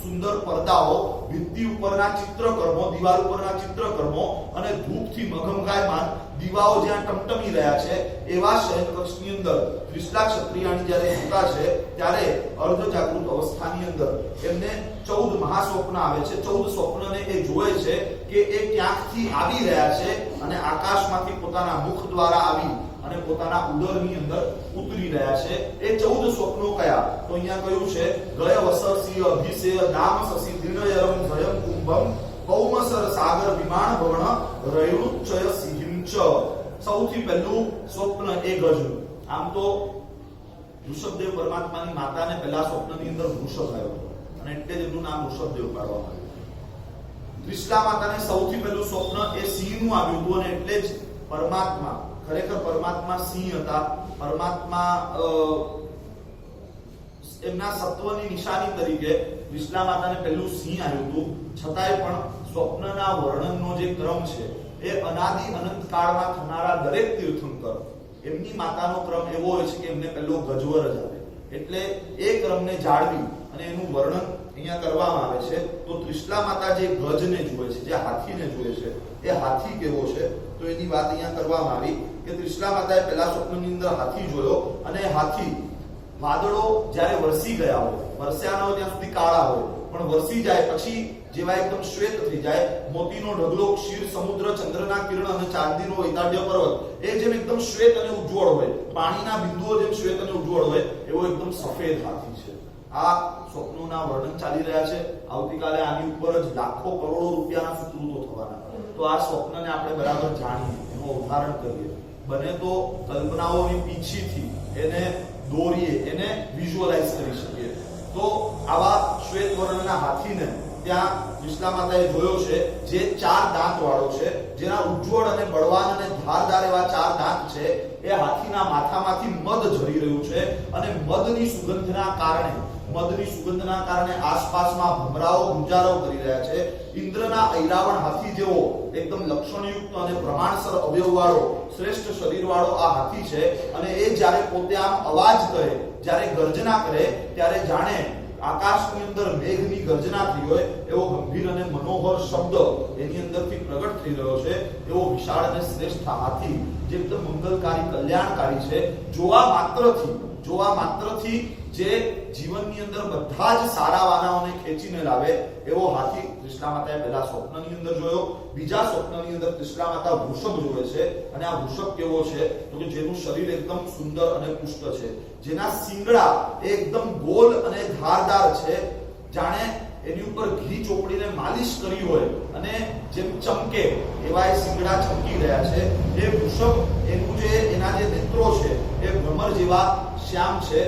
સુંદર પડદાઓ, ભિત્તિ ઉપરના ચિત્રકર્મો, દિવાલ ઉપરના ચિત્રકર્મો અને ધૂપથી મઘમઘાયમાન દીવાઓ જ્યાં ટમટમી રહ્યા છે એવા શયન કક્ષની અંદર ત્રિશલા ક્ષત્રિયાણી જ્યારે સૂતા છે ત્યારે અર્ધ જાગૃત અવસ્થાની અંદર એમને 14 મહાસ્વપ્ન આવે છે. 14 સ્વપ્નને એ જોવે છે કે એ ક્યાંકથી આવી રહ્યા છે અને આકાશમાંથી પોતાના મુખ દ્વારા આવી અને પોતાના ઉદરની અંદર ઉતરી રહ્યા છે. એ 14 સ્વપ્નો કયા? તો અહીંયા કહ્યું છે ગય વસસી અભિષેય દામ સસી દિનયરમ જયમ કુંભમ કૌમસર સાગર વિમાન ભવન રૈરુચ્ચય સિંચ. સૌથી પહેલું સ્વપ્ન એ ગજનું. આમ તો ઋષભદેવ પરમાત્માની માતાને પહેલા સ્વપ્નની અંદર વૃષભ આવ્યો અને એટલે જ એનું નામ ઋષભદેવ પાડવામાં આવ્યું. ત્રિશલા માતાને સૌથી પહેલું સ્વપ્ન એ સિંહનું આવ્યું હતું અને એટલે જ પરમાત્મા ખરેખર પરમાત્મા સિંહ હતા. પરમાત્મા એમના સત્વની નિશાની તરીકે વિશ્લા માતાને પહેલું સિંહ આવ્યું હતું. છતાંય પણ સ્વપ્નના વર્ણનનો જે ક્રમ છે એ અનાદિ અનંત કાળમાં થનારા દરેક તીર્થંકર એમની માતાનો ક્રમ એવો હોય છે કે એમને પહેલો ગજવર જ આવે. એટલે એ ક્રમને જાળવી અને એનું વર્ણન અહીંયા કરવામાં આવે છે. તો ત્રિશલા માતા જે ગજને જુએ છે, જે હાથીને જુએ છે, એ હાથી કેવો છે તો એની વાત અહીંયા કરવામાં આવી કે ત્રિશલા માતાએ પહેલા સ્વપ્નની અંદર હાથી જોયો અને હાથી વાદળો જ્યારે વરસી ગયા હોય, વરસ્યા ન હોય ત્યાં સુધી કાળા હોય, પણ વરસી જાય પછી જેવા એકદમ શ્વેત થઈ જાય, મોતીનો ઢગલો, ક્ષીર સમુદ્ર, ચંદ્રના કિરણ અને ચાંદીનો વૈતાડ્ય પર્વત એ જેમ એકદમ શ્વેત અને ઉજ્જવળ હોય, પાણીના બિંદુઓ જેમ શ્વેત અને ઉજ્જવળ હોય, એવો એકદમ સફેદ હાથી છે. આ સ્વપ્નોના વર્ણન ચાલી રહ્યા છે. આવતીકાલે આની ઉપર જ લાખો કરોડો રૂપિયાના સુકૃતો થવાના. તો આ સ્વપ્નને આપણે બરાબર જાણીએ, એનું ઉદાહરણ કરીએ, બને તો કલ્પનાઓની પીછીથી એને દોરીએ, એને વિઝ્યુઅલાઇઝ કરી શકીએ. તો આવા શ્વેત વર્ણના હાથીને ત્યાં વિશ્લા માતાએ જોયો છે, જે 4 દાંત વાળો છે, જેના ઉજ્જવળ અને બળવાન અને ધારદાર એવા 4 દાંત છે. એ હાથીના માથામાંથી મધ ઝરી રહ્યું છે અને મધની સુગંધના કારણે આસપાસમાં ભમરાઓ ગુંજારો કરી રહ્યા છે. ઇન્દ્રના ઐરાવણ હાથી જેવો એકદમ લક્ષણયુક્ત અને પ્રમાણસર અવયવવાળો શ્રેષ્ઠ શરીરવાળો આ હાથી છે. અને એ જ્યારે પોતે આમ અવાજ કરે, જ્યારે ગર્જના કરે, ત્યારે જાણે આકાશની અંદર મેઘની ગર્જના થઈ હોય એવો ગંભીર અને મનોહર શબ્દ એની અંદરથી પ્રગટ થઈ રહ્યો છે. એવો વિશાળ અને શ્રેષ્ઠ હાથી જે એકદમ મંગલકારી, કલ્યાણકારી છે. જોવા માત્રથી જે જીવનની અંદર બધા જ સારા વાનાઓને ખેંચીને લાવે એવો હાથી ત્રિશલા માતાએ પહેલા સ્વપ્નની અંદર જોયો. બીજા સ્વપ્નની અંદર ત્રિશલા માતા વૃષભ જોવે છે. અને આ વૃષભ કેવો છે તો કે જેનું શરીર એકદમ સુંદર અને પુષ્ટ છે, જેના શિંગડા એકદમ ગોલ અને ધારદાર છે, જાણે એની ઉપર ઘી ચોપડીને માલિશ કરી હોય અને જેમ ચમકે એવા એ શિંગડા ચમકી રહ્યા છે. એ વૃષભ, એના જે નેત્રો છે એ ભ્રમર જેવા શ્યામ છે.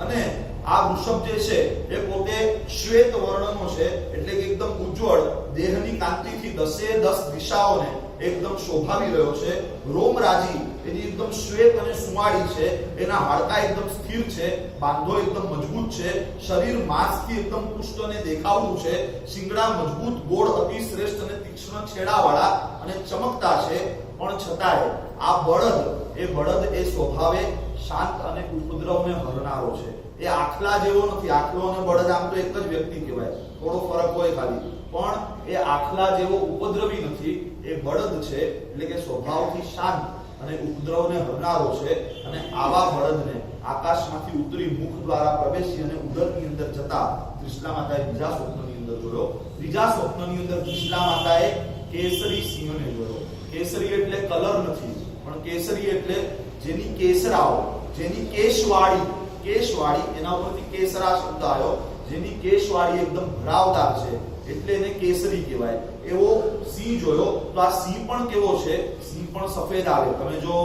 અને આ વૃષભ જે છે એ પોતે શ્વેત વર્ણનો છે, એટલે કે એકદમ ઉજ્જવળ, દેહની કાંતિથી 10 દિશાઓને એકદમ શોભાવી રહ્યો છે. રોમરાજી એની એકદમ શ્વેત અને સુમાળી છે. એના હાડકા એકદમ સ્થિર છે, બાંધો એકદમ મજબૂત છે, શરીર માંસથી એકદમ પુષ્ટ અને દેખાવડું છે. શિંગડા મજબૂત, ગોળ, અતિ શ્રેષ્ઠ અને તીક્ષ્ણ છેડાવાળા અને ચમકતા છે. પણ છતાંય આ બળદ એ સ્વભાવે શાંત અને ઉપદ્રવને હરનારો છે. એ આખલા જેવો નથી. આખલો અને બળદ આમ તો એક જ વ્યક્તિ કહેવાય, થોડો ફરક હોય ખાલી, પણ એ આખલા જેવો ઉપદ્રવી નથી. એ બળદ છે, એટલે કે સ્વભાવથી શાંત અને ઉપદ્રવને હરનારો છે. અને આવા બળદને આકાશમાંથી ઉતરી મુખ દ્વારા પ્રવેશી અને ઉદરની અંદર જતા ત્રિશલા માતાએ બીજા સ્વપ્નની અંદર જોયો. ત્રીજા સ્વપ્નની અંદર ત્રિશલા માતાએ કેસરી સિંહને જોયો. કેસરી એટલે કલર નથી, પણ કેસરી એટલે જેની કેસરાઓ, જેની કેશવાળી, એના ઉપરથી કેસરા શબ્દ આવ્યો. જેની કેશવાળી એકદમ ભરાવદાર છે, એટલે એને કેસરી કહેવાય. એવો સિંહ જોયો. તો આ સિંહ પણ કેવો છે? સિંહ પણ સફેદ આવે. તમે જો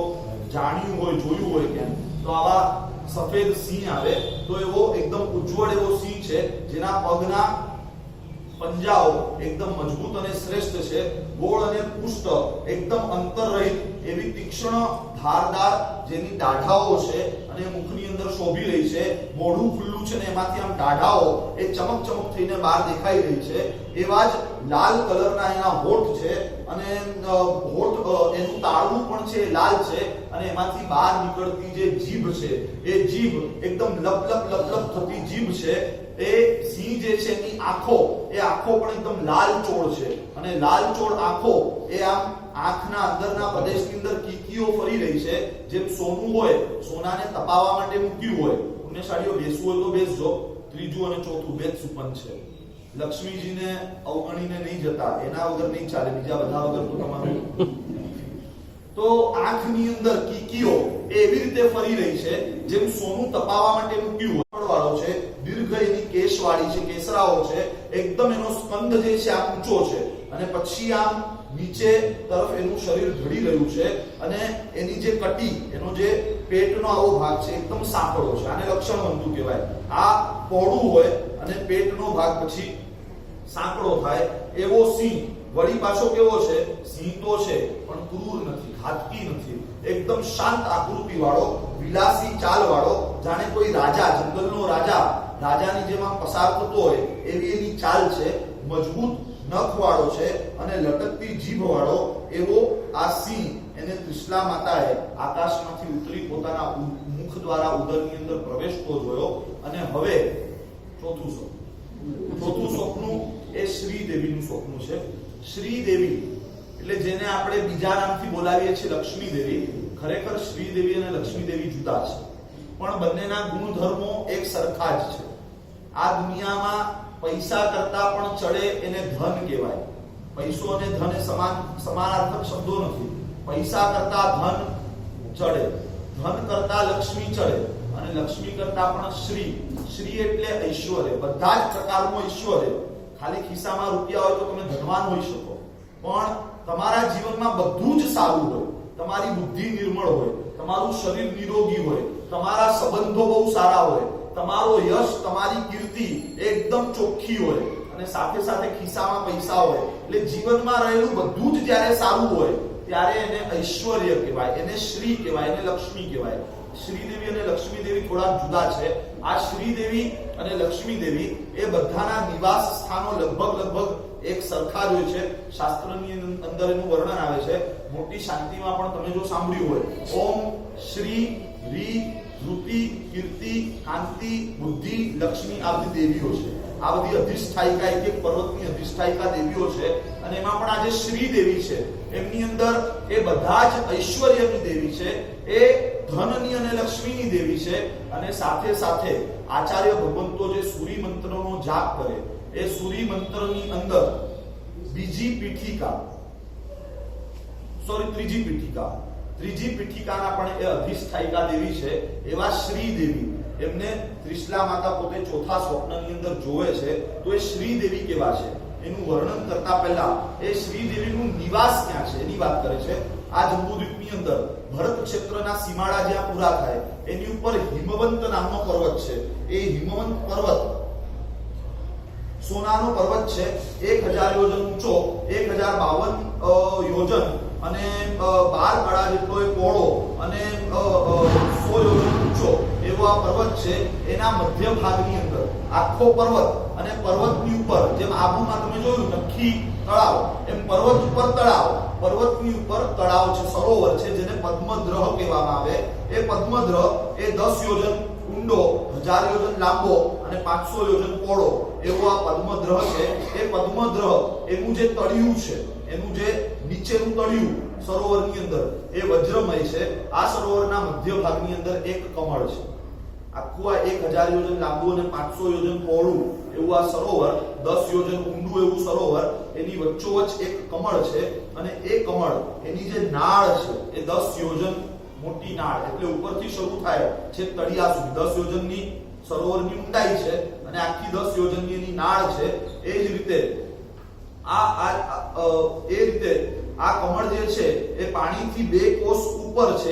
જાણ્યું હોય, જોયું હોય ક્યાં, તો આવા સફેદ સિંહ આવે. તો એવો એકદમ ઉજ્જવળ એવો સિંહ છે, જેના પગના પંજાઓ એકદમ મજબૂત અને શ્રેષ્ઠ છે. ગોળ અને પુષ્ટ, એકદમ અંતરરહિત એવી તીક્ષ્ણ ધારદાર જેની દાઢાઓ છે અને મુખની અંદર શોભી રહી છે. મોઢું ખુલ્લું છે ને એમાંથી આમ દાઢાઓ એ ચમક થઈને બહાર દેખાઈ રહી છે. એવા જ લાલ કલરના એના હોઠ છે અને એનું તાળવું પણ છે, લાલ છે. અને એમાંથી બહાર નીકળતી જે જીભ છે, એ જીભ એકદમ લપ થતી જીભ છે. એ સિંહ જે છે એની આંખો પણ એકદમ લાલચોળ છે. અને લાલચોળ આંખો એ આમ આંખના અંદરના પ્રદેશની અંદર કીકીઓ ફરી રહી છે. જેમ સોનું હોય, સોનાને તપાવવા માટે મૂક્યું હોય. પુણ્યશાળીઓ બેસવું હોય તો બેસજો. ત્રીજું અને ચોથું બે જ સુપન છે. લક્ષ્મીજીને અવગણીને નહીં જતા, એના વગર નહીં ચાલે, બીજા બધા વગર તો તમારું. તો આંખની અંદર કીકીઓ એવી રીતે ફરી રહી છે જેમ સોનું તપાવવા માટે મૂક્યું હોય. વાળો છે, દીર્ઘ એની કેશવાળી છે, કેસરાઓ છે. એકદમ એનો સ્કંદ જે છે આ ઊંચો છે અને પછી આમ નીચે તરફ એનું શરીર ઢળી રહ્યું છે. અને એની જે કટી, એનો જે પેટનો આવો ભાગ છે એકદમ સાંકડો છે. આને લક્ષણવંતુ કહેવાય. આ પહોળું હોય અને પેટનો ભાગ પછી સાંકડો થાય. એવો સિંહ વળી પાછો કેવો છે? સિંહ તો છે પણ ક્રૂર નથી, ઘાતકી નથી, એકદમ શાંત આકૃતિ વાળો, વિલાસી ચાલ વાળો, જાણે કોઈ રાજા, જંગલનો રાજા, રાજાની જેમ આમ પસાર થતો હોય એવી એની ચાલ છે. મજબૂત નખ વાળો છે અને લટકતી જીભ વાળો એવો આ સિંહ, એને ત્રિશલા માતાએ આકાશમાંથી ઉતરી પોતાના મુખ દ્વારા ઉદરની અંદર પ્રવેશતો જોયો. અને હવે ચોથું સ્વપ્ન એ શ્રીદેવીનું સ્વપ્ન છે. શ્રીદેવી એટલે જેને આપણે બીજા નામથી બોલાવીએ છીએ લક્ષ્મી દેવી, ખરેખર શ્રીદેવી અને લક્ષ્મી દેવી જુદા છે, પણ બંનેના ગુણધર્મો એક સરખા જ છે. આ દુનિયામાં પૈસા કરતા પણ ચડે એને ધન કહેવાય. પૈસો અને ધન એ સમાનાર્થક શબ્દો નથી. પૈસા કરતા ધન ચડે, ધન કરતા લક્ષ્મી ચડે અને લક્ષ્મી કરતા પણ શ્રી. શ્રી એટલે ઐશ્વર્ય, બધા જ પ્રકારનું ઐશ્વર્ય. ખાલી ખિસ્સામાં રૂપિયા હોય તો તમે ધનવાન હોઈ શકો, પણ તમારા જીવનમાં બધું જ સારું હોય, તમારી બુદ્ધિ નિર્મળ હોય, તમારું શરીર નિરોગી હોય, તમારા સંબંધો બહુ સારા હોય, તમારો યશ, તમારી કીર્તિ એકદમ ચોખ્ખી હોય અને સાથે સાથે ખિસ્સામાં પૈસા હોય, એટલે જીવનમાં રહેલું બધું જ જ્યારે સારું હોય ત્યારે એને ઐશ્વર્ય કહેવાય, એને શ્રી કહેવાય, એને લક્ષ્મી કહેવાય. શ્રીદેવી અને લક્ષ્મી દેવી થોડા જુદા છે. આ શ્રીદેવી અને લક્ષ્મી દેવી એ બધાના નિવાસ સ્થાનો લગભગ એક સરખા જ હોય છે. શાસ્ત્રની અંદર એનું વર્ણન આવે છે. મોટી શાંતિમાં પણ તમે જો સાંભળ્યું હોય, ઓમ શ્રી રી ધૃતિ કીર્તિ કાંતિ બુદ્ધિ લક્ષ્મી આ બધી દેવીઓ છે. આ બધી અધિષ્ઠાયિકા, એક પર્વતની અધિષ્ઠાયિકા દેવીઓ છે. અને એમાં પણ આ જે શ્રી દેવી છે એમની અંદર એ બધા જ ઐશ્વર્યની દેવી છે, એ ધનની અને લક્ષ્મીની દેવી છે. અને સાથે સાથે આચાર્ય ભગવંતો જે સૂરી મંત્રનો જાપ કરે, એ સૂરી મંત્રની અંદર ત્રીજી પીઠિકાના પણ એ અધિષ્ઠાયિકા દેવી છે. એવા શ્રી દેવી, એમને ત્રિશલા માતા પોતે ચોથા સ્વપ્નની અંદર જોવે છે. તો એ શ્રી દેવી કેવા છે એનું વર્ણન કરતા પહેલા એ શ્રી દેવીનું નિવાસ ક્યાં છે એની વાત કરે છે. આ જંબુદ્વીપની અંદર ભરત ક્ષેત્રના સીમાડા જ્યાં પૂરા થાય એની ઉપર હિમવંત નામનો પર્વત છે. એ હિમવંત પર્વત સોનાનો પર્વત છે. 1000 યોજન ઊંચો, 1052 યોજન અને 12 કળા જેટલો એ પહોળો અને 100 યોજન ઊંચો એવો આ પર્વત છે. એના મધ્ય ભાગની અંદર આખો પર્વત અને પર્વતની ઉપર, જેમ આબુમાં તમે જોયું નખી તળાવ, એમ પર્વત ઉપર તળાવ, પર્વતની ઉપર તળાવ છે, સરોવર છે, જેને પદ્મદ્રહ કહેવામાં આવે. એ પદ્મદ્રહ એ 10 યોજન ઊંડો, 1000 યોજન લાંબો અને 500 યોજન પહોળો એવો આ પદ્મદ્રહ છે. એ પદ્મદ્રહ એનું જે તળિયું છે, એનું જે નીચેનું તળિયું સરોવરની અંદર એ વજ્રમય છે. આ સરોવરના મધ્ય ભાગની અંદર એક કમળ છે. આખું આ 1000 યોજન લાંબુ અને 500 યોજન પહોળું એવું આ સરોવર, 10 યોજન ઊંડું એવું સરોવર, એની વચ્ચોવચ્ચ એક કમળ છે. અને એ કમળ, એની જે નાળ છે એ 10 યોજન મોટી નાળ, એટલે ઉપરથી શરૂ થાય છે તળિયા સુધી 10 યોજનની સરોવરની ઊંડાઈ છે અને આખી 10 યોજનની એની નાળ છે. એ જ રીતે આ કમળ જે છે એ પાણીથી 2 કોસ ઉપર છે.